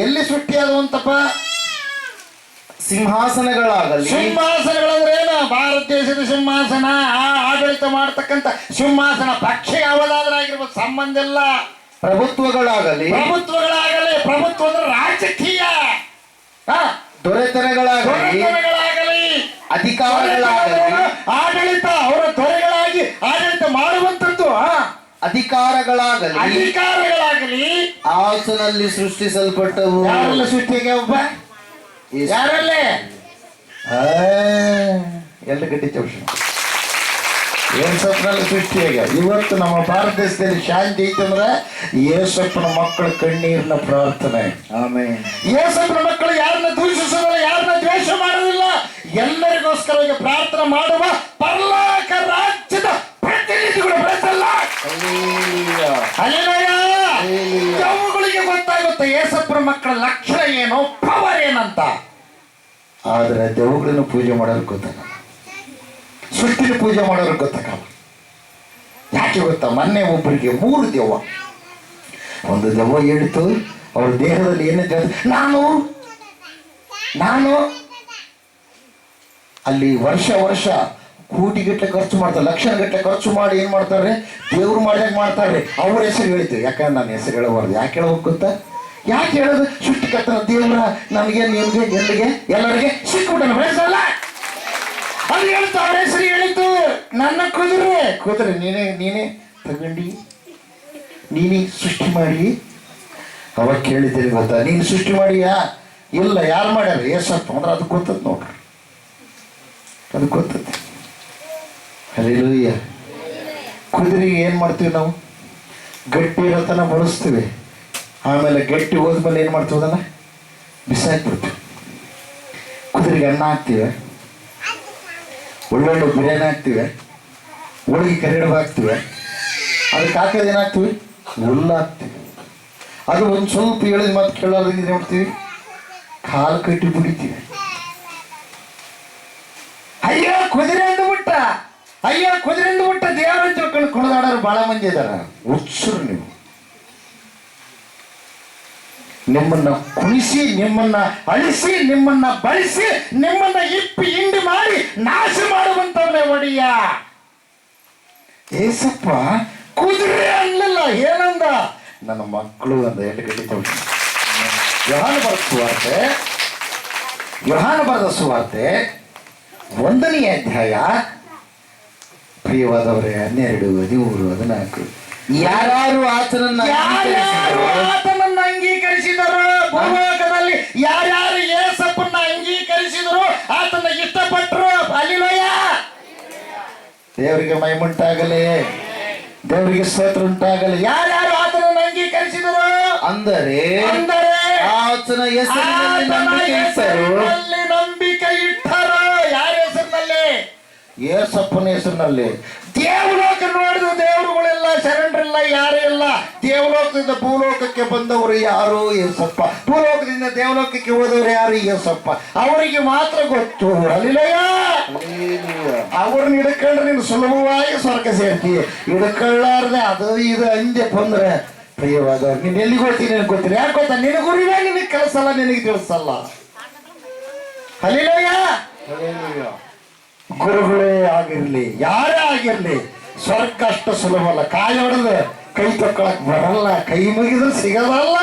ಎಲ್ಲಿ ಸೃಷ್ಟಿಯಾದವಂತಪ್ಪ? ಸಿಂಹಾಸನಗಳಾಗಲಿ ಸಿಂಹಾಸನಗಳಂದ್ರೆ ಏನು? ಭಾರತ ದೇಶದ ಸಿಂಹಾಸನ, ಆಡಳಿತ ಮಾಡತಕ್ಕಂತ ಸಿಂಹಾಸನ, ಪಕ್ಷ ಯಾವುದಾದ್ರೂ ಆಗಿರ್ಬೋದು, ಸಂಬಂಧ ಇಲ್ಲ. ಪ್ರಭುತ್ವಗಳಾಗಲಿ ಪ್ರಭುತ್ವ ಅಂದ್ರೆ ರಾಜಕೀಯ, ದೊರೆತನಗಳಾಗಲಿ ಅಧಿಕಾರಗಳಾಗಲಿ ಆಡಳಿತ, ಅವರ ದೊರೆಗಳಾಗಿ ಆಡಳಿತ ಮಾಡುವಂತದ್ದು, ಅಧಿಕಾರಗಳಾಗಲಿ ಆತನಲ್ಲಿ ಸೃಷ್ಟಿಸಲ್ಪಟ್ಟವು. ಯಾರೆಲ್ಲ ಸೃಷ್ಟಿಗೆ ಒಬ್ಬ ಯಾರಲ್ಲೇ ಎಲ್ಲ ಗಟ್ಟಿ ಚೌಷ ಏಸಪ್ಪನಲ್ಲಿ ಸೃಷ್ಟಿಯಾಗ. ಇವತ್ತು ನಮ್ಮ ಭಾರತ ದೇಶದಲ್ಲಿ ಶಾಂತಿ ಐತಂದ್ರೆ ಏಸಪ್ಪನ ಮಕ್ಕಳ ಕಣ್ಣೀರಿನ ಪ್ರಾರ್ಥನೆ. ಆಮೇಲೆ ಏಸಪ್ಪನ ಮಕ್ಕಳು ಯಾರನ್ನ ದೂಷಿಸೋದಿಲ್ಲ, ಯಾರನ್ನ ದ್ವೇಷ ಮಾಡೋದಿಲ್ಲ, ಎಲ್ಲರಿಗೋಸ್ಕರ ಪ್ರಾರ್ಥನೆ ಮಾಡುವ ಪರಲೋಕ ರಾಜ್ಯದ ಪ್ರತಿನಿಧಿಗಳು ಬೆಳೆಸಲ್ಲ. ಅವುಗಳಿಗೆ ಗೊತ್ತಾಗುತ್ತೆ ಏಸಪ್ಪನ ಮಕ್ಕಳ ಲಕ್ಷಣ ಏನು, ಪವರ್ ಏನಂತ. ಆದ್ರೆ ದೆವ್ವಗಳನ್ನು ಪೂಜೆ ಮಾಡೋರು ಗೊತ್ತಾಗಲ್ಲ, ಸೃಷ್ಟಿನ ಪೂಜೆ ಮಾಡೋರು ಗೊತ್ತಾಗಲ್ಲ. ಯಾಕೆ ಗೊತ್ತಾ? ಮೊನ್ನೆ ಒಬ್ಬರಿಗೆ 3 ದೆವ್ವ. ಒಂದು ದೆವ್ವ ಹೇಳಿತು ಅವ್ರ ದೇಹದಲ್ಲಿ ಏನಿದೆ, ನಾನು ಅಲ್ಲಿ ವರ್ಷ ಕೋಟಿಗಟ್ಟಲೆ ಖರ್ಚು ಮಾಡ್ತಾರೆ, ಲಕ್ಷಗಟ್ಟಲೆ ಖರ್ಚು ಮಾಡಿ ಏನ್ ಮಾಡ್ತಾರೆ, ದೇವ್ರು ಮಾಡಿದಾಗ ಮಾಡ್ತಾರೆ. ಅವ್ರ ಹೆಸರು ಹೇಳಿತು. ಯಾಕಂದ್ರೆ ನನ್ನ ಹೆಸರು ಹೇಳಬಾರ್ದು. ಯಾಕೆ ಹೇಳಬೇಕು ಗೊತ್ತಾ? ಯಾಕೆ ಹೇಳೋದು? ಸೃಷ್ಟಿಕರ್ತನ ದೇವ್ರ ನಮಗೆ ನಿಮ್ಗೆ ಎಲ್ಲರಿಗೆ ಸಿಕ್ಬಿಟ್ಟಲ್ಲ ಬೆಳೆಸಲ್ಲ. ಅದು ಹೇಳ್ತು, ಅವ್ರ ಹೆಸರು ಹೇಳಿತು. ನನ್ನ ಕುದುರೆ ನೀನೇ ತಗೊಂಡಿ, ನೀನೇ ಸೃಷ್ಟಿ ಮಾಡಿ. ಅವಾಗ ಕೇಳಿದ್ದೀರಿ ಗೊತ್ತಾ, ನೀನು ಸೃಷ್ಟಿ ಮಾಡಿಯಾ? ಇಲ್ಲ. ಯಾರು ಮಾಡ್ಯಾರ? ಏಸಪ್ಪ. ಅಂದ್ರೆ ಅದು ಗೊತ್ತದ ನೋಡ್ರಿ, ಅದು ಗೊತ್ತದ. ಅಲ್ಲೇಲೂಯ್ಯ. ಕುದುರೆಗೆ ಏನು ಮಾಡ್ತೀವಿ ನಾವು? ಗಟ್ಟಿ ಇರೋತನ ಬಳಸ್ತೀವಿ. ಆಮೇಲೆ ಗಟ್ಟಿ ಹೋದ್ಮೇಲೆ ಏನು ಮಾಡ್ತೀವಿ? ಅದನ್ನು ಬಿಸಾಕ್ಬಿಡ್ತೀವಿ. ಕುದುರೆಗೆ ಅನ್ನ ಹಾಕ್ತೀವಿ, ಒಳ್ಳೊಳ್ಳೆ ಬಿರಿಯಾನಿ ಹಾಕ್ತೀವಿ, ಹೋಳಿಗೆ ಕರಿಡಬ ಹಾಕ್ತೀವಿ. ಅದಕ್ಕೆ ಹಾಕೋದು ಏನಾಗ್ತೀವಿ? ಹುಲ್ಲು ಹಾಕ್ತೀವಿ. ಅದು ಒಂದು ಸ್ವಲ್ಪ ಹೇಳಿದ ಮಾತು ಕೇಳೋದ್ರಿಂದ ಏನು ಮಾಡ್ತೀವಿ? ಕಾಲು ಕಟ್ಟಿ ಬಿಡಿತೀವಿ. ಅಯ್ಯೋ ಕುದುರೆ ಅಂದ್ಬಿಟ್ಟ ದೇವರ ತಿಳ್ಕೊಂಡು ಕುಣಿದಾಡೋರು ಬಹಳ ಮಂದಿ ಇದಾರ. ಹುಚ್ಚರು ನೀವು. ನಿಮ್ಮನ್ನ ಕುಣಿಸಿ, ನಿಮ್ಮನ್ನ ಅಳಿಸಿ, ನಿಮ್ಮನ್ನ ಬಳಸಿ, ನಿಮ್ಮನ್ನ ಇಪ್ಪಿ ಹಿಂಡಿ ಮಾಡಿ ನಾಶ ಮಾಡುವಂತವ್ರೆ ಒಡಿಯ. ಏಸಪ್ಪ ಕುದುರೆ ಅನ್ನಲ್ಲ, ಏನಂದ? ನನ್ನ ಮಕ್ಕಳು ಅಂದ. ಎಲ್ಲಿ ಗಟ್ಟಿ ತೋರಿಸಿ. ಯೋಹಾನ ಬರೆದ ಸುವಾರ್ತೆ 1ನೇ ಅಧ್ಯಾಯ, ಪ್ರಿಯವಾದವರೇ, 12, 13, 14. ಯಾರು ಆತನನ್ನ ಅಂಗೀಕರಿಸಿದರು, ಭೂಲೋಕದಲ್ಲಿ ಯಾರ್ಯಾರು ಏಸಪ್ಪನ್ನ ಅಂಗೀಕರಿಸಿದರು, ಆತನ ಇಷ್ಟಪಟ್ಟರು. ಅಲ್ಲಿಲೋಯ. ದೇವರಿಗೆ ಮಹಿಮುಂಟಾಗಲಿ, ದೇವರಿಗೆ ಸ್ತೋತ್ರ ಉಂಟಾಗಲಿ. ಯಾರ್ಯಾರು ಆತನನ್ನು ಅಂಗೀಕರಿಸಿದರು ಅಂದರೆ ಆತನ ಹೆಸರಿನಲ್ಲಿ ನಂಬಿಕೆ ಇಟ್ಟರು. ಯಾರ ಹೆಸರಿನಲ್ಲಿ? ಏಸಪ್ಪನ ಹೆಸರಿನಲ್ಲಿ. ದೇವಲೋಕ ನೋಡಿದ ದೇವರುಗಳೆಲ್ಲ ಶರಣರಿಲ್ಲ, ಯಾರೂ ಇಲ್ಲ. ದೇವಲೋಕದಿಂದ ಭೂಲೋಕಕ್ಕೆ ಬಂದವರು ಯಾರು? ಏಸಪ್ಪ. ಭೂಲೋಕದಿಂದ ದೇವಲೋಕಕ್ಕೆ ಹೋದವರು ಯಾರು? ಏಸಪ್ಪ. ಅವರಿಗೆ ಮಾತ್ರ ಗೊತ್ತು. ಅಲ್ಲಿಲಯ್ಯ. ಅವ್ರನ್ನ ಹಿಡ್ಕೊಂಡ್ರೆ ನೀನು ಸುಲಭವಾಗಿ ಸ್ವರ್ಗ ಸೇರ್ತೀವಿ. ಹಿಡ್ಕೊಳ್ಳಾರ್ದೆ ಅದು ಇದು ಅಂದೆ ಬಂದ್ರೆ ಪ್ರಿಯವಾದವ್ರು, ನೀನು ಎಲ್ಲಿಗೆ ಹೋಗ್ತೀನಿ ನಿನಗೆ ಗೊತ್ತಿಲ್ಲ. ಯಾಕೆ ಗೊತ್ತಾ? ನಿನಗುರಿವೇ ನಿನಗೆ ಕೆಲಸಲ್ಲ, ನಿನಗೆ ತಿಳಿಸಲ್ಲ. ಅಲ್ಲಿಲಯ್ಯ. ಗುರುಗಳೇ ಆಗಿರ್ಲಿ, ಯಾರೇ ಆಗಿರ್ಲಿ, ಸ್ವರ್ಗ ಅಷ್ಟು ಸುಲಭ ಅಲ್ಲ. ಕಾಯಿ ಹೊಡೆದು ಕೈ ತಕ್ಕೊಳಕ್ ಬರಲ್ಲ, ಕೈ ಮುಗಿದ್ರೆ ಸಿಗದಲ್ಲ.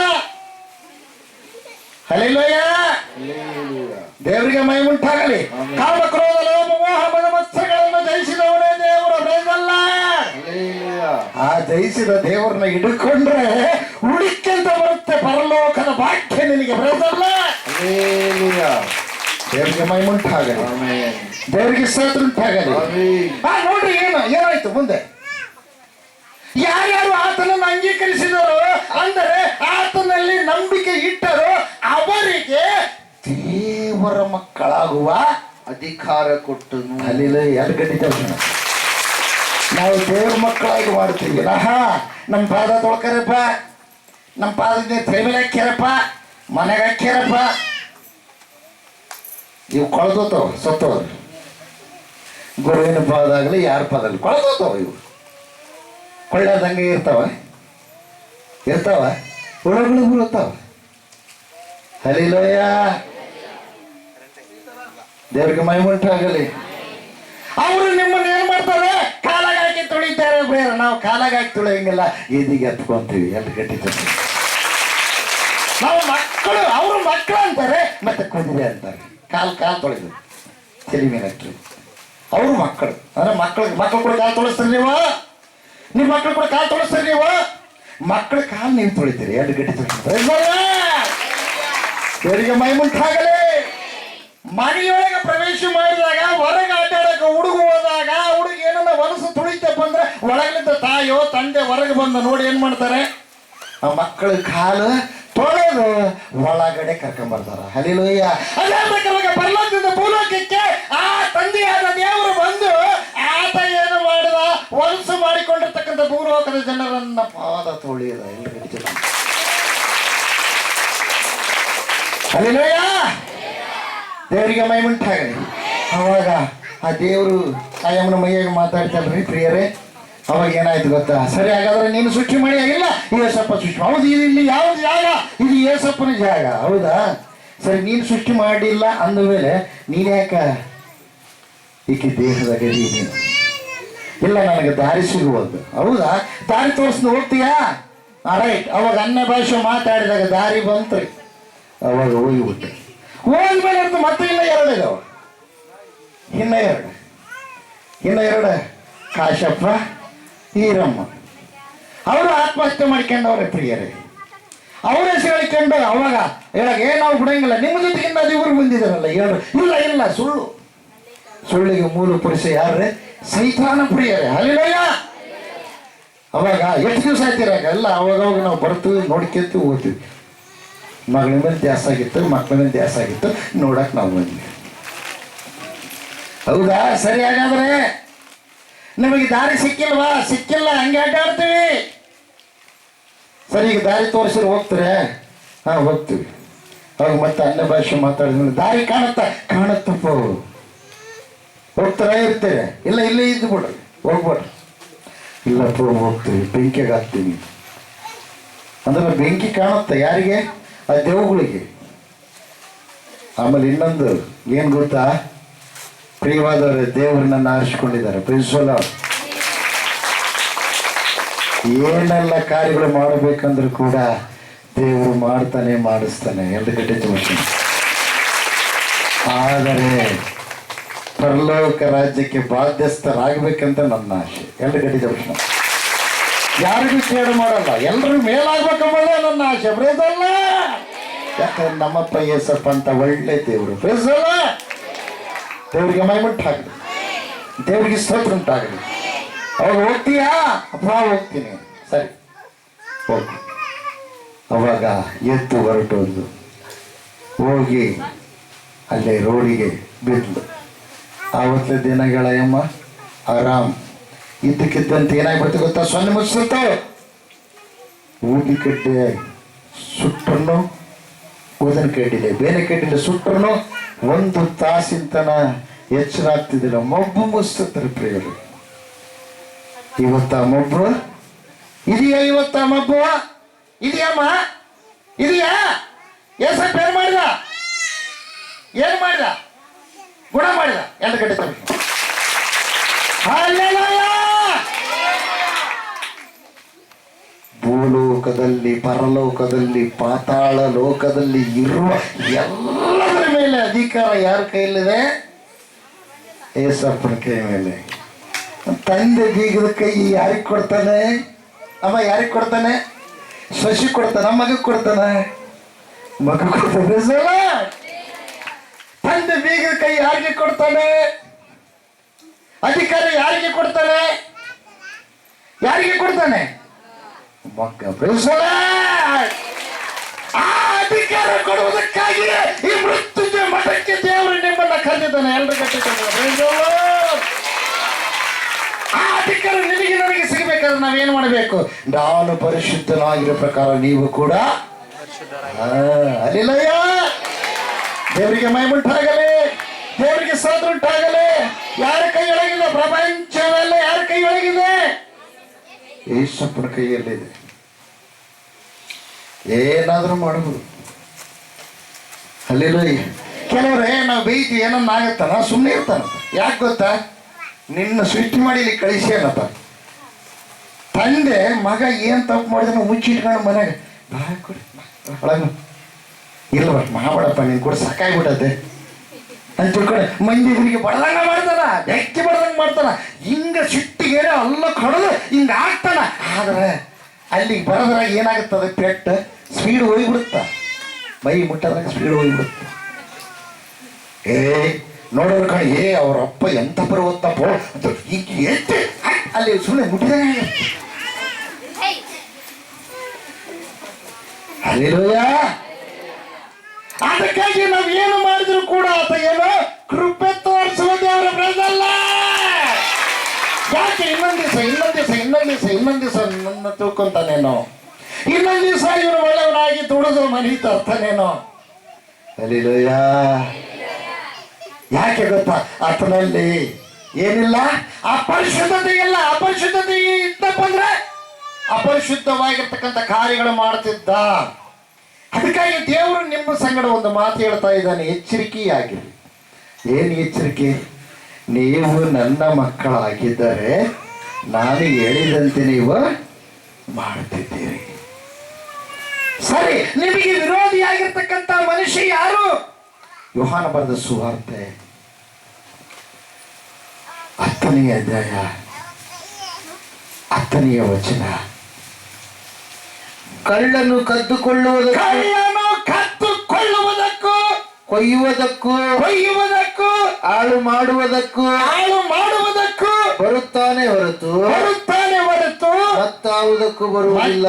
ಹಲ್ಲೆಲೂಯ. ದೇವರಿಗೆ ಮಹಿಮುಂಟಾಗಲಿ. ಕಾಮ ಕ್ರೋಧ ಲೋಭ ಮೋಹ ಮದ ಮತ್ಸರಗಳನ್ನು ಜಯಿಸಿದವನೇ ದೇವರ ಬೆಳೆದಲ್ಲ. ಆ ಜಯಿಸಿದ ದೇವರನ್ನ ಹಿಡ್ಕೊಂಡ್ರೆ ಹುಡುಕ್ಯಂತ ಬರುತ್ತೆ ಪರಲೋಕದ ಭಾಗ್ಯ ನಿನಗೆ ಬೆಳೆದಲ್ಲ. ದೇವರಿಗೆ ಮಹಿಮುಂಟಾಗಲಿ, ದೇವರಿಗೆ ಸ್ತೋತ್ರ ಉಂಟಾಗಲಿ. ನೋಡ್ರಿ ಏನಾಯ್ತು ಮುಂದೆ. ಯಾರ್ಯಾರು ಆತನನ್ನು ಅಂಗೀಕರಿಸಿದರೋ ಅಂದರೆ ಆತನಲ್ಲಿ ನಂಬಿಕೆ ಇಟ್ಟರೋ ಅವರಿಗೆ ದೇವರ ಮಕ್ಕಳಾಗುವ ಅಧಿಕಾರ ಕೊಟ್ಟನು. ಅಲ್ಲಿ ಎರಡು ಗಂಟೆ ನಾವು ದೇವ್ರ ಮಕ್ಕಳಾಗಿ ಮಾಡ್ತೀವಿ. ನಮ್ಮ ಪಾದ ತೊಳ್ಕರಪ್ಪ, ನಮ್ಮ ಪಾದದಿಂದ ತಲೆ ಹಾಕ್ಯಾರಪ್ಪ, ಮನೆಗೆ ಹಾಕ್ಯಾರಪ್ಪ. ಇವು ಕೊಳದೋತಾವ, ಸತ್ತೋದ್ರು. ಗುರುವಿನ ಪಾದಾಗಲಿ ಯಾರ ಪಾದಲ್ಲಿ ಕೊಳದೋತಾವ. ಇವು ಕೊಳ್ಳದಂಗೆ ಇರ್ತಾವ ಹುಳುಗಳು ಬೀಳ್ತಾವ. ಹಲಿಲೋಯ. ದೇವರಿಗೆ ಮಹಿಮುಂಟಾಗಲಿ. ಅವರು ನಿಮ್ಮನ್ನ ಏನ್ ಮಾಡ್ತಾರೆ? ಕಾಲಾಗ ಹಾಕಿ ತುಳಿತಾರೆ. ಬೇರೆ ನಾವು ಕಾಲಾಗ ಹಾಕಿ ತುಳಿಯಂಗಿಲ್ಲ, ಎದಿಗೆ ಹತ್ಕೊಂತೀವಿ. ಎರಡು ಗಟ್ಟಿ ತಪ್ಪು. ನಾವು ಮಕ್ಕಳು, ಅವರು ಮಕ್ಕಳು ಅಂತಾರೆ, ಮತ್ತೆ ಕುದುರೆ ಅಂತಾರೆ. ಕಾಲು ತೊಳೆದು ತಲೆ ಮೇಲೆ ಹಾಕಿ ಅವರು ಮಕ್ಕಳು ಅಂದ್ರೆ ಮಕ್ಕಳು ಕೂಡ ಕಾಲು ತೊಳಿಸ್ತೀರಿ ನೀವು. ನಿಮ್ಮ ಮಕ್ಕಳು ಕೂಡ ಕಾಲು ತೊಳಿಸ್ತೀರಿ ನೀವು. ಮಕ್ಕಳ ಕಾಲು ನೀವು ತೊಳಿತೀರಿ. ಎರಡು ಗಟ್ಟಿ ತೊಳಿತಾರೆ. ದೇವರಿಗೆ ಮಹಿಮುಂಟಾಗಲಿ. ಮನೆಯೊಳಗೆ ಪ್ರವೇಶ ಮಾಡಿದಾಗ, ಹೊರಗೆ ಅಡ್ಡಾಡಕ್ಕೆ ಹುಡುಗ ಹೋದಾಗ, ಹುಡುಗಿ ಏನನ್ನ ಹೊಲಸು ತುಳಿತಪ್ಪ ಅಂದ್ರೆ ಒಳಗಲಿದ್ದ ತಾಯೋ ತಂದೆ ಹೊರಗೆ ಬಂದು ನೋಡಿ ಏನ್ ಮಾಡ್ತಾರೆ? ಆ ಮಕ್ಕಳ ಕಾಲು ತೊಳೆದು ಒಳಗಡೆ ಕರ್ಕೊಂಡ್ಬರ್ತಾರ. ಹಲ್ಲೆಲೂಯಾ. ಅದೇ ಪ್ರಕಾರ ಪರಲೋಕದಿಂದ ಭೂಲೋಕಕ್ಕೆ ಆ ತಂದೆಯಾದ ದೇವರು ಬಂದು ಆತ ಏನು ಮಾಡಿದ? ಹೊಲಸು ಮಾಡಿಕೊಂಡಿರ್ತಕ್ಕಂಥ ಭೂಲೋಕದ ಜನರನ್ನ ಪಾದ ತೊಳೆಯದ. ಎಲ್ಲರಿಗೂ ಹಲ್ಲೆಲೂಯಾ. ದೇವರಿಗೆ ಮಹಿಮುಂಟಾಗಲಿ. ಅವಾಗ ಆ ದೇವರು ಆಯಮ್ಮನ ಮೈಯಾಗ ಮಾತಾಡ್ತಾರ್ರಿ ಪ್ರಿಯರೇ. ಅವಾಗ ಏನಾಯ್ತು ಗೊತ್ತಾ? ಸರಿ, ಹಾಗಾದ್ರೆ ನೀನು ಸೃಷ್ಟಿ ಮಾಡಿ ಆಗಿಲ್ಲ, ಏಸಪ್ಪ ಸೃಷ್ಟಿ. ಹೌದು, ಇಲ್ಲಿ ಯಾವ್ದು ಜಾಗ? ಇದು ಏಸಪ್ಪನ ಜಾಗ. ಹೌದಾ? ಸರಿ, ನೀನು ಸೃಷ್ಟಿ ಮಾಡಿಲ್ಲ ಅಂದಮೇಲೆ ನೀನ್ಯಾಕ ಈಕೆ ದೇಹದ ಗಡಿ ನೀನು? ಇಲ್ಲ, ನನಗೆ ದಾರಿ ಸಿಗುವುದು. ಹೌದಾ? ದಾರಿ ತೋರಿಸ್ದು ಹೋಗ್ತೀಯಾ? ರೈಟ್. ಅವಾಗ ಅನ್ಯ ಭಾಷೆ ಮಾತಾಡಿದಾಗ ದಾರಿ ಬಂತ್ರಿ. ಅವಾಗ ಹೋಗಿಬಿಟ್ಟೆ. ಹೋದ್ಮೇಲೆ ಇರ್ತು ಮತ್ತೆ ಇನ್ನ ಎರಡು ಇದಾವ. ಇನ್ನ ಎರಡು ಕಾಶಪ್ಪ, ಈರಮ್ಮ. ಅವರು ಆತ್ಮಹತ್ಯೆ ಮಾಡ್ಕೊಂಡವ್ರೆ ಪ್ರಿಯರೇ. ಅವ್ರ ಹೆಸರು ಹೇಳಿಕೊಂಡು ಅವಾಗ ಹೇಳಕ್ಕೆ ನಾವು ಬಿಡಂಗಿಲ್ಲ, ನಿಮ್ಮ ಜೊತೆಗಿಂದ ಅದು ಇವರು ಬಂದಿದ್ದಾರಲ್ಲ ಹೇಳು. ಇಲ್ಲ, ಸುಳ್ಳಿಗೆ ಮೂಲ ಪುರುಷ ಯಾರ್ರೆ? ಸೈತಾನ ಪ್ರಿಯರೇ. ಹಲ್ಲೆಲೂಯಾ. ಅವಾಗ ಎಷ್ಟು ದಿವಸ ಆಯ್ತಿರಾಗ ಎಲ್ಲ ಅವಾಗ ನಾವು ಬರ್ತೀವಿ, ನೋಡ್ಕೊಂತ ಹೋಗ್ತೀವಿ. ಮಗಳ ಮೇಲೆ ದ್ಯಾಸ ಆಗಿತ್ತು, ಮಕ್ಕಳ ಮೇಲೆ ದ್ಯಾಸ ಆಗಿತ್ತು, ನೋಡಕ್ ನಾವು ಬಂದ್ವಿ. ಹೌದಾ? ಸರಿ, ಹಾಗಾದ್ರೆ ನಮಗೆ ದಾರಿ ಸಿಕ್ಕಿಲ್ಲ, ಹಂಗೆ ಅಡ್ಡಾಡ್ತೀವಿ. ಸರಿ, ಈಗ ದಾರಿ ತೋರಿಸಿದ್ರೆ ಹೋಗ್ತಾರೆ. ಹೋಗ್ತೀವಿ. ಅವಾಗ ಮತ್ತೆ ಅನ್ಯ ಭಾಷೆ ಮಾತಾಡಿದ್ಮೇಲೆ ದಾರಿ ಕಾಣತ್ತಪ್ಪ. ಹೋಗ್ತಾರ ಇರ್ತೇವೆ. ಇಲ್ಲ, ಇಲ್ಲೇ ಇದ್ದು ಬಿಡ್ರಿ, ಹೋಗ್ಬಿಡ್ರಿ. ಇಲ್ಲಪ್ಪ ಹೋಗ್ತೀವಿ, ಬೆಂಕಿಗೆ ಹಾಕ್ತೀವಿ ಅಂದ್ರೆ ಬೆಂಕಿ ಕಾಣುತ್ತೆ ಯಾರಿಗೆ? ಆ ದೇವುಗಳಿಗೆ. ಆಮೇಲೆ ಇನ್ನೊಂದು ಏನ್ ಗೊತ್ತಾ ಪ್ರಿಯವಾದವರೇ? ದೇವರನ್ನ ಆರಿಸಿಕೊಂಡಿದ್ದಾರೆ. ಪ್ರಿನ್ಸಿಪಲ್ ಏನೆಲ್ಲ ಕಾರ್ಯಗಳು ಮಾಡಬೇಕಂದ್ರೂ ಕೂಡ ದೇವರು ಮಾಡಿಸ್ತಾನೆ. ಎರಡು ಗಂಟೆ ತೋರಿಸಿ. ಆದರೆ ಪರಲೋಕ ರಾಜ್ಯಕ್ಕೆ ಬಾಧ್ಯಸ್ಥರಾಗಬೇಕಂತ ನನ್ನ ಆಸೆ. ಎರಡು ಗಂಟೆ ತೋರಿಸ. ಯಾರಿಗೂ ಕೇಡು ಮಾಡಲ್ಲ, ಎಲ್ಲರೂ ಮೇಲಾಗ್ಬೇಕಂಬುದೇ ನನ್ನ ಆಸೆ. ಪ್ರೇಸಲ್ಲ. ಯಾಕಂದ್ರೆ ನಮ್ಮಪ್ಪ ಏಸಪ್ಪ ಅಂತ ಒಳ್ಳೆ ದೇವರು. ಪ್ರೇಸಲ್ಲ. ದೇವರಿಗೆ ಮಹಿಮುಂಟಾಗಲಿ, ದೇವರಿಗೆ ಸ್ತೋತ್ರ ಉಂಟಾಗಲಿ. ಅವಾಗ ಹೋಗ್ತೀಯಾ? ಅಪ್ಪ ಹೋಗ್ತೀನಿ. ಸರಿ, ಹೋಗಿ. ಅವಾಗ ಎದ್ದು ಹೊರಟೋದು, ಹೋಗಿ ಅಲ್ಲೇ ರೋಡಿಗೆ ಬಿದ್ಲು. ಆವತ್ತೇ ದಿನಗಳಮ್ಮ ಆರಾಮ್. ಇದ್ದಕ್ಕಿದ್ದಂತೆ ಏನಾಗ್ಬಿಡ್ತು ಗೊತ್ತಾ? ಸೊನ್ನೆ ಮುಚ್ಚುತ್ತ ಊದಿ ಕಡ್ಡೆ ಸುಟ್ಟನ್ನು, ಊದಿನ ಕಡ್ಡಿಲೆ ಬೇನೆ ಕಡ್ಡಿಲೆ ಸುಟ್ಟರು ಒಂದು ತಾಸಿನ ಎಚ್ಚರ ಆಗ್ತಿದ್ದಿಲ್ಲ. ಮಬ್ಬು ಮುಗಿಸ್ತಾರೆ ಪ್ರಿಯರು. ಇವತ್ತ ಮಬ್ಬು ಇದೆಯಾ? ಮಬ್ಬು ಇದೆಯಮ್ಮ? ಇದೆಯಾ? ಏಸಪ್ಪ ಏನ್ ಮಾಡಿದ? ಗುಣ ಮಾಡಿದ. ಎರಡು ಗಂಟೆ ತನಕ. ಭೂಲೋಕದಲ್ಲಿ, ಪರಲೋಕದಲ್ಲಿ, ಪಾತಾಳ ಲೋಕದಲ್ಲಿ ಇರುವ ಎಲ್ಲದರ ಮೇಲೆ ಅಧಿಕಾರ ಯಾರ ಕೈಯಲ್ಲಿದೆ? ಏಸಪ್ಪನ ಕೈ ಮೇಲೆ. ತಂದೆ ಬೀಗದ ಕೈ ಯಾರಿಗೆ ಕೊಡ್ತಾನೆ? ಅಮ್ಮ ಯಾರಿಗೆ ಕೊಡ್ತಾನೆ? ಶಶಿ ಕೊಡ್ತಾನೆ, ಮಗ ಕೊಡ್ತಾನೆ, ಮಗ ಕೊಡ್ತಾನೆ. ತಂದೆ ಬೀಗದ ಕೈ ಯಾರಿಗೆ ಕೊಡ್ತಾನೆ? ಅಧಿಕಾರ ಯಾರಿಗೆ ಕೊಡ್ತಾನೆ? ಮಗ. ಆ ಅಧಿಕಾರ ಕೊಡುವುದಕ್ಕಾಗಿ ಈ ಮೃತ್ಯುಂಜಯ ಮಠಕ್ಕೆ ದೇವರು ನಿಮ್ಮನ್ನ ಕರೆದಿದ್ದಾನೆ. ಎಲ್ಲರೂ ಗಟ್ಟಿಕೊಂಡು ಆ ಅಧಿಕಾರ ನನಗೆ ಸಿಗಬೇಕಾದ್ರೆ ನಾವೇನು ಮಾಡಬೇಕು? ನಾನು ಪರಿಶುದ್ಧನಾಗಿರೋ ಪ್ರಕಾರ ನೀವು ಕೂಡ. ಅಲ್ಲಿಲ್ಲಯ್ಯ. ದೇವರಿಗೆ ಮಹಿಮುಂಟಾಗಲಿ, ದೇವರಿಗೆ ಸ್ತೋತ್ರ ಉಂಟಾಗಲಿ. ಯಾರ ಕೈ ಒಳಗಿದೆ? ಪ್ರಪಂಚವೆಲ್ಲ ಯಾರ ಕೈ ಒಳಗಿದೆ? ಯೇಸಪ್ಪನ ಕೈಯಲ್ಲಿದೆ. ಏನಾದರೂ ಮಾಡಬಹುದು. ಅಲ್ಲಿಲ್ಲಯ್ಯ. ಕೆಲವ್ರೆ ನಾವು ಬೈತೀವಿ ಏನನ್ನ ಆಗತ್ತಾನ ಸುಮ್ಮನೆ ಇರ್ತಾನಂತ. ಯಾಕೆ ಗೊತ್ತಾ? ನಿನ್ನ ಸೃಷ್ಟಿ ಮಾಡಿ ಇಲ್ಲಿ ಕಳಿಸಿ ಅನ್ನತ್ತ. ತಂದೆ ಮಗ ಏನ್ ತಪ್ಪು ಮಾಡಿದ್ರೆ ಮುಚ್ಚಿಟ್ಕೊಂಡು ಮನೆಗೆ ಒಳಗ ಇಲ್ವ ಮಾಡಬೇಡಪ್ಪ ನೀನು ಕೂಡ ಸಾಕಾಗ್ಬಿಟ್ಟದೆ ಅಂತ ತಿಳ್ಕೊಂಡು ಮಂದಿ ಇದ್ರಿಗೆ ಬಡ್ದಂಗ ಮಾಡ್ತಾನ, ಬೆಕ್ಕಿ ಬಡ್ದಂಗ ಮಾಡ್ತಾನ. ಹಿಂಗ ಸಿಟ್ಟಿಗೆ ಅಲ್ಲ ಕಡದು ಹಿಂಗ ಆಗ್ತಾನ. ಆದ್ರೆ ಅಲ್ಲಿಗೆ ಬರೋದ್ರಾಗ ಏನಾಗುತ್ತದೆ? ಪೆಟ್ಟ ಸ್ಪೀಡ್ ಹೋಗ್ಬಿಡುತ್ತ, ಮೈ ಮುಟ್ಟದ್ರಾಗ ಸ್ಪೀಡ್ ಹೋಗ್ಬಿಡುತ್ತ. ಏ ನೋಡೋರು ಕಣ್ ಅವ್ರ ಅಪ್ಪ ಎಂತ ಪರ್ವತ್ತಪ್ಪ ಅಂತ ಈಗ ಎತ್ತೆ ಅಲ್ಲಿ ಸುಮ್ಮನೆ ಮುಟ್ಟಿದಾಗ ಅಲ್ಲಿರೋಯ. ಅದಕ್ಕಾಗಿ ನಾವ್ ಏನು ಮಾಡಿದ್ರು ಕೂಡ ಆತ ಏನೋ ಕೃಪೆ ತೋರಿಸುವ ದೇವರ ಬಿಡಲ್ಲ. ಯಾಕೆ ಇನ್ನೊಂದ್ ದಿವಸ ನನ್ನ ತಿಳ್ಕೊಂತಾನೇನೋ, ಇನ್ನೊಂದ್ ದಿವಸ ಇವನು ಒಳ್ಳೆಯವನಾಗಿ ದುಡಿದ್ರು ಮನೆ ತರ್ತಾನೇನೋ. ಅಲ್ಲಿರೋಯ. ಯಾಕೆ ಗೊತ್ತಾ? ಆತನಲ್ಲಿ ಏನಿಲ್ಲ ಅಪರಿಶುದ್ಧತೆ ಇಲ್ಲ. ಅಪರಿಶುದ್ಧತೆ ಇದ್ದಪ್ಪ ಅಂದ್ರೆ ಅಪರಿಶುದ್ಧವಾಗಿರ್ತಕ್ಕಂಥ ಕಾರ್ಯಗಳು ಮಾಡ್ತಿದ್ದ. ಅದಕ್ಕಾಗಿ ದೇವರು ನಿಮ್ಮ ಸಂಗಡ ಒಂದು ಮಾತು ಹೇಳ್ತಾ ಇದ್ದಾನೆ, ಎಚ್ಚರಿಕೆಯಾಗಿರಿ. ಏನು ಎಚ್ಚರಿಕೆ? ನೀವು ನನ್ನ ಮಕ್ಕಳಾಗಿದ್ದರೆ ನಾನು ಹೇಳಿದಂತೆ ನೀವು ಮಾಡ್ತಿದ್ದೀರಿ. ಸರಿ, ನಿಮಗೆ ವಿರೋಧಿಯಾಗಿರ್ತಕ್ಕಂಥ ಮನುಷ್ಯ ಯಾರು? ಯೋಹಾನ ಬರೆದ ಸುವಾರ್ತೆ 10ನೇ ಅಧ್ಯಾಯ 10ನೇ ವಚನ. ಕಳ್ಳನು ಕದ್ದುಕೊಳ್ಳುವುದಕ್ಕೂ ಕೊಯ್ಯುವುದಕ್ಕೂ ಹಾಳು ಮಾಡುವುದಕ್ಕೂ ಬರುತ್ತಾನೆ ಹೊರತು ಮತ್ತಾವುದಕ್ಕೂ ಬರುವುದಿಲ್ಲ.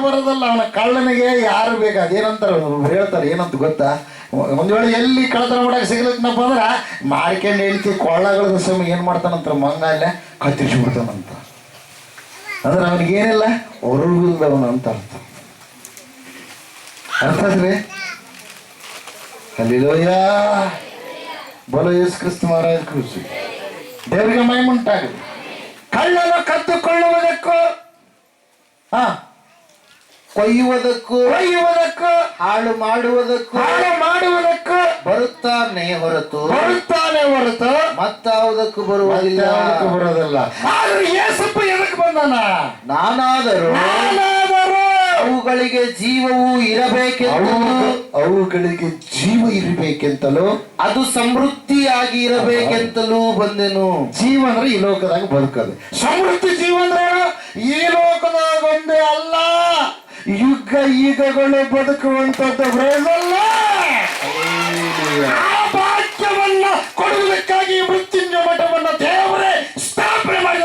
ಬರೋದಲ್ಲ. ಅವನ ಕಳ್ಳನಿಗೆ ಯಾರು ಬೇಕು ಅದೇನಂತಾರೆ, ಹೇಳ್ತಾರೆ ಏನಂತ ಗೊತ್ತಾ? ಒಂದ್ ವೇಳೆ ಎಲ್ಲಿ ಕಳ್ಳತನ ಮಾಡಕ್ಕೆ ಸಿಗ್ಲಿಕ್ಕನಪ್ಪ ಅಂದ್ರ ಮಾರ್ಕೊಂಡು ಹೇಳ್ತಿ ಕೊಳ್ಳಗಳ ಸಮಯ ಏನ್ ಮಾಡ್ತಾನಂತ ಮಂಗ ಅಲ್ಲೇ ಕತ್ತಿರಿಸ್ಬಿಡ್ತಾನಂತ. ಅಂದ್ರೆ ಅವನಿಗೇನಿಲ್ಲ ಹೊರಗಿಲ್ದವನು ಅಂತ ಅರ್ಥ. ಅರ್ಥ ಆದ್ರಿ? ಅಲ್ಲಿಲೋಯ ಬೋಲೋ ಯೇಸು ಕ್ರಿಸ್ತ ಮಹಾರಾಜ ಕೃಷಿ ದೇವರಿಗೆ ಮಹಿಮುಂಟಾಗಲಿ. ಕಳ್ಳನು ಕದ್ದುಕೊಳ್ಳುವುದಕ್ಕೂ ಕೊಯ್ಯುವುದಕ್ಕೂ ಹಾಳು ಮಾಡುವುದಕ್ಕೂ ಬರುತ್ತಾನೆ ಹೊರತು ಮತ್ತಾವುದಕ್ಕೂ ಬರುವುದಿಲ್ಲ. ಆದ್ರೆ ಯೇಸಪ್ಪ ಎದಕ್ಕೆ ಬಂದಾನ? ನಾನಾದರೂ ಅವುಗಳಿಗೆ ಜೀವವು ಇರಬೇಕೆಂತಲೂ ಅದು ಸಮೃದ್ಧಿಯಾಗಿ ಇರಬೇಕೆಂತಲೂ ಬಂದೆನು. ಜೀವ ಅಂದ್ರೆ ಈ ಲೋಕದಾಗ ಬದುಕದು. ಸಮೃದ್ಧಿ ಜೀವ ಅಂದ್ರೆ ಈ ಲೋಕದಾಗ ಒಂದೇ ಅಲ್ಲ, ಯುಗ ಯುಗಗಳು ಬದುಕುವಂತದ್ದು. ಭಾಗ್ಯವನ್ನ ಕೊಡುವುದಕ್ಕಾಗಿ ಮೃತ್ಯುಂಜಯ ಮಠವನ್ನ ದೇವರೇ ಸ್ಥಾಪನೆ ಮಾಡಿದ.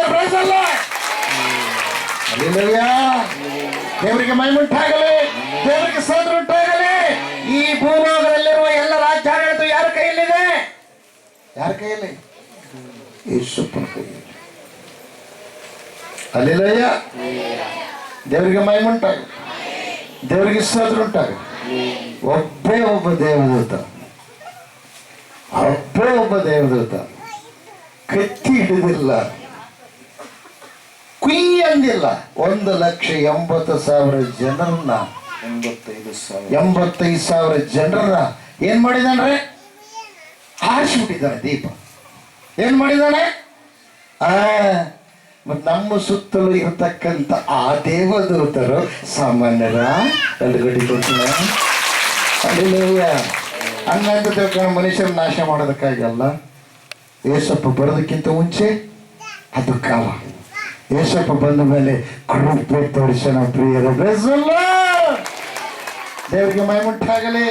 ದೇವರಿಗೆ ಮಹಿಮುಂಟಾಗಲಿ, ದೇವರಿಗೆ ಸ್ತೋತ್ರ ಉಂಟಾಗಲಿ. ಈ ಭೂಲೋಕದಲ್ಲಿರುವ ಎಲ್ಲ ರಾಜ್ಯಾಡಳಿತ ಯಾರ ಕೈಯಲ್ಲಿದೆ? ಯಾರ ಕೈಯಲ್ಲಿ? ಯೇಸಪ್ಪನ ಕೈಯಲ್ಲಿ. ಅಲ್ಲೆಲ್ಲಯ್ಯ. ದೇವರಿಗೆ ಮಹಿಮುಂಟಾಗಲಿ, ದೇವರಿಗೆ ಸ್ತೋತ್ರ ಉಂಟಾಗಲಿ. ಒಬ್ಬ ದೇವದೂತ ಕತ್ತಿ ಹಿಡಿದಿಲ್ಲ, ಕುಯ್ ಅಂದಿಲ್ಲ. 1,80,000 ಜನರನ್ನ 85,000 ಜನರನ್ನ ಏನ್ ಮಾಡಿದಾನ್ರೆ? ಆರಿಸಿಬಿಟ್ಟಿದ್ದಾನೆ ದೀಪ. ಏನ್ ಮಾಡಿದಾನೆ? ಮತ್ ನಮ್ಮ ಸುತ್ತಲೂ ಇರತಕ್ಕಂತ ಆ ದೇವದೂತರು ಸಾಮಾನ್ಯರ ಎಲ್ಗಡಿ ಕೊಡ್ತಾನೆ. ಹಂಗಂತ ತಿಳ್ಕೊಂಡು ಮನುಷ್ಯರ ನಾಶ ಮಾಡೋದಕ್ಕಾಗಲ್ಲ. ಏಸಪ್ಪ ಬರೋದಕ್ಕಿಂತ ಮುಂಚೆ ಅದು ಕಾಲ. ಏಸಪ್ಪ ಬಂದ ಮೇಲೆ ಕೃಪೆ ತೋರಿಸೋಣ ಪ್ರಿಯರ. ದೇವರಿಗೆ ಮಹಿಮುಂಟಾಗಲಿ,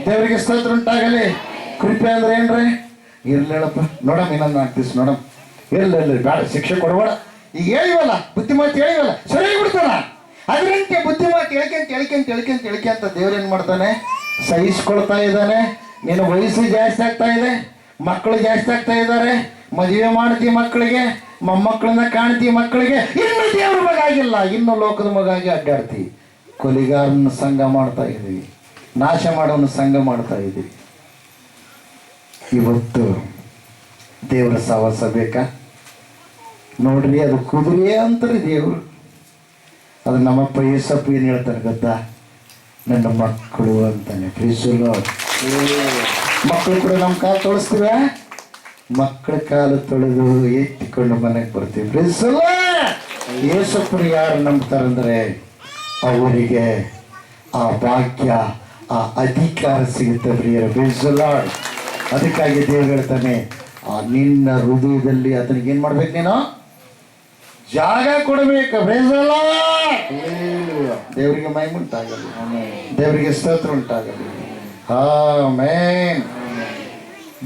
ದೇವರಿಗೆ ಸ್ತೋತ್ರ ಉಂಟಾಗಲಿ. ಕೃಪೆ ಅಂದ್ರೆ ಏನ್ರಿ? ಇರ್ಲೇಳಪ್ಪ ನೋಡಮ್, ಇನ್ನೊಂದು 4 ದಿವಸ ನೋಡಮ್. ಇಲ್ಲ ಬೇಡ, ಶಿಕ್ಷೆ ಕೊಡಬೇಡ. ಈಗ ಹೇಳಿವಲ್ಲ, ಬುದ್ಧಿಮಾತು ಹೇಳಿವಲ್ಲ, ಸರಿ ಬಿಡ್ತಾನ. ಅದರಂತೆ ಬುದ್ಧಿಮಾತು ಎಳ್ಕೆ ಅಂತ ದೇವ್ರೇನ್ ಮಾಡ್ತಾನೆ? ಸಹಿಸ್ಕೊಳ್ತಾ ಇದ್ದಾನೆ. ನಿನ್ನ ವಯಸ್ಸು ಜಾಸ್ತಿ ಆಗ್ತಾ ಇದೆ, ಮಕ್ಕಳು ಜಾಸ್ತಿ ಆಗ್ತಾ ಇದ್ದಾರೆ, ಮದುವೆ ಮಾಡ್ತಿ ಮಕ್ಕಳಿಗೆ, ಮೊಮ್ಮಕ್ಕಳನ್ನ ಕಾಣ್ತಿ ಮಕ್ಕಳಿಗೆ. ಇನ್ನು ದೇವ್ರ ಮಗ ಆಗಿಲ್ಲ, ಇನ್ನು ಲೋಕದ ಮಗ ಆಗಿ ಅಡ್ಡಾಡ್ತಿ. ಕೊಲಿಗಾರನ ಸಂಘ ಮಾಡ್ತಾ ಇದೀವಿ, ನಾಶ ಮಾಡೋನ ಸಂಘ ಮಾಡ್ತಾ ಇದೀವಿ. ಇವತ್ತು ದೇವರ ಸವಾಸ ಬೇಕಾ ನೋಡ್ರಿ? ಅದು ಕುದುರೆ ಅಂತಾರೆ ದೇವರು. ಅದು ನಮ್ಮಪ್ಪ ಏಸಪ್ಪ ಏನು ಹೇಳ್ತಾರೆ ಗೊತ್ತಾ? ನನ್ನ ಮಕ್ಕಳು ಅಂತಾನೆ. ಪ್ರೀಸು ಲಾರ್ಡ್. ಮಕ್ಕಳು ಕೂಡ ನಮ್ಮ ಕಾಲು ತೊಳಸ್ತೀವ, ಮಕ್ಕಳ ಕಾಲು ತೊಳೆದು ಎತ್ತಿಕೊಂಡು ಮನೆಗೆ ಬರ್ತೀವಿ. Praise the Lord. ಯೇಸಪ್ಪರು ಯಾರು ನಂಬ್ತಾರಂದ್ರೆ ಅವರಿಗೆ ಆ ಭಾಗ್ಯ, ಆ ಅಧಿಕಾರ ಸಿಗುತ್ತೆ ಪ್ರಿಯರೇ. Praise the Lord. ಅದಕ್ಕಾಗಿ ದೇವರು ಹೇಳ್ತಾನೆ, ಆ ನಿನ್ನ ಹೃದಯದಲ್ಲಿ ಅದನಿಗೆ ಏನ್ ಮಾಡ್ಬೇಕು, ನೀನು ಜಾಗ ಕೊಡಬೇಕು. Praise the Lord. ದೇವರಿಗೆ ಮಹಿಮೆ ಉಂಟಾಗಲಿ, ದೇವರಿಗೆ ಸ್ತೋತ್ರ ಆಮೇನ್.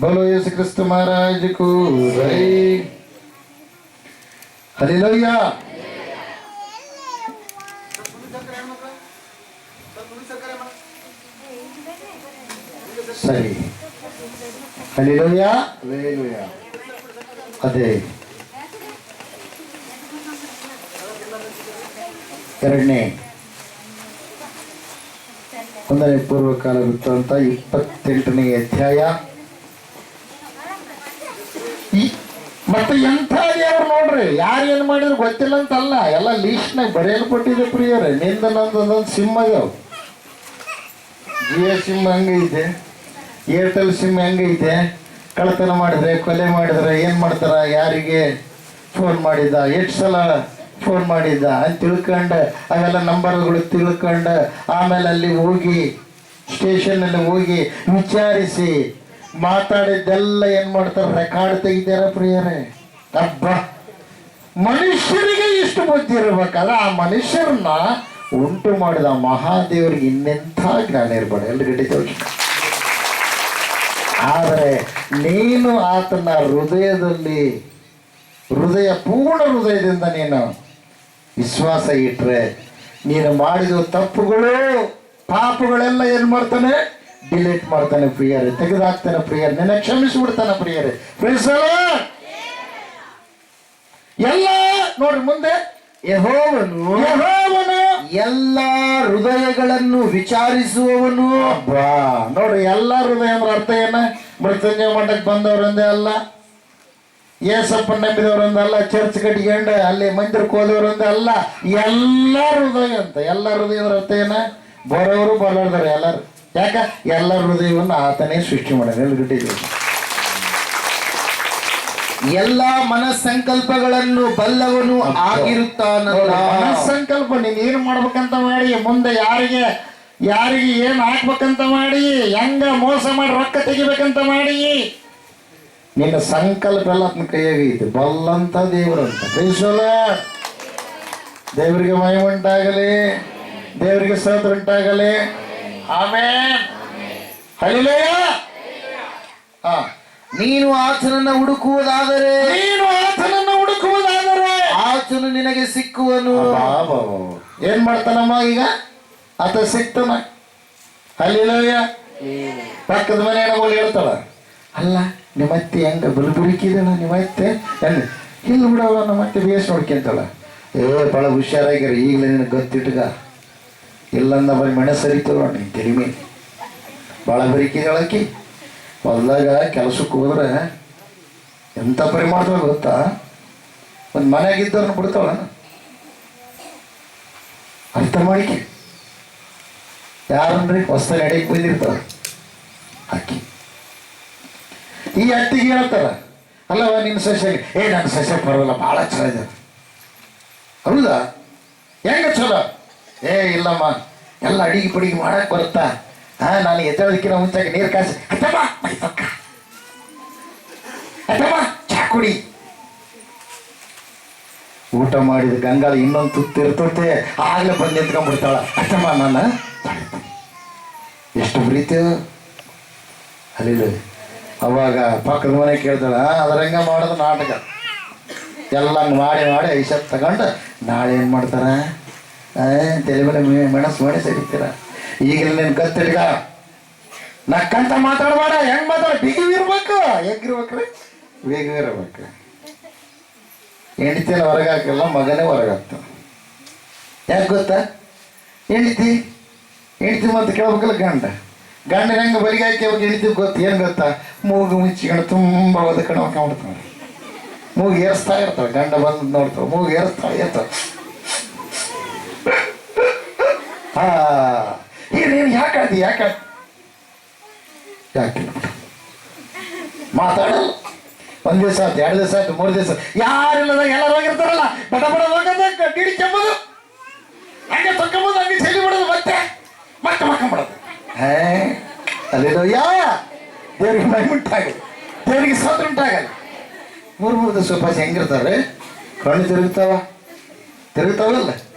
बोलो यीशु क्रिस्त महाराज को जय। हालेलुया। ಸರಿ, ಹಾಲೆಲೂಯಾ. ಅದೇ 2ನೇ ಪೂರ್ವಕಾಲ ವೃತ್ತಾಂತ 28ನೇ ಅಧ್ಯಾಯ. ಮತ್ತೆ ಎಂಥ ದೇವ್ರು ನೋಡ್ರಿ, ಯಾರು ಏನು ಮಾಡಿದ್ರು ಗೊತ್ತಿಲ್ಲ ಅಂತಲ್ಲ, ಎಲ್ಲ ಲೀಸ್ಟ್ನಾಗ ಬರೆಯಲ್ಪಟ್ಟಿದೆ ಪ್ರಿಯರೇ. ನಿಂದ ನಂದೊಂದೊಂದು ಸಿಮ್ ಆಗ್ಯಾವ. ಜಿಯೋ ಸಿಮ್ ಹಂಗೈತೆ, ಏರ್ಟೆಲ್ ಸಿಮ್ ಹೆಂಗೈತೆ. ಕಳ್ಳತನ ಮಾಡಿದ್ರೆ, ಕೊಲೆ ಮಾಡಿದ್ರೆ ಏನು ಮಾಡ್ತಾರ, ಯಾರಿಗೆ ಫೋನ್ ಮಾಡಿದ್ದ, ಎಷ್ಟು ಸಲ ಫೋನ್ ಮಾಡಿದ್ದ ಅಂತ ತಿಳ್ಕೊಂಡು ಅವೆಲ್ಲ ನಂಬರ್ಗಳು ತಿಳ್ಕೊಂಡು ಆಮೇಲೆ ಅಲ್ಲಿ ಹೋಗಿ ಸ್ಟೇಷನ್ನಲ್ಲಿ ಹೋಗಿ ವಿಚಾರಿಸಿ ಮಾತಾಡಿದ್ದೆಲ್ಲ ಏನು ಮಾಡ್ತಾರೆ, ರೆಕಾರ್ಡ್ ತೆಗಿತಾರ ಪ್ರಿಯರೇ. ಅಬ್ಬ, ಮನುಷ್ಯರಿಗೆ ಇಷ್ಟು ಬುದ್ಧಿ ಇರ್ಬೇಕಾದ್ರೆ ಆ ಮನುಷ್ಯರನ್ನ ಉಂಟು ಮಾಡಿದ ಮಹಾದೇವರಿಗೆ ಇನ್ನೆಂಥ ಜ್ಞಾನ ಇರ್ಬೇಡ ಎಲ್ರಿಗಡೆ. ಆದರೆ ನೀನು ಆತನ ಹೃದಯದಲ್ಲಿ ಪೂರ್ಣ ಹೃದಯದಿಂದ ನೀನು ವಿಶ್ವಾಸ ಇಟ್ರೆ ನೀನು ಮಾಡಿದ ತಪ್ಪುಗಳು ಪಾಪಗಳೆಲ್ಲ ಏನು ಮಾಡ್ತಾನೆ, ಡಿಲೀಟ್ ಮಾಡ್ತಾನೆ ಪ್ರಿಯರೇ, ತೆಗೆದಾಕ್ತಾನೆ ಪ್ರಿಯರೇ, ನಿನ್ನ ಕ್ಷಮಿಸಿಬಿಡ್ತಾನೆ ಪ್ರಿಯರೇ. ಎಲ್ಲ ನೋಡ್ರಿ ಮುಂದೆ, ಯೆಹೋವನು ಎಲ್ಲ ಹೃದಯಗಳನ್ನು ವಿಚಾರಿಸುವವನು. ನೋಡ್ರಿ, ಎಲ್ಲ ಹೃದಯ ಅಂದ್ರೆ ಅರ್ಥ ಏನ? ಮೃತ್ಯುಂಜಯ ಮಠಕ್ಕೆ ಬಂದವರಂದೇ ಅಲ್ಲ, ಏಸಪ್ಪ ನಂಬಿದವರಂದಲ್ಲ, ಚರ್ಚ್ ಕಟ್ಕೊಂಡು ಅಲ್ಲಿ ಮಂದಿರಕ್ಕೆ ಹೋದವರಂದೇ ಅಲ್ಲ, ಎಲ್ಲ ಹೃದಯ ಅಂತ. ಎಲ್ಲ ಹೃದಯ ಅಂದ್ರೆ ಅರ್ಥ ಏನ? ಬರೋರು ಬರೋದಾರೆ ಎಲ್ಲರೂ. ಯಾಕ? ಎಲ್ಲ ಹೃದಯವನ್ನು ಆತನೇ ಸೃಷ್ಟಿ ಮಾಡ್ಯಾನ. ಎಲ್ಗಿಟ್ಟಿದ್ದೀವಿ ಎಲ್ಲ ಮನಸ್ಸಂಕಲ್ಪಗಳನ್ನು ಬಲ್ಲವನು ಆಗಿರುತ್ತಾನಲ್ಲ. ಮನಸ್ಸಂಕಲ್ಪ ನೀನ್ ಏನ್ ಮಾಡ್ಬೇಕಂತ ಮಾಡಿ, ಮುಂದೆ ಯಾರಿಗೆ ಏನ್ ಹಾಕ್ಬೇಕಂತ ಮಾಡಿ, ಹೆಂಗ ಮೋಸ ಮಾಡಿ ರೊಕ್ಕ ತೆಗಿಬೇಕಂತ ಮಾಡಿ, ನಿನ್ನ ಸಂಕಲ್ಪ ಎಲ್ಲ ಅದನ್ನ ಕೈಯಾಗೈತೆ. ಬಲ್ಲಂತ ದೇವರಂತ. ದೇವರಿಗೆ ಮಹಿಮೆ ಉಂಟಾಗಲಿ, ದೇವರಿಗೆ ಸ್ತೋತ್ರ ಉಂಟಾಗಲಿ. ಆಮೆನ್. ಹಲ್ಲೆಲೂಯಾ. ನೀನು ಆತನನ್ನು ಹುಡುಕುವುದಾದರೆ ಆತನು ನಿನಗೆ ಸಿಕ್ಕುವನು. ಏನ್ ಮಾಡ್ತಾನಮ್ಮ ಈಗ? ಆತ ಸಿಕ್ತಾನ. ಹಲ್ಲೆಲೂಯಾ. ಪಕ್ಕದ ಮನೆ ಹೋಗಿ ಹೇಳ್ತಾಳ, ಅಲ್ಲ ನಿಮ್ಮತ್ತೆ ಹೆಂಗ ಬಲಬುರಿಕಿದಳ, ನಿಮ್ಮತ್ತೆ ಇಲ್ಲ ಬಿಡವ, ನಮ್ಮತ್ತೆ ಬೇಸ್ ನೋಡ್ಕೊಂತಾಳ. ಭಾಳ ಹುಷಾರಾಗಿರ, ಈಗಲೇ ನಿನಗೆ ಗೊತ್ತಿಟ್ಗ, ಇಲ್ಲಂದ ಬರೀ ಮನೆ ಸರಿತವ ನೀನು ತಲೆ ಮೇಲೆ. ಭಾಳ ಬರಿಕಿದಳಕಿ. ಹೊಲ್ದಾಗ ಕೆಲಸಕ್ಕೆ ಹೋದ್ರೆ ಎಂಥ ಪರಿ ಮಾಡ್ತಾಳ ಗೊತ್ತಾ? ಒಂದು ಮನೆಯಾಗಿದ್ದವ್ರನ್ನ ಬಿಡ್ತಾಳ. ಅರ್ಥ ಮಾಡಿಕೆ ಯಾರನ್ರಿ ಹೊಸ್ತಾಗ ಅಡಿಗೆ ಬಂದಿರ್ತಾವ ಆಕಿ. ಈ ಅಟ್ಟಿಗೆ ಹೇಳ್ತಾರ, ಅಲ್ಲವ ನಿನ್ನ ಸಸ್ಯ, ನನ್ನ ಸಸ್ಯ ಪರವಲ್ಲ, ಭಾಳ ಚಲೋ ಇದೆ. ಹೌದಾ? ಹೆಂಗ ಚಲೋ? ಇಲ್ಲಮ್ಮ, ಎಲ್ಲ ಅಡಿಗೆ ಪಡಿಗೆ ಮಾಡಕ್ ಬರುತ್ತಾ? ನಾನು ಎದ್ದೋದಕ್ಕಿಂತ ಮುಂಚಾಗಿ ನೀರು ಕಾಸಿ ಅತ್ತಮ್ಮ ಮೈತಕ್ಕ, ಅತ್ತಮ್ಮ ಚಾ ಕುಡಿ. ಊಟ ಮಾಡಿದ ಗಂಗಾಳ ಇನ್ನೊಂದು ತುತ್ತು ಇರ್ತೈತೆ, ಆಗ್ಲೇ ಬಂದು ನಿಂತ್ಕೊಂಡ್ಬಿಡ್ತಾಳ. ಅತ್ತಮ್ಮ ನಾನು ಎಷ್ಟು ಪ್ರೀತಿ ಅಲ್ಲಿ. ಅವಾಗ ಪಕ್ಕದ ಮನೆ ಕೇಳ್ತಾಳ, ಅದ್ರಂಗ ಮಾಡೋದು ನಾಟಕ ಎಲ್ಲ ಹಂಗೆ ಮಾಡಿ ಮಾಡಿ ಐಸತ್ ತಗೊಂಡು ನಾಳೆ ಏನು ಮಾಡ್ತಾರ, ತಲೆ ಮೇಲೆ ಮೆಣಸು ಸರಿತೀರ. ಈಗಲೇ ನೀನು ಕತ್ತಿಡ್ಗ ನಕ್ಕಂತ ಮಾತಾಡಬೇಡ. ಹೆಂಗ್ ಮಾತಾಡ? ಬಿಗಿವಿರ್ಬೇಕು, ಹೆಗ್ಗಿರ್ಬೇಕ್ರಿ, ಬೇಗವಿರ್ಬೇಕು. ಹೆಂಡತಿನ ಹೊರಗೆ ಹಾಕಲ್ಲ, ಮಗನೇ ಹೊರಗೆ ಹಾಕ್ತಾನ. ಯಾಕೆ ಗೊತ್ತಾ? ಹೆಂಡತಿ ಮತ್ತೆ ಕೇಳ್ಬೇಕಲ್ಲ ಗಂಡನ ಹೆಂಗೆ ಬಲಿಗೆ ಹಾಕಿ ಅವಾಗ ಹೆಂಡತಿ ಗೊತ್ತು. ಏನು ಗೊತ್ತಾ? ಮೂಗು ಮುಚ್ಚಿಕೊಂಡು ತುಂಬ ಒದಕಣ ಹಾಕೊಂಡ್ಬಿಡ್ತಾನೆ. ಮೂಗು ಏರಿಸ್ತಾ ಇರ್ತಾಳೆ, ಗಂಡ ಬಂದು ನೋಡ್ತಾಳೆ, ಮೂಗು ಏರಿಸ್ತಾ ಇರ್ತಾಳೆ. ನೀನು ಯಾಕೆ ಯಾಕಿಲ್ಲ ಮಾತಾಡಲ್ಲ. ಒಂದ್ ದಿವಸ ಆಯ್ತು, 2 ದಿವಸ ಆಯ್ತು, 3 ದಿವಸ, ಯಾರಿಲ್ಲದಾಗ ಎಲ್ಲರೂ ಹೋಗಿರ್ತಾರಲ್ಲ, ಬಡ ಬಡ ಹೋಗೋದು, ಗಿಡಿ ಕೆಮ್ಮದು, ಹಂಗೆ ತೊಕ್ಕೊಂಬೋದು, ಹಂಗೆ ಚಳಿ ಬಿಡೋದು, ಮತ್ತೆ ಮಕ್ಕೊಂಬಿಡೋದು. ಅಲ್ಲೇನೋಯ್ಯ, ದೇವ್ರಿಗೆ ಮೈಮುಂಟಾಗಲ್ಲ, ದೇವರಿಗೆ ಸ್ತೋತ್ರ ಉಂಟಾಗಲ್ಲ. 3 ದಿವಸ ಉಪವಾಸ ಹೆಂಗಿರ್ತಾರೆ? ಕಣ್ಣು ತಿರುಗ್ತಾವಲ್ಲ,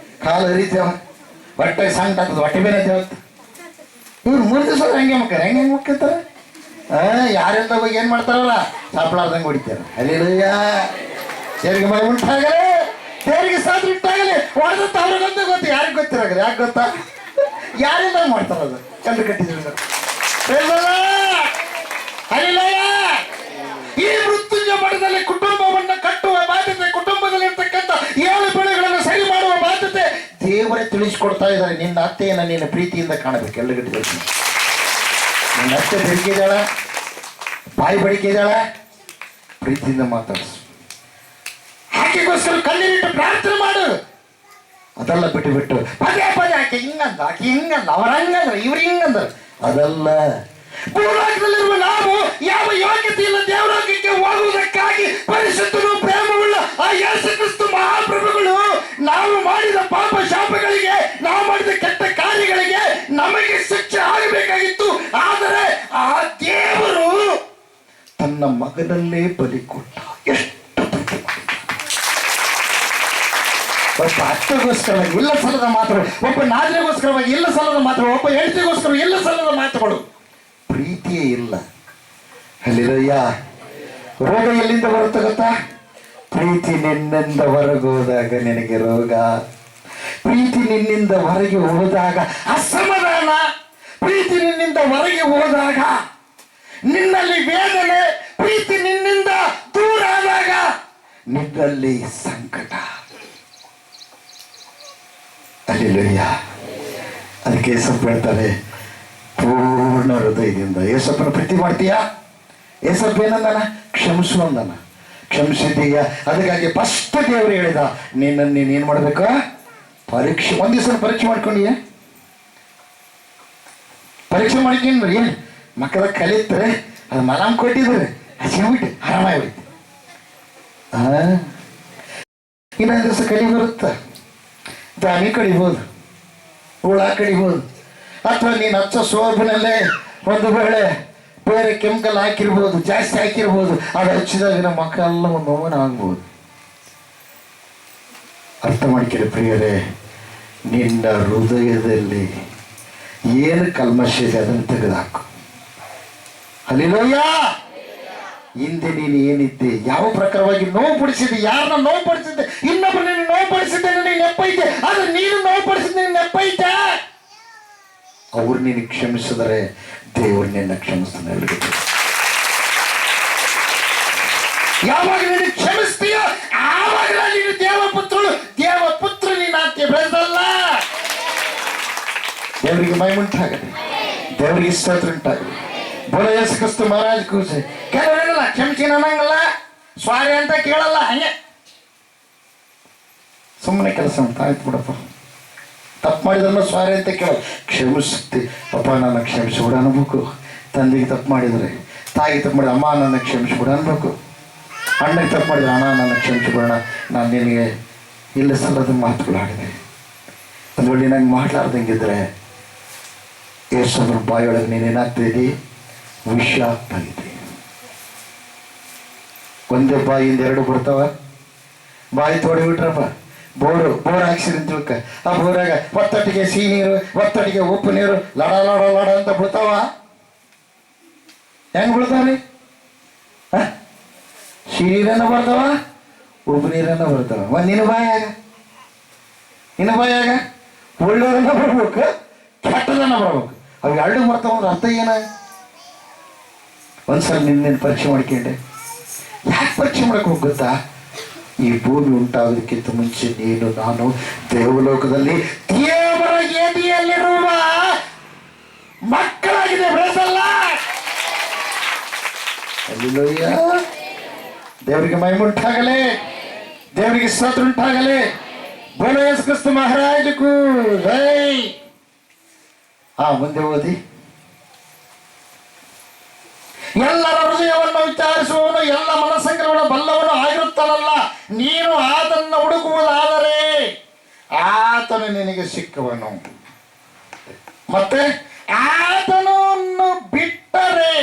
ಕಾಲು ಹರಿತಾವ, ಹೊಟ್ಟೆ ಸಂಕಟ ಆಗ್ತದೆ, ಹೊಟ್ಟೆ ಬೇರೆ ದೇವತ್ತು. ಇವ್ರು 3 ದಿವಸ ಹೆಂಗೆ ಮಕ್ಕಂತಾರೆ? ಯಾರೆಲ್ಲ ಹೋಗಿ ಏನು ಮಾಡ್ತಾರಲ್ಲ, ಸಾಪ್ಲಾರ್ದಂಗೆ ಹೊಡಿತಾರೆ. ಅಲ್ಲೇನೋಯ್ಯ, ದೇವರಿಗೆ ಮೈಮುಂಟಾಗಲಿ, ದೇವರಿಗೆ ಸ್ತೋತ್ರ ಉಂಟಾಗಲಿ. ಹೊಡೆದತ್ತ ಅವ್ರಿಗಂತೂ ಗೊತ್ತು, ಯಾರಿಗೆ ಗೊತ್ತಿರಾಗಲ್ಲ. ಯಾಕೆ ಗೊತ್ತಾ? ಯಾರಿಂದ ಮಾಡ್ತಾರದು, ಕಂಡು ಕಟ್ಟಿದ್ರು. ಈ ಮೃತ್ಯುಂಜಯ ಮಠದಲ್ಲಿ ಕುಟುಂಬವನ್ನು ಕಟ್ಟುವ ಬಾಧ್ಯತೆ, ಕುಟುಂಬದಲ್ಲಿ ಇರ್ತಕ್ಕಂಥ 7 ಬೆಳೆಗಳನ್ನು ಸರಿ ಮಾಡುವ ಬಾಧ್ಯತೆ ದೇವರೇ ತಿಳಿಸ್ಕೊಡ್ತಾ ಇದ್ದಾರೆ. ನಿನ್ನ ಅತ್ತೆಯನ್ನು ನೀನು ಪ್ರೀತಿಯಿಂದ ಕಾಣಬೇಕು. ಎಲ್ಲಗಟ್ಟಿದ್ರು ನಿನ್ನ ಅತ್ತೆ ಬೆಳಕಿದ್ದಾಳ, ಬಾಯಿ ಬಡಿಕಿದ್ದಾಳ, ಪ್ರೀತಿಯಿಂದ ಮಾತಾಡಿಸು. ಆಕೆಗೋಸ್ಕರ ಕಣ್ಣೀರಿಟ್ಟು ಪ್ರಾರ್ಥನೆ ಮಾಡು. ಅದೆಲ್ಲ ಬಿಟ್ಟು ಪದೇ ಆಕೆ ಹಿಂಗಂದ, ಅವ್ರ ಹಂಗಂದ್ರ, ಇವ್ರು ಹಿಂಗಂದ್ರ, ಅದೆಲ್ಲ. ಭೂಲೋಕದಲ್ಲಿರುವ ನಾವು ಯಾವ ಯೋಗ್ಯತೆ ಇಲ್ಲ ದೇವಲೋಕಕ್ಕೆ ಹೋಗುವುದಕ್ಕಾಗಿ ಪರಿಶುದ್ಧರು ಪ್ರೇಮವುಳ್ಳ ಆ ಯೇಸು ಕ್ರಿಸ್ತ ಮಹಾಪ್ರಭುಗಳು ನಾವು ಮಾಡಿದ ಪಾಪ ಶಾಪಗಳಿಗೆ, ನಾವು ಮಾಡಿದ ಕೆಟ್ಟ ಕಾರ್ಯಗಳಿಗೆ ನಮಗೆ ಶಿಕ್ಷೆ ಆಗಬೇಕಾಗಿತ್ತು. ಆದರೆ ಆ ದೇವರು ತನ್ನ ಮಗನಲ್ಲೇ ಬಲಿ ಕೊಟ್ಟ. ಎಷ್ಟು ಪ್ರೀತಿ ಮಾಡಿದ! ಒಬ್ಬ ಅತ್ತೆಗೋಸ್ಕರವಾಗಿ ಇಲ್ಲ ಸಲ್ಲದ ಮಾತುಗಳು, ಒಬ್ಬ ನಾದಿನಿಗೋಸ್ಕರವಾಗಿ ಇಲ್ಲ ಸಲ್ಲದ ಮಾತುಗಳು, ಒಬ್ಬ ಹೆಂಡತಿಗೋಸ್ಕರ ಇಲ್ಲ ಸಲ್ಲದ ಮಾತುಗಳು. ಪ್ರೀತಿಯೇ ಇಲ್ಲ. ಅಲ್ಲಿರಯ್ಯ, ರೋಗ ಎಲ್ಲಿಂದ ಬರುತ್ತೆ ಗೊತ್ತಾ? ಪ್ರೀತಿ ನಿನ್ನಿಂದ ಹೊರಗೆ ಹೋದಾಗ ನಿನಗೆ ರೋಗ, ಪ್ರೀತಿ ನಿನ್ನಿಂದ ಹೊರಗೆ ಹೋದಾಗ ಅಸಮಾಧಾನ, ಪ್ರೀತಿ ನಿನ್ನಿಂದ ಹೊರಗೆ ಹೋದಾಗ ನಿನ್ನಲ್ಲಿ ವೇದನೆ, ಪ್ರೀತಿ ನಿನ್ನಿಂದ ದೂರ ಆದಾಗ ನಿನ್ನಲ್ಲಿ ಸಂಕಟ. ಅಲ್ಲಿರಯ್ಯ, ಅದಕ್ಕೆ ಯೇಸಪ್ಪ ಹೇಳ್ತಾರೆ, ಪೂರ್ಣ ಹೃದಯದಿಂದ ಯೇಸಪ್ಪನ ಪ್ರೀತಿ ಮಾಡ್ತೀಯಾ? ಯೇಸಪ್ಪ ಏನಂದನ? ಕ್ಷಮಿಸು ಅಂದನ. ಕ್ಷಮಿಸಿದ್ದೀಯ, ಅದಕ್ಕಾಗಿ ಫಸ್ಟ್ ದೇವರು ಹೇಳಿದ, ನೀನನ್ನು ನೀನೇನು ಮಾಡಬೇಕು? ಪರೀಕ್ಷೆ. ಒಂದ್ ದಿವಸ ಪರೀಕ್ಷೆ ಮಾಡ್ಕೊಂಡಿಯ? ಪರೀಕ್ಷೆ ಮಾಡ್ಕೊಂಡ್ರಿ ಏನು ಮಕ್ಕಳ ಕಲಿತ್ರೆ ಅದು ಮಲಾಮ್ ಕೊಟ್ಟಿದ್ರೆ ಹಸಿಬಿಟ್ಟು ಆರಾಮಾಗಿ ಹೋಯ್ತು. ಇನ್ನೊಂದು ದಿವಸ ಕಡಿ ಬರುತ್ತ, ದಾನಿ ಕಡಿಬೋದು, ಹುಳ ಕಡಿಬೋದು, ಅಥವಾ ನೀನು ಹಚ್ಚೋ ಸೋಪಿನಲ್ಲೇ ಒಂದು ವೇಳೆ ಬೇರೆ ಕೆಮಿಕಲ್ ಹಾಕಿರ್ಬೋದು, ಜಾಸ್ತಿ ಹಾಕಿರ್ಬೋದು. ಅದು ಹಚ್ಚಿದಾಗ ನಮ್ಮ ಮಕ್ಕಳೆಲ್ಲ ಒಂದು ನೋವನ ಆಗ್ಬೋದು. ಅರ್ಥ ಮಾಡ್ಕೊಳ್ಳಿ ಪ್ರಿಯರೇ, ನಿನ್ನ ಹೃದಯದಲ್ಲಿ ಏನು ಕಲ್ಮಶ ಇದೆ ಅದನ್ನು ತೆಗೆದುಹಾಕು. ಹಲ್ಲೆಲೂಯ. ಹಿಂದೆ ನೀನು ಏನಿದ್ದೆ, ಯಾವ ಪ್ರಕಾರವಾಗಿ ನೋವು ಪಡಿಸಿದ್ದೆ, ಯಾರನ್ನ ನೋವು ಪಡಿಸಿದ್ದೆ, ಇನ್ನೊಬ್ಬರು ನೀನು ನೋವು ಪಡಿಸಿದ್ದೆ, ನೀನು ನೆಪ್ಪೈತೆ. ಆದ್ರೆ ನೀನು ನೋವು ಪಡಿಸಿದ್ದೆ, ನೀನು ನೆಪ್ಪೈತೆ. ಅವ್ರು ನೀನು ಕ್ಷಮಿಸಿದರೆ ದೇವರು ನಿನ್ನ ಕ್ಷಮಿಸ್ತಾನೆ. ಯಾವಾಗ ನೀನು ಕ್ಷಮಿಸ್ತೀಯ ಆವಾಗ ನೀನು ದೇವಪುತ್ರ ನೀನು ಆಗ್ತೀಯ. ಬೆಳೆದಲ್ಲ, ದೇವರಿಗೆ ಮಹಿಮುಂಟಾಗಲಿ, ದೇವರಿಗೆ ಸ್ತೋತ್ರ ಉಂಟಾಗಲಿ. ಬೋಲ ಯೇಸು ಕ್ರಿಸ್ತ ಮಹಾರಾಜ್ ಕೂಸೆ. ಕೆಲವರೇನಲ್ಲ ಕ್ಷಮಿಸಿ ಅನ್ನಂಗಲ್ಲ, ಸ್ವಾರಿ ಅಂತ ಕೇಳಲ್ಲ, ಹಂಗೆ ಸುಮ್ಮನೆ ಕೆಲಸ ಅಂತ ಆಯ್ತು ಬಿಡಪ್ಪ. ತಪ್ಪು ಮಾಡಿದ್ರನ್ನ ಸ್ವಾರಿ ಅಂತ ಕೇಳ, ಕ್ಷಮಿಸ್ತಿ ಅಪ್ಪ ನನ್ನ ಕ್ಷಮಿಸ್ಬಿಡು ಅನ್ಬೇಕು. ತಂದೆಗೆ ತಪ್ಪು ಮಾಡಿದರೆ, ತಾಯಿಗೆ ತಪ್ಪು ಮಾಡಿದ್ರೆ ಅಮ್ಮ ನನ್ನ ಕ್ಷಮಿಸ್ಬಿಡು ಅನ್ಬೇಕು. ಅಣ್ಣಗೆ ತಪ್ಪು ಮಾಡಿದ್ರೆ ಅಣ್ಣ ನನ್ನ ಕ್ಷಮಿಸ್ಬಿಡೋಣ, ನಾನು ನಿನಗೆ ಇಲ್ಲ ಸಲ್ಲದ ಮಾತುಗಳಾಡಿದೆ. ಒಂದು ವೇಳೆ ನಂಗೆ ಮಾಡ್ಲಾರ್ದಂಗಿದ್ರೆ ಯೇಸುವಿನ ಬಾಯೊಳಗೆ ನೀನೇನಾಗ್ತಾಯಿದ್ದಿ? ವಿಷ ಆಗ್ತಾ ಇದ್ದಿ. ಒಂದೇ ಬಾಯಿಂದ 2 ಬರ್ತಾವ. ಬಾಯಿ ತೋಡಿಬಿಟ್ರಪ್ಪ, ಬೋರ್ ಹಾಕ್ಸಿರಿ ಅಂತ ತಿಳ್ಕ. ಆ ಬೋರಾಗ ಒತ್ತಟ್ಟಿಗೆ ಸಿಹಿ ನೀರು, ಒತ್ತಟ್ಟಿಗೆ ಉಪ್ಪು ನೀರು ಲಡ ಲಡ ಲಡ ಅಂತ ಬಿಡ್ತಾವ. ಹೆಂಗ್ ಬಿಡ್ತಾವ್ರಿ? ಸಿಹಿ ನೀರನ್ನ ಬರ್ತಾವ, ಉಪ್ಪು ನೀರನ್ನ ಬರ್ತಾವ. ನಿನ್ನ ಬಾಯಾಗ ಒಳ್ಳೆಯದನ್ನ ಬರ್ಬೇಕು, ಕೆಟ್ಟದನ್ನ ಬರ್ಬೇಕು. ಅವು 2 ಬರ್ತಾವ ಅಂದ್ರೆ ಅರ್ಥ ಏನ? ಒಂದ್ಸಲ ನಿನ್ನ ಪರೀಕ್ಷೆ ಮಾಡ್ಕೊಂಡೆ. ಯಾಕೆ ಪರೀಕ್ಷೆ ಮಾಡಕ್ ಹೋಗುತ್ತಾ? ಈ ಭೂಮಿ ಉಂಟಾಗೋದಕ್ಕಿಂತ ಮುಂಚೆ ನೀನು ನಾನು ದೇವಲೋಕದಲ್ಲಿ ದೇವರ ಏದಿಯಲ್ಲಿರುವ ಮಕ್ಕಳಾಗಿದೆ. ಬೆಳೆಸಲ್ಲ. ಅಲ್ಲಿಲೋಯ್ಯ, ದೇವರಿಗೆ ಮಹಿಮುಂಟಾಗಲಿ, ದೇವರಿಗೆ ಸ್ತೋತ್ರ ಉಂಟಾಗಲಿ. ಬೋಲ ಯೇಸು ಕ್ರಿಸ್ತ ಮಹಾರಾಜಕ್ಕೂ ಜೈ. ಮುಂದೆ ಓದಿ. ಎಲ್ಲರ ಹೃದಯವನ್ನು ವಿಚಾರಿಸುವವನು, ಎಲ್ಲ ಮನಸ್ಸಂಗವನ್ನು ಬಲ್ಲವನು ಆಗಿರುತ್ತಾನಲ್ಲ. ನೀನು ಆತನನ್ನು ಹುಡುಕುವುದಾದರೆ ಆತನು ನಿನಗೆ ಸಿಕ್ಕುವನು. ಮತ್ತೆ ಆತನನ್ನು ಬಿಟ್ಟರೆ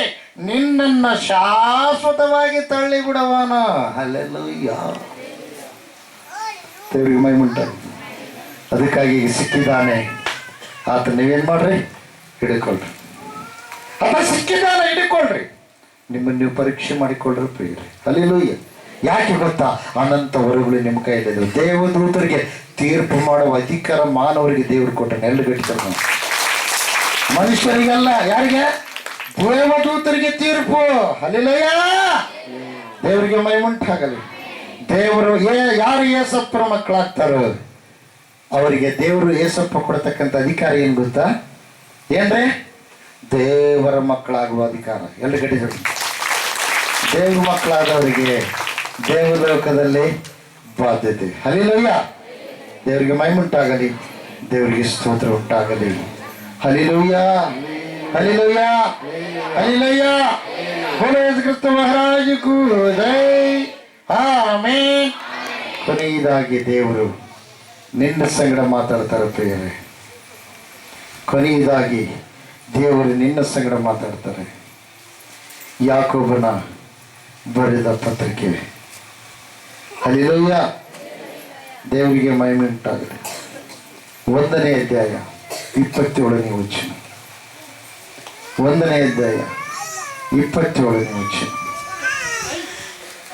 ನಿನ್ನನ್ನ ಶಾಶ್ವತವಾಗಿ ತಳ್ಳಿ ಬಿಡವನು. ಅಲ್ಲೆಲ್ಲೂಯ್ಯ, ದೇವರಿಗೆ ಮಹಿಮುಂಟಾಗಲಿ. ಅದಕ್ಕಾಗಿ ಈಗ ಸಿಕ್ಕಿದ್ದಾನೆ ಆತ. ನೀವೇನ್ ಮಾಡ್ರಿ? ಹಿಡ್ಕೊಳ್ರಿ. ಆತ ಸಿಕ್ಕಿದ್ದಾನೆ, ಹಿಡ್ಕೊಳ್ರಿ. ನಿಮ್ಮನ್ನು ನೀವು ಪರೀಕ್ಷೆ ಮಾಡಿಕೊಳ್ಳ್ರಿ ಪ್ರಿಯರೇ. ಅಲ್ಲೆಲ್ಲೂಯ್ಯ. ಯಾಕೆ ಗೊತ್ತಾ? ಅನಂತ ವರಗಳು ನಿಮ್ಮ ಕೈಯಲ್ಲಿದೆ. ದೇವದೂತರಿಗೆ ತೀರ್ಪು ಮಾಡುವ ಅಧಿಕಾರ ಮಾನವರಿಗೆ ದೇವರು ಕೊಟ್ಟ ನೆಲ್ಲುಗಟ್ಟಿದ್ದಾರೆ. ಮನುಷ್ಯರಿಗಲ್ಲ. ಯಾರಿಗೆ? ದೇವದೂತರಿಗೆ ತೀರ್ಪು. ಅಲ್ಲೆಲ್ಲೂಯ್ಯ. ದೇವರಿಗೆ ಮಹಿಮುಂಟಾಗಲಿ. ದೇವರು ಯಾರು ಏಸಪ್ಪರ ಮಕ್ಕಳಾಗ್ತಾರೋ ಅವರಿಗೆ ದೇವರು ಏಸಪ್ಪ ಕೊಡತಕ್ಕಂಥ ಅಧಿಕಾರ ಏನು ಗೊತ್ತಾ? ಏನ್ರಿ? ದೇವರ ಮಕ್ಕಳಾಗುವ ಅಧಿಕಾರ. ಎಲ್ಲ ಗಟ್ಟಿದ್ರು. ದೇವ್ರ ಮಕ್ಕಳಾದವರಿಗೆ ದೇವಲೋಕದಲ್ಲಿ ಬಾಧ್ಯತೆ. ಹಲ್ಲೆಲೂಯಾ. ದೇವರಿಗೆ ಮಹಿಮುಂಟಾಗಲಿ. ದೇವರಿಗೆ ಸ್ತೋತ್ರ ಉಂಟಾಗಲಿ. Hallelujah, hallelujah, hallelujah. ಬೋಲೋ ಯೇಸು ಕ್ರಿಸ್ತ ಮಹಾರಾಜಗೂ ಜೈ. ಆಮೆನ್. ಕೊನೆಯದಾಗಿ ದೇವರು ನಿನ್ನ ಸಂಗಡ ಮಾತಾಡ್ತಾರೆ ಪ್ರಿಯರೇ. ಕೊನೆಯದಾಗಿ ದೇವರು ನಿನ್ನ ಸಂಗಡ ಮಾತಾಡ್ತಾರೆ. ಯಾಕೋಬನ ಬರೆದ ಪತ್ರಿಕೆ. ಹಲ್ಲೆಲೂಯಾ. ದೇವರಿಗೆ ಮಹಿಮೆ ಉಂಟಾಗಲಿ. 1ನೇ ಅಧ್ಯಾಯ 27ನೇ ವಚನ. 1ನೇ ಅಧ್ಯಾಯ 27ನೇ ವಚನ.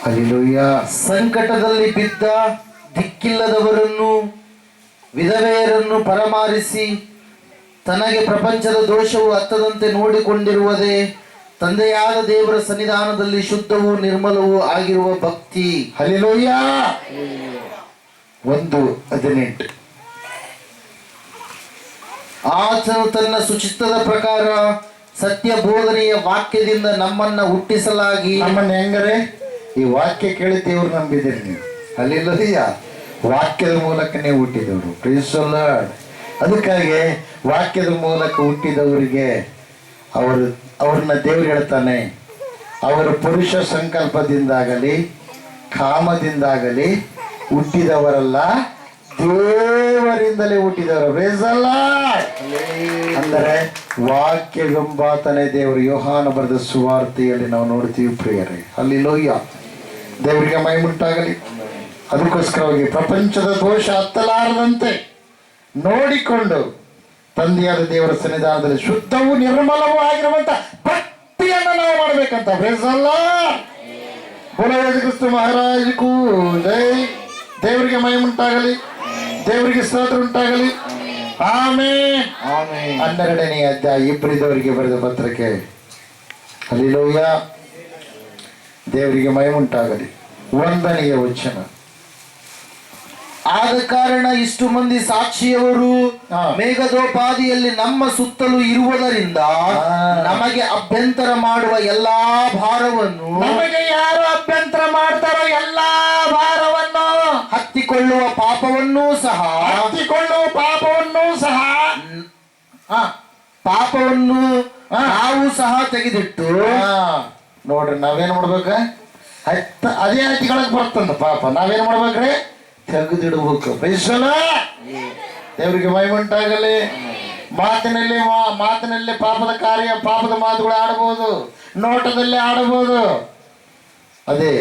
ಹಲ್ಲೆಲೂಯಾ. ಸಂಕಟದಲ್ಲಿ ಬಿದ್ದ ದಿಕ್ಕಿಲ್ಲದವರನ್ನು, ವಿಧವೆಯರನ್ನು ಪರಾಮರಿಸಿ ತನಗೆ ಪ್ರಪಂಚದ ದೋಷವು ಹತ್ತದಂತೆ ನೋಡಿಕೊಂಡಿರುವುದೇ ತಂದೆಯಾದ ದೇವರ ಸನ್ನಿಧಾನದಲ್ಲಿ ಶುದ್ಧವೂ ನಿರ್ಮಲವೂ ಆಗಿರುವ ಭಕ್ತಿ. ಹಲ್ಲೆಲೂಯಾ. 1:18. ಆತನು ತನ್ನ ಸುಚಿತ್ತದ ಪ್ರಕಾರ ಸತ್ಯ ಬೋಧನೆಯ ವಾಕ್ಯದಿಂದ ನಮ್ಮನ್ನ ಹುಟ್ಟಿಸಲಾಗಿ. ನಮ್ಮನ್ನ ಹೆಂಗರೆ? ಈ ವಾಕ್ಯ ಕೇಳಿ ದೇವ್ರು ನಂಬಿದ್ದೀರಿ ನೀವು. ಹಲ್ಲೆಲೂಯಾ. ವಾಕ್ಯದ ಮೂಲಕ ನೀವು ಹುಟ್ಟಿದವರು. Praise the Lord. ಅದಕ್ಕಾಗಿ ವಾಕ್ಯದ ಮೂಲಕ ಹುಟ್ಟಿದವರಿಗೆ ಅವ್ರನ್ನ ದೇವ್ರು ಹೇಳ್ತಾನೆ, ಅವರು ಪುರುಷ ಸಂಕಲ್ಪದಿಂದಾಗಲಿ ಕಾಮದಿಂದಾಗಲಿ ಹುಟ್ಟಿದವರಲ್ಲ, ದೇವರಿಂದಲೇ ಹುಟ್ಟಿದವರು. Praise the Lord. ಅಂದರೆ ವಾಕ್ಯವೆಂಬಾತನೇ ದೇವರು. ಯೋಹಾನ ಬರೆದ ಸುವಾರ್ತೆಯಲ್ಲಿ ನಾವು ನೋಡ್ತೀವಿ ಪ್ರಿಯರೇ. ಹಲ್ಲೆಲೂಯಾ. ದೇವರಿಗೆ ಮಹಿಮುಂಟಾಗಲಿ. ಅದಕ್ಕೋಸ್ಕರವಾಗಿ ಪ್ರಪಂಚದ ದೋಷ ಹತ್ತಲಾರದಂತೆ ನೋಡಿಕೊಂಡು ತಂದೆಯಾದ ದೇವರ ಸನ್ನಿಧಾನದಲ್ಲಿ ಶುದ್ಧವೂ ನಿರ್ಮಲವೂ ಆಗಿರುವಂತ ಭಕ್ತಿಯನ್ನು ನಾವು ಮಾಡಬೇಕಂತ. Praise the lord. ಬೋಲೋ ಯೇಸು ಕ್ರಿಸ್ತ ಮಹಾರಾಜಗೂ ಜೈ. ದೇವರಿಗೆ ಮಹಿಮುಂಟಾಗಲಿ. ದೇವರಿಗೆ ಸ್ತೋತ್ರ ಉಂಟಾಗಲಿ. ಆಮೆನ್. 12ನೇ ಅಧ್ಯಾಯ ಇಬ್ಬರಿದವರಿಗೆ ಬರೆದ ಪತ್ರಿಕೆ. ಹಲ್ಲೆಲೂಯಾ. ದೇವರಿಗೆ ಮಹಿಮುಂಟಾಗಲಿ. 1ನೇ ವಚನ. ಆದ ಕಾರಣ ಇಷ್ಟು ಮಂದಿ ಸಾಕ್ಷಿಯವರು ಮೇಘದೋಪಾದಿಯಲ್ಲಿ ನಮ್ಮ ಸುತ್ತಲೂ ಇರುವುದರಿಂದ ನಮಗೆ ಅಭ್ಯಂತರ ಮಾಡುವ ಎಲ್ಲಾ ಭಾರವನ್ನು, ನಮಗೆ ಯಾರು ಅಭ್ಯಂತರ ಮಾಡ್ತಾರೋ ಎಲ್ಲಾ ಭಾರವನ್ನು, ಹತ್ತಿಕೊಳ್ಳುವ ಪಾಪವನ್ನೂ ಸಹ ಪಾಪವನ್ನು ನಾವು ಸಹ ತೆಗೆದಿಟ್ಟು. ನೋಡ್ರಿ, ನಾವೇನ್ ಮಾಡ್ಬೇಕ? ಅದೇ ಹತ್ತಿಗಳಕ್ಕೆ ಬರ್ತಂದ ಪಾಪ. ನಾವೇನ್ ಮಾಡ್ಬೇಕ್ರಿ? ತೆಗೆದಿಡ್ಬೇಕು. ಬಯಸಲ್ಲ. ದೇವರಿಗೆ ಮಹಿಮುಂಟಾಗಲಿ. ಮಾತಿನಲ್ಲಿ ಪಾಪದ ಕಾರ್ಯ, ಪಾಪದ ಮಾತುಗಳು ಆಡಬಹುದು, ನೋಟದಲ್ಲಿ ಆಡಬಹುದು. ಅದೇ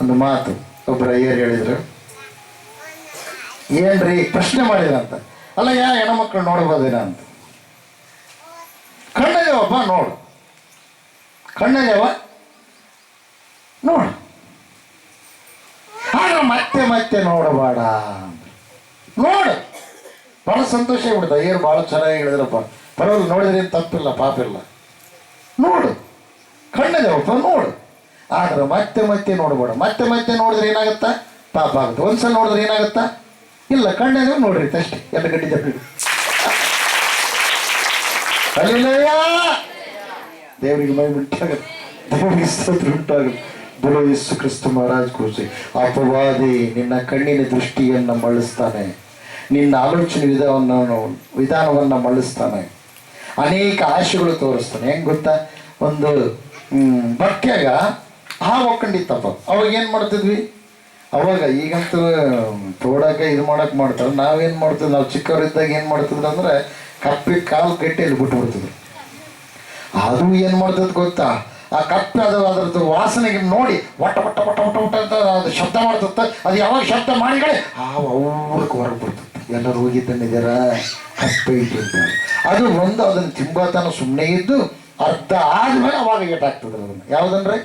ಒಂದು ಮಾತು ಒಬ್ಬರು ಅಯ್ಯರ್ ಹೇಳಿದ್ರು. ಏನ್ರಿ ಪ್ರಶ್ನೆ ಮಾಡಿದ್ರಂತ. ಅಲ್ಲ, ಹೆಣ್ಮಕ್ಳು ನೋಡ್ಬೋದೇನ ಅಂತ. ಕಣ್ಣದೇವಪ್ಪ ನೋಡು, ಕಣ್ಣದೇವ ನೋಡು, ಆಗ ಮತ್ತೆ ನೋಡಬೇಡ ನೋಡು. ಬಹಳ ಸಂತೋಷ ಆಗ್ಬಿಡ್ತ. ಅಯ್ಯರು ಬಹಳ ಚೆನ್ನಾಗಿ ಹೇಳಿದ್ರಪ್ಪ. ಪರವಾಗಿಲ್ಲ, ನೋಡಿದ್ರೆ ಏನು ತಪ್ಪಿಲ್ಲ, ಪಾಪಿಲ್ಲ. ನೋಡು, ಕಣ್ಣದೇವಪ್ಪ ನೋಡು, ಆದ್ರೆ ಮತ್ತೆ ನೋಡಬೇಡ. ಮತ್ತೆ ನೋಡಿದ್ರೆ ಏನಾಗುತ್ತಾ? ಪಾಪ ಆಗುತ್ತೆ. ಒಂದ್ಸಲ ನೋಡಿದ್ರೆ ಏನಾಗುತ್ತಾ? ಇಲ್ಲ, ಕಣ್ಣದೇವ ನೋಡ್ರಿ ಅಷ್ಟೇ. ಎಲ್ಲ ಗಡ್ಡಿ ಜಪ್ಪಿ. ಹಲ್ಲೆಲೂಯಾ. ದೇವರಿಗೆ ಮಹಿಮೆ ಉಂಟಾಗಲಿ. ದೇವರಿಗೆ ಸ್ತೋತ್ರ ಉಂಟಾಗಲಿ. ಬೋಲೋ ಯೇಸು ಕ್ರಿಸ್ತ ಮಹಾರಾಜ್ ಕೂಸಿ. ಅಪವಾದಿ ನಿನ್ನ ಕಣ್ಣಿನ ದೃಷ್ಟಿಯನ್ನು ಮಳ್ಳಿಸ್ತಾನೆ, ನಿನ್ನ ಆಲೋಚನೆ ವಿಧಾನವನ್ನು ಮಳ್ಳಿಸ್ತಾನೆ, ಅನೇಕ ಆಶೆಗಳು ತೋರಿಸ್ತಾನೆ. ಹೆಂಗೆ ಗೊತ್ತಾ? ಒಂದು ಬಕ್ಕ್ಯಾಗ ಒಕ್ಕಂಡಿತ್ತಪ್ಪ. ಅವಾಗ ಏನು ಮಾಡ್ತಿದ್ವಿ? ಅವಾಗ ಈಗಂತೂ ತೋಡಾಕ ಇದು ಮಾಡಕ್ಕೆ ಮಾಡ್ತಾರೆ. ನಾವೇನು ಮಾಡ್ತಿದ್ವಿ, ನಾವು ಚಿಕ್ಕವರಿದ್ದಾಗ ಏನು ಮಾಡ್ತಿದ್ರು ಅಂದರೆ ಕಪ್ಪಿ ಕಾಲು ಗಟ್ಟಿಯಲ್ಲಿ ಬಿಟ್ಬಿಡ್ತಿದ್ರು. ಅದು ಏನು ಮಾಡ್ತದ ಗೊತ್ತಾ? ಆ ಕಪ್ಪೆ ಅದ್ರದ್ದು ವಾಸನೆಗೆ ನೋಡಿ ಒಟ್ಟ ಒಟ್ಟ ಒಟ್ಟ ಒಟ್ಟ ಒಟ್ಟ ಅಂತ ಅದು ಶಬ್ದ ಮಾಡ್ತತ್ತ. ಅದು ಯಾವಾಗ ಶಬ್ದ ಮಾಡಿಗಳೇ ಅವ್ರಕ್ಕೆ ಹೊರಗೆ ಬಿಡ್ತದೆ. ಎಲ್ಲರೂ ಹೋಗಿದ್ದನ್ನಿದ್ದಾರ ಕಪ್ಪೆ ಇಟ್ಟಿರ್ತಾರೆ. ಅದು ಒಂದು ಅದನ್ನು ತಿಂಬತನ ಸುಮ್ಮನೆ ಇದ್ದು ಅರ್ಧ ಆದ್ಮೇಲೆ ಅವಾಗ ಏಟಾಗ್ತದೆ ಅದನ್ನು. ಯಾವುದಂದ್ರೆ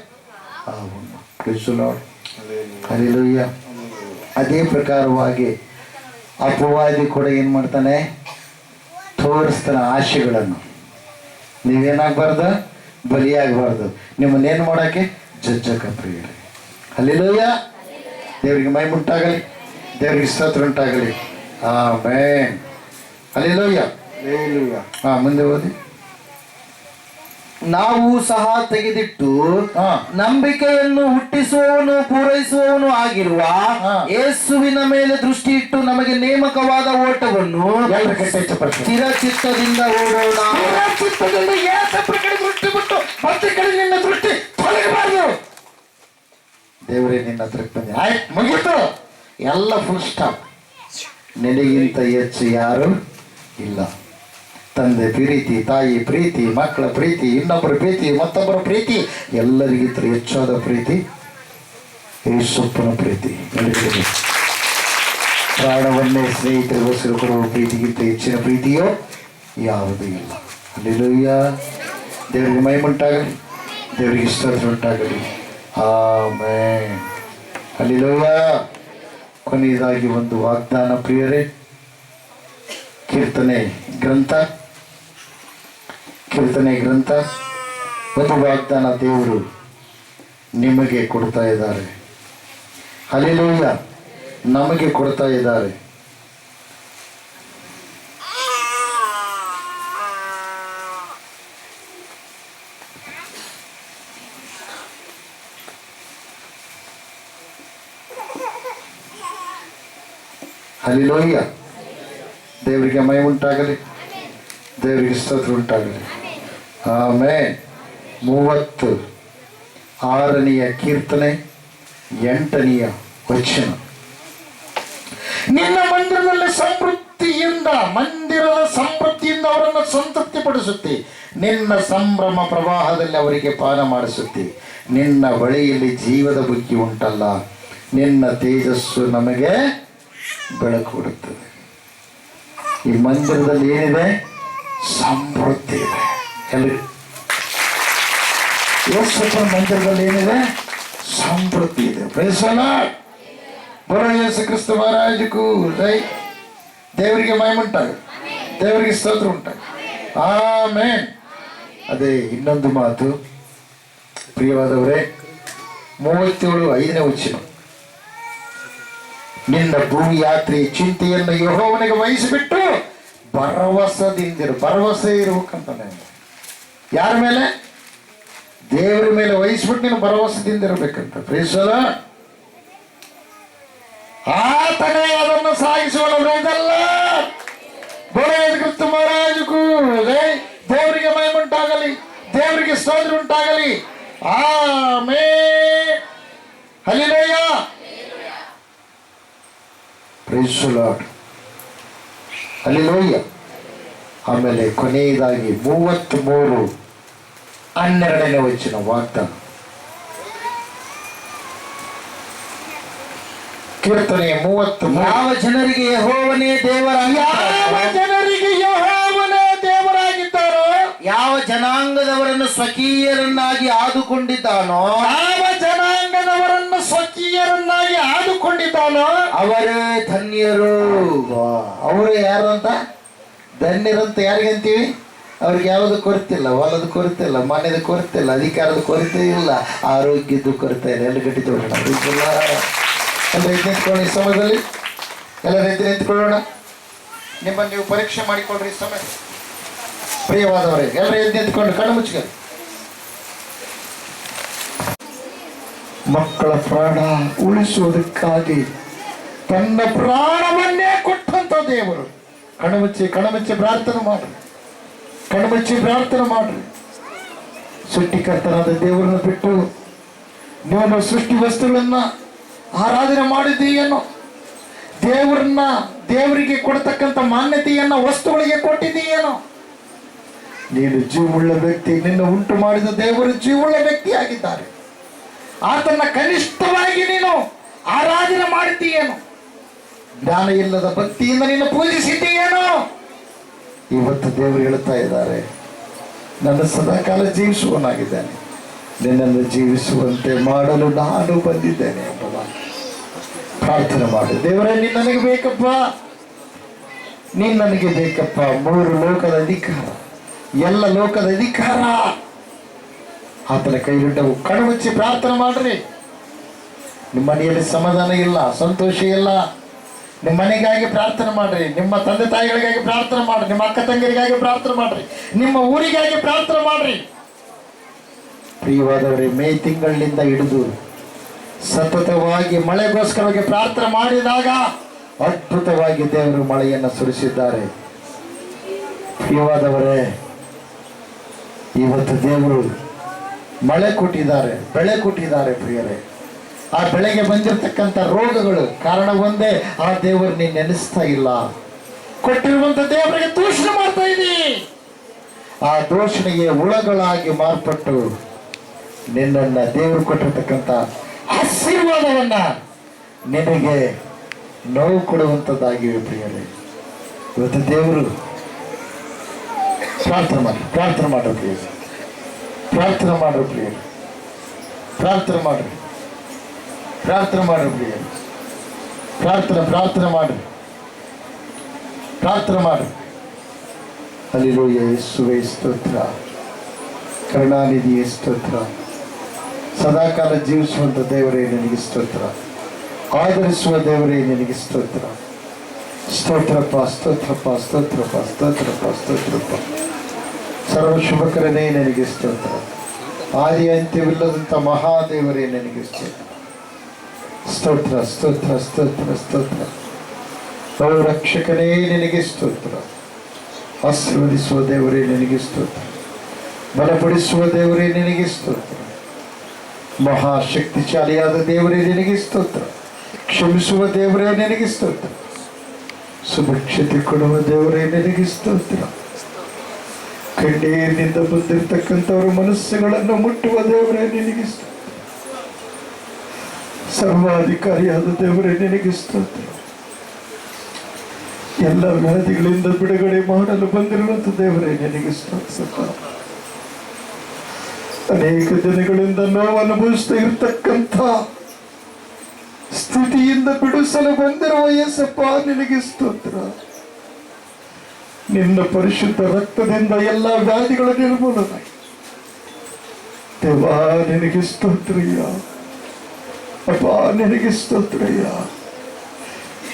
ಹಲ್ಲೆಲೂಯಾ. ಅದೇ ಪ್ರಕಾರವಾಗಿ ಅಪವಾದಿ ಕೂಡ ಏನು ಮಾಡ್ತಾನೆ? ತೋರಿಸ್ತಾನೆ ಆಶೆಗಳನ್ನು. ನೀವೇನಾಗಬಾರ್ದು? ಬಲಿಯಾಗಬಾರ್ದು. ನಿಮ್ಮನ್ನೇನು ಮಾಡೋಕ್ಕೆ? ಜಜ್ಜಕ ಪ್ರಿಯರೇ. ಹಲ್ಲೆಲೂಯಾ. ದೇವರಿಗೆ ಮಹಿಮೆ, ದೇವರಿಗೆ ಸ್ತೋತ್ರ ಉಂಟಾಗಲಿ. ಆಮೆನ್. ಹಲ್ಲೆಲೂಯಾ. ಮುಂದೆ ಓದಿ. ನಾವು ಸಹ ತೆಗೆದಿಟ್ಟು ನಂಬಿಕೆಯನ್ನು ಹುಟ್ಟಿಸುವವನು ಪೂರೈಸುವವನು ಆಗಿರುವ ಯೇಸುವಿನ ಮೇಲೆ ದೃಷ್ಟಿ ಇಟ್ಟು ನಮಗೆ ನೇಮಕವಾದ ಓಟವನ್ನು ಸ್ಥಿರ ಚಿತ್ತದಿಂದ ಓಡೋಣ. ದೇವರೇ ನಿನ್ನ ಹತ್ರಕ್ಕೆ ಬಂದೆ, ಆಯ್ತು ಮುಗೀತು, ಎಲ್ಲ ಫುಲ್ ಸ್ಟಾಪ್. ನಿನಗಿಂತ ಹೆಚ್ಚು ಯಾರು ಇಲ್ಲ. ತಂದೆ ಪ್ರೀತಿ, ತಾಯಿ ಪ್ರೀತಿ, ಮಕ್ಕಳ ಪ್ರೀತಿ, ಇನ್ನೊಬ್ಬರ ಪ್ರೀತಿ, ಮತ್ತೊಬ್ಬರ ಪ್ರೀತಿ, ಎಲ್ಲರಿಗಿಂತ ಹೆಚ್ಚಾದ ಪ್ರೀತಿ ಯೇಸಪ್ಪನ ಪ್ರೀತಿ. ಪ್ರಾಣವನ್ನೇ ಸ್ನೇಹಿತರಿಗೋಸ್ಕರ ಕೊಡುವ ಪ್ರೀತಿಗಿಂತ ಹೆಚ್ಚಿನ ಪ್ರೀತಿಯೋ ಯಾವುದೂ ಇಲ್ಲ. ಹಲ್ಲೆಲೂಯಾ. ದೇವರಿಗೆ ಮಹಿಮೆ ಉಂಟಾಗಲಿ, ದೇವರಿಗೆ ಸ್ತೋತ್ರ ಉಂಟಾಗಲಿ. ಆಮೆನ್. ಹಲ್ಲೆಲೂಯಾ. ಕೊನೆಯದಾಗಿ ಒಂದು ವಾಗ್ದಾನ ಪ್ರಿಯರೇ. ಕೀರ್ತನೆ ಗ್ರಂಥ ಒಂದು ವಾಗ್ದಾನ ದೇವರು ನಿಮಗೆ ಕೊಡ್ತಾ ಇದ್ದಾರೆ. ಹಲ್ಲೆಲೂಯಾ. ನಮಗೆ ಕೊಡ್ತಾ ಇದ್ದಾರೆ. ಹಲ್ಲೆಲೂಯಾ. ದೇವರಿಗೆ ಮಹಿಮೆ ಉಂಟಾಗಲಿ, ದೇವರಿಗೆ ಸ್ತೋತ್ರ ಉಂಟಾಗಲಿ. ಆಮೆನ್. 36ನೇ ಕೀರ್ತನೆ 8ನೇ ವಚನ. ನಿನ್ನ ಮಂದಿರದ ಸಮೃದ್ಧಿಯಿಂದ ಅವರನ್ನು ಸಂತೃಪ್ತಿಪಡಿಸುತ್ತಿ. ನಿನ್ನ ಸಂಭ್ರಮ ಪ್ರವಾಹದಲ್ಲಿ ಅವರಿಗೆ ಪಾನ ಮಾಡಿಸುತ್ತಿ. ನಿನ್ನ ಬಳಿಯಲ್ಲಿ ಜೀವದ ಬುಕ್ಕಿ ಉಂಟಲ್ಲ, ನಿನ್ನ ತೇಜಸ್ಸು ನಮಗೆ ಬೆಳಕು ಕೊಡುತ್ತದೆ. ಈ ಮಂದಿರದಲ್ಲಿ ಏನಿದೆ? ಸಮೃದ್ಧಿ ಇದೆ. ಎಲ್ಲಿ ಯೇಸಪ್ಪನ ಮಂದಿರದಲ್ಲಿ ಏನಿದೆ? ಸಮೃದ್ಧಿ ಇದೆ. Praise the lord. ಬೋಲೋ ಯೇಸು ಕ್ರಿಸ್ತ ಮಹಾರಾಜಗೂ ಜೈ. ದೇವರಿಗೆ ಮಹಿಮೆ ಉಂಟಾಗಲಿ, ದೇವರಿಗೆ ಸ್ತೋತ್ರ ಉಂಟಾಗಲಿ. ಆಮೆನ್. ಅದೇ ಇನ್ನೊಂದು ಮಾತು ಪ್ರಿಯವಾದವರೇ, 37:5ನೇ ವಚನ. ನಿನ್ನ ಭೂಮಿ ಯಾತ್ರೆ ಚಿಂತೆಯನ್ನು ಯೆಹೋವನಿಗೆ ವಹಿಸಿಬಿಟ್ಟು ಭರವಸೆದಿಂದಿರು. ಭರವಸೆ ಇರ್ಬೇಕಂತಾನೆ. ಯಾರ ಮೇಲೆ? ದೇವರ ಮೇಲೆ ವಹಿಸ್ಬಿಟ್ಟು ನೀನು ಭರವಸೆದಿಂದ ಇರಬೇಕಂತ. Praise the Lord. ಆತನೇ ಅದನ್ನು ಸಾಗಿಸುವಲ್ಲ. ಕ್ರಿಸ್ತ ಮಹಾರಾಜಗೂ ದೇವರಿಗೆ ಮಹಿಮೆ ಉಂಟಾಗಲಿ, ದೇವರಿಗೆ ಸ್ತೋತ್ರ ಉಂಟಾಗಲಿ. Amen. Hallelujah. Praise the lord. Hallelujah. ಆಮೇಲೆ ಕೊನೆಯದಾಗಿ 33:12ನೇ ವಚನ ವಾಗ್ದಾನ. ಕೀರ್ತನೆ 33. ಯಾವ ಜನರಿಗೆ ಯೆಹೋವನೇ ದೇವರಾಗಿದ್ದಾರೋ, ಯಾವ ಜನಾಂಗದವರನ್ನು ಸ್ವಕೀಯರನ್ನಾಗಿ ಆದುಕೊಂಡಿದ್ದಾನೋ, ಅವರೇ ಧನ್ಯರು. ಅವರು ಯಾರು ಅಂತ? ಧನ್ಯರಂತ ಯಾರಿಗಂತೀವಿ? ಅವ್ರಿಗೆ ಯಾವುದು ಕೊರತೆ ಇಲ್ಲ, ಹೊಲದ ಕೊರತೆ ಇಲ್ಲ, ಮನೆಯದ ಕೊರತೆ ಇಲ್ಲ, ಅಧಿಕಾರದ ಕೊರತೆ ಇಲ್ಲ, ಆರೋಗ್ಯದ ಕೊರತೆ ಇಲ್ಲ. ಎಲ್ಲ ಗಟ್ಟಿ ತೋರೋಣ. ಎಲ್ಲ ಎದ್ದು ನಿಂತ್ಕೊಳ್ಳಿ. ಈ ಸಮಯದಲ್ಲಿ ಎಲ್ಲರ ಎದ್ದು ನಿಂತ್ಕೊಳ್ಳೋಣ. ನಿಮ್ಮನ್ನು ನೀವು ಪರೀಕ್ಷೆ ಮಾಡಿಕೊಳ್ಳ್ರಿ. ಈ ಸಮಯ ಪ್ರಿಯವಾದವರೇ, ಎಲ್ಲರ ಎದ್ದು ನಿಂತ್ಕೊಂಡು ಕಣ್ಣು ಮುಚ್ಚಿಗೆ. ಮಕ್ಕಳ ಪ್ರಾಣ ಉಳಿಸುವುದಕ್ಕಾಗಿ ತನ್ನ ಪ್ರಾಣವನ್ನೇ ಕೊಟ್ಟಂತ ದೇವರು. ಕಣ್ಣುಮುಚ್ಚಿ ಪ್ರಾರ್ಥನೆ ಮಾಡ್ರಿ. ಕಣ್ಣುಮುಚ್ಚಿ ಪ್ರಾರ್ಥನೆ ಮಾಡ್ರಿ. ಸೃಷ್ಟಿಕರ್ತನಾದ ದೇವರನ್ನು ಬಿಟ್ಟು ನೀನು ಸೃಷ್ಟಿ ವಸ್ತುಗಳನ್ನ ಆರಾಧನೆ ಮಾಡಿದ್ದೀಯೇನೋ, ದೇವರಿಗೆ ಕೊಡತಕ್ಕಂಥ ಮಾನ್ಯತೆಯನ್ನ ವಸ್ತುಗಳಿಗೆ ಕೊಟ್ಟಿದ್ದೀಯೇನೋ. ನೀನು ಜೀವವುಳ್ಳ ವ್ಯಕ್ತಿ, ನಿನ್ನ ಉಂಟು ಮಾಡಿದ ದೇವರು ಜೀವವುಳ್ಳ ವ್ಯಕ್ತಿ ಆಗಿದ್ದಾರೆ. ಆತನ ಕನಿಷ್ಠವಾಗಿ ನೀನು ಆರಾಧನೆ ಮಾಡಿದ್ದೀಯೇನೋ, ಜ್ಞಾನ ಇಲ್ಲದ ಭಕ್ತಿಯಿಂದ ನೀನು ಪೂಜಿಸಿದ್ದೀಯೇನೋ. ಇವತ್ತು ದೇವರು ಹೇಳ್ತಾ ಇದ್ದಾರೆ, ನನ್ನ ಸದಾಕಾಲ ಜೀವಿಸುವನಾಗಿದ್ದಾನೆ, ನಿನ್ನನ್ನು ಜೀವಿಸುವಂತೆ ಮಾಡಲು ನಾನು ಬಂದಿದ್ದೇನೆ ಎಂಬುದಾಗಿ ಪ್ರಾರ್ಥನೆ ಮಾಡಿ. ದೇವರೇ, ನೀನು ನನಗೆ ಬೇಕಪ್ಪ, ನೀನು ನನಗೆ ಬೇಕಪ್ಪ. 3 ಲೋಕದ ಅಧಿಕಾರ, ಎಲ್ಲ ಲೋಕದ ಅಧಿಕಾರ ಆತನ ಕೈಲಿಟ್ಟವು. ಕಣ್ಮುಚ್ಚಿ ಪ್ರಾರ್ಥನೆ ಮಾಡ್ರಿ. ನಿಮ್ಮ ಮನೆಯಲ್ಲಿ ಸಮಾಧಾನ ಇಲ್ಲ, ಸಂತೋಷ ಇಲ್ಲ, ನಿಮ್ಮ ಮನೆಗಾಗಿ ಪ್ರಾರ್ಥನೆ ಮಾಡ್ರಿ, ನಿಮ್ಮ ತಂದೆ ತಾಯಿಗಳಿಗಾಗಿ ಪ್ರಾರ್ಥನೆ ಮಾಡ್ರಿ, ನಿಮ್ಮ ಅಕ್ಕ ತಂಗಿಯರಿಗಾಗಿ ಪ್ರಾರ್ಥನೆ ಮಾಡ್ರಿ, ನಿಮ್ಮ ಊರಿಗಾಗಿ ಪ್ರಾರ್ಥನೆ ಮಾಡ್ರಿ. ಪ್ರಿಯವಾದವರೇ, ಮೇ ತಿಂಗಳಿನಿಂದ ಹಿಡಿದು ಸತತವಾಗಿ ಮಳೆಗೋಸ್ಕರವಾಗಿ ಪ್ರಾರ್ಥನೆ ಮಾಡಿದಾಗ ಅದ್ಭುತವಾಗಿ ದೇವರು ಮಳೆಯನ್ನು ಸುರಿಸಿದ್ದಾರೆ. ಪ್ರಿಯವಾದವರೇ, ಇವತ್ತು ದೇವರು ಮಳೆ ಕೊಟ್ಟಿದ್ದಾರೆ, ಬೆಳೆ ಕೊಟ್ಟಿದ್ದಾರೆ. ಪ್ರಿಯರೇ, ಆ ಬೆಳೆಗೆ ಬಂದಿರತಕ್ಕಂಥ ರೋಗಗಳು ಕಾರಣ ಒಂದೇ, ಆ ದೇವರು ನೀನು ನೆನೆಸ್ತಾ ಇಲ್ಲ. ಕೊಟ್ಟಿರುವಂತ ದೇವರಿಗೆ ದೂಷಣೆ ಮಾಡ್ತಾ ಇದ್ದೀ. ಆ ದೂಷಣೆಗೆ ಹುಳಗಳಾಗಿ ಮಾರ್ಪಟ್ಟು ನಿನ್ನನ್ನ ದೇವರು ಕೊಟ್ಟಿರ್ತಕ್ಕಂಥ ಆಶೀರ್ವಾದವನ್ನ ನಿನಗೆ ನೋವು ಕೊಡುವಂಥದ್ದಾಗಿವೆ. ಪ್ರಿಯರೇ, ಇವತ್ತು ದೇವರು ಪ್ರಾರ್ಥನೆ ಮಾಡ್ರಿ, ಪ್ರಾರ್ಥನೆ ಮಾಡ್ರಿ ಪ್ರಿಯರೇ, ಪ್ರಾರ್ಥನೆ ಮಾಡ್ರಿ ಪ್ರಿಯರೇ, ಪ್ರಾರ್ಥನೆ ಮಾಡ್ರಿ, ಪ್ರಾರ್ಥನೆ ಮಾಡ್ರಿ ಪ್ರಿಯರೇ, ಪ್ರಾರ್ಥನೆ ಮಾಡ್ರಿ, ಪ್ರಾರ್ಥನೆ ಮಾಡ್ರಿ. ಹಲ್ಲೆಲೂಯಾ. ಯೇಸುವೇ ಸ್ತೋತ್ರ, ಕರುಣಾನಿಧಿಯೇ ಸ್ತೋತ್ರ, ಸದಾಕಾಲ ಜೀವಿಸುವಂಥ ದೇವರೇ ನಿನಗೆ ಸ್ತೋತ್ರ, ಆಧರಿಸುವ ದೇವರೇ ನಿನಗೆ ಸ್ತೋತ್ರ. ಸ್ತೋತ್ರಪ್ಪ, ಸ್ತೋತ್ರಪ್ಪ, ಸ್ತೋತ್ರಪ್ಪ, ಸ್ತೋತ್ರಪ್ಪ, ಸ್ತೋತ್ರಪ್ಪ. ಸರ್ವ ಶುಭಕರನೇ ನಿನಗೆ ಸ್ತೋತ್ರ. ಆದಿ ಅಂತ್ಯವಿಲ್ಲದಂಥ ಮಹಾದೇವರೇ ನಿನಗೆ ಸ್ತೋತ್ರ. ಸ್ತೋತ್ರ, ಸ್ತೋತ್ರ, ಸ್ತೋತ್ರ, ಸ್ತೋತ್ರ. ಓ ರಕ್ಷಕನೇ ನಿನಗೆ ಸ್ತೋತ್ರ. ಆಶೀರ್ವದಿಸುವ ದೇವರೇ ನಿನಗೆ ಸ್ತೋತ್ರ. ಬಲಪಡಿಸುವ ದೇವರೇ ನಿನಗೆ ಸ್ತೋತ್ರ. ಮಹಾಶಕ್ತಿಶಾಲಿಯಾದ ದೇವರೇ ನಿನಗೆ ಸ್ತೋತ್ರ. ಕ್ಷಮಿಸುವ ದೇವರೇ ನಿನಗೆ ಸ್ತೋತ್ರ. ಸುಭಿಕ್ಷತೆ ಕೊಡುವ ದೇವರೇ ನಿನಗೆ ಸ್ತೋತ್ರ. ಕಣ್ಣೀರಿನಿಂದ ಬಂದಿರತಕ್ಕಂಥವರ ಮನಸ್ಸುಗಳನ್ನು ಮುಟ್ಟುವ ದೇವರೇ ನಿನಗೆ ಸ್ತೋತ್ರ. ಸರ್ವಾಧಿಕಾರಿಯಾದ ದೇವರೇ ನಿನಗೆ ಸ್ತೋತ್ರ. ಎಲ್ಲ ವ್ಯಾಧಿಗಳಿಂದ ಬಿಡುಗಡೆ ಮಾಡಲು ಬಂದಿರುವಂಥ ದೇವರೇ ನಿನಗೆ ಸ್ತೋತ್ರ. ಅನೇಕ ದಿನಗಳಿಂದ ನೋವು ಅನುಭವಿಸ್ತಾ ಇರತಕ್ಕಂಥ ಸ್ಥಿತಿಯಿಂದ ಬಿಡಿಸಲು ಬಂದಿರುವ ಯೇಸಪ್ಪ ನಿನಗೆ ಸ್ತೋತ್ರ. ನಿನ್ನ ಪರಿಶುದ್ಧ ರಕ್ತದಿಂದ ಎಲ್ಲ ವ್ಯಾಧಿಗಳ ನಿರ್ಮೂಲನೆ. ದೇವಾ ನಿನಗೆ ಸ್ತೋತ್ರಯ್ಯ, ಅಪ್ಪ ನಿನಗೆ ಸ್ತೋತ್ರಯ್ಯ.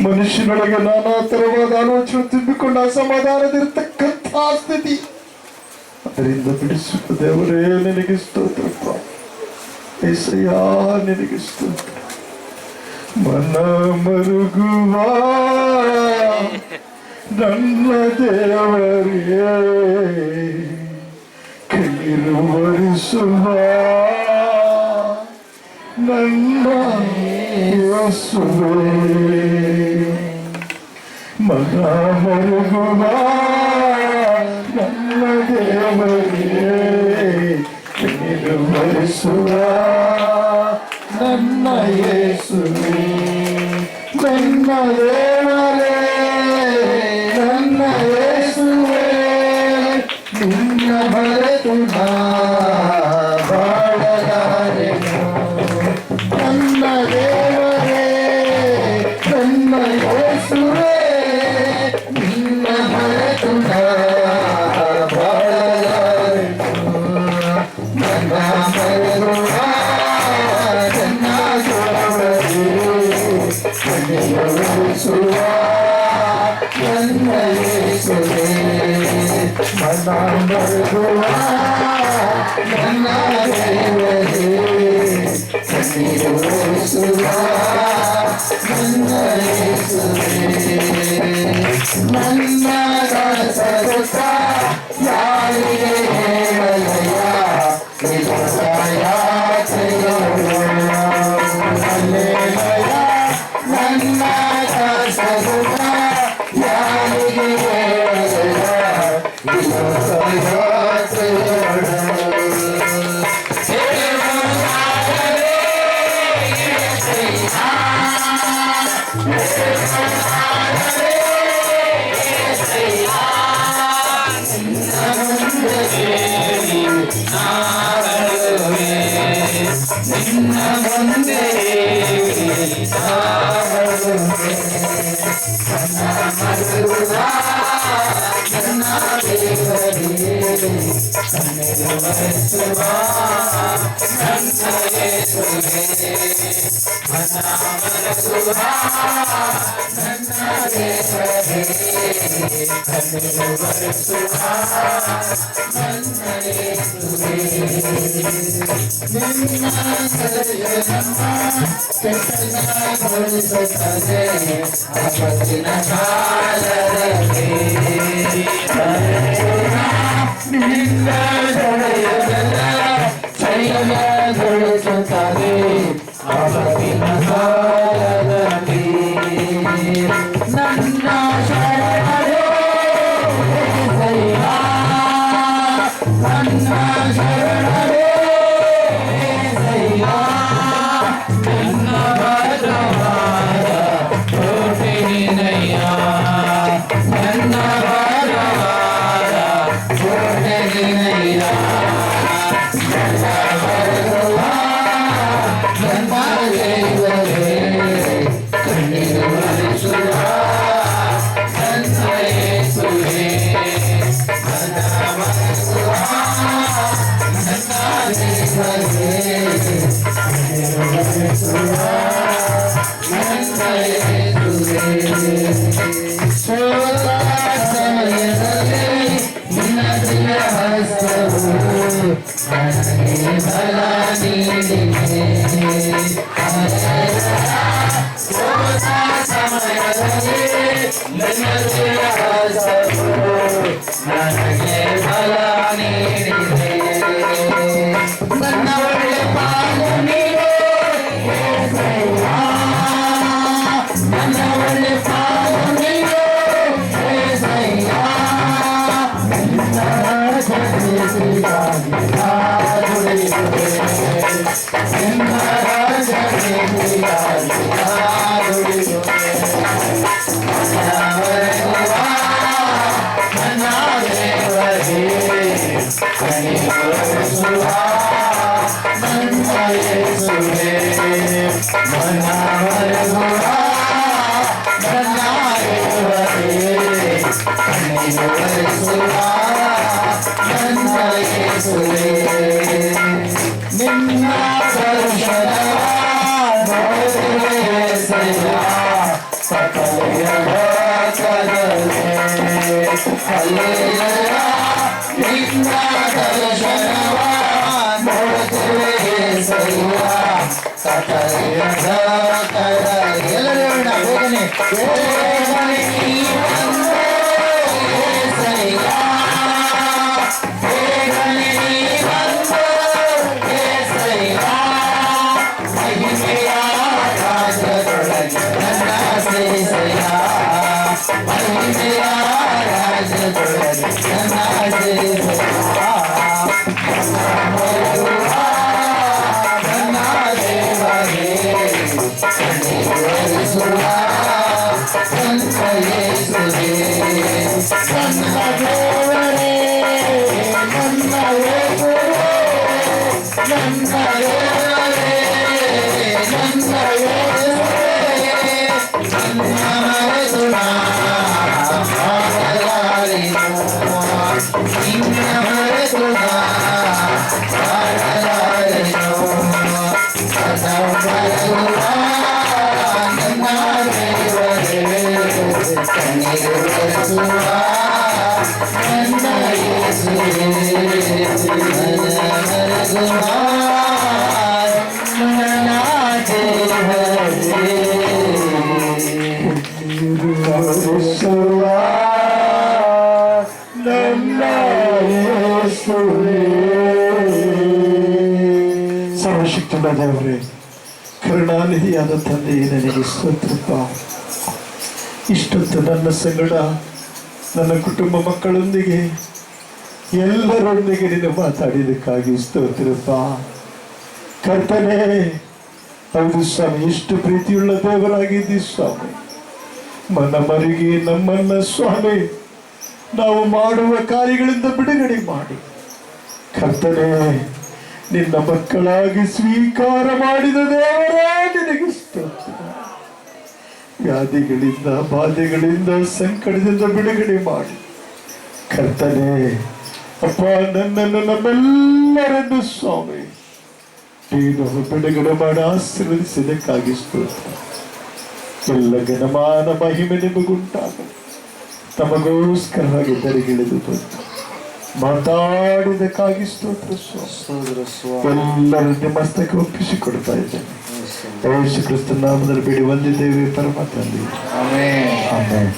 ಮನುಷ್ಯನೊಳಗೆ ನಾನಾ ತರವಾದ ಆಲೋಚನೆ ತುಂಬಿಕೊಂಡು ಅಸಮಾಧಾನದಿರ್ತಕ್ಕಂಥ ಸ್ಥಿತಿ, ಅದರಿಂದ ಬಿಡಿಸುವ ದೇವರೇ ನಿನಗೆ ಸ್ತೋತ್ರಪ್ಪ. ಏಸಯ್ಯ ನಿನಗೆ ಸ್ತೋತ್ರ. ಮನ ಮರುಗುವ ನನ್ನ ದೇವರೇ, ಕಣ್ಣೀರು ಒರೆಸುವ ನನ್ನ ಯೇಸುವೇ, ಮನ ಮರುಗುವ ನನ್ನ ದೇವರೇ, ಕಣ್ಣೀರು ಒರೆಸುವ ನನ್ನ ಯೇಸುವೇ, ನನ್ನ ದೇವರೇ, ನನ್ನ ಯೇಸುವೇ, ನಿನ್ನ ಹೊರತು ನಾ ಬಾಳಲಾರೆನು. ನನ್ನ ದೇವರೇ, ನನ್ನ ಯೇಸುವೇ, ನಿನ್ನ ಹೊರತು ನಾ ಬಾಳಲಾರೆನು. ನನ್ನ ಮರುಗುವ ನನ್ನ ದೇವರೇ, ಯೇಸುವ ನನ್ನ ಯೇಸುವೇ, ಮನ ಮರುಗುವ ನನ್ನ ದೇವರೇ, ಕಣ್ಣೀರು ಒರೆಸುವ ನನ್ನ ಯೇಸುವೇ. ನನ್ನ ದಾಸರುತ್ತ ಯಾರಿಗೆ ಹೇಳಲಯ್ಯ, ಸರ್ವಶಕ್ತನ ದೇವರೇ, ಕರುಣಾನಿಧಿಯಾದ ತಂದೆಯೇ, ನನಗೆ ಸ್ತೋತ್ರಪ್ಪ. ಇಷ್ಟೊತ್ತು ನನ್ನ ಸಂಗಡ ನನ್ನ ಕುಟುಂಬ ಮಕ್ಕಳೊಂದಿಗೆ ಎಲ್ಲರೊಂದಿಗೆ ನೀನು ಮಾತಾಡಿದಕ್ಕಾಗಿ ಸ್ತೋತ್ರಪ್ಪ. ಕರ್ತನೇ, ಹೌದು ಸ್ವಾಮಿ, ಎಷ್ಟು ಪ್ರೀತಿಯುಳ್ಳ ದೇವರಾಗಿದ್ದೀವಿ ಸ್ವಾಮಿ. ಮನಮರಿಗೆ ನಮ್ಮನ್ನ ಸ್ವಾಮಿ ನಾವು ಮಾಡುವ ಕಾರ್ಯಗಳಿಂದ ಬಿಡುಗಡೆ ಮಾಡಿ ಕರ್ತನೇ ನಿನ್ನ ಮಕ್ಕಳಾಗಿ ಸ್ವೀಕಾರ ಮಾಡಿದ ದೇವರೇ ನಿನಗೆ ಸ್ತೋತ್ರ. ವ್ಯಾಧಿಗಳಿಂದ, ಬಾಧೆಗಳಿಂದ, ಸಂಕಟದಿಂದ ಬಿಡುಗಡೆ ಮಾಡಿ ಕರ್ತನೇ ಅಪ್ಪ ನನ್ನನ್ನು, ನಮ್ಮೆಲ್ಲರನ್ನು ಸ್ವಾಮಿ ನೀನು ಬಿಡುಗಡೆ ಮಾಡಿ ಆಶೀರ್ವದಿಸಿದ್ದಕ್ಕಾಗಿ ಸ್ತೋತ್ರ. ಎಲ್ಲ ಘನಮಾನ ಮಹಿಮೆ ನಿಮಗುಂಟಾಗಲಿ. ತಮಗೋಸ್ಕರವಾಗಿ ದರಿಗಿಳಿದು ಬಂದು ಮಾತಾಡಿದಕ್ಕಾಗಿ ಸ್ತೋತ್ರ ಸ್ವಾಮಿ. ಎಲ್ಲರೂ ನಿಮ್ಮಸ್ತಕ್ಕೆ ಒಪ್ಪಿಸಿಕೊಡ್ತಾ ಇದ್ದೇನೆ. ಯೇಸು ಕ್ರಿಸ್ತನ ನಾಮದಲ್ಲಿ ಬೇಡಿ ಬಂದಿದ್ದೇವೆ ಪರಮ ತಂದೆ. ಆಮೆನ್. ಆಮೆನ್.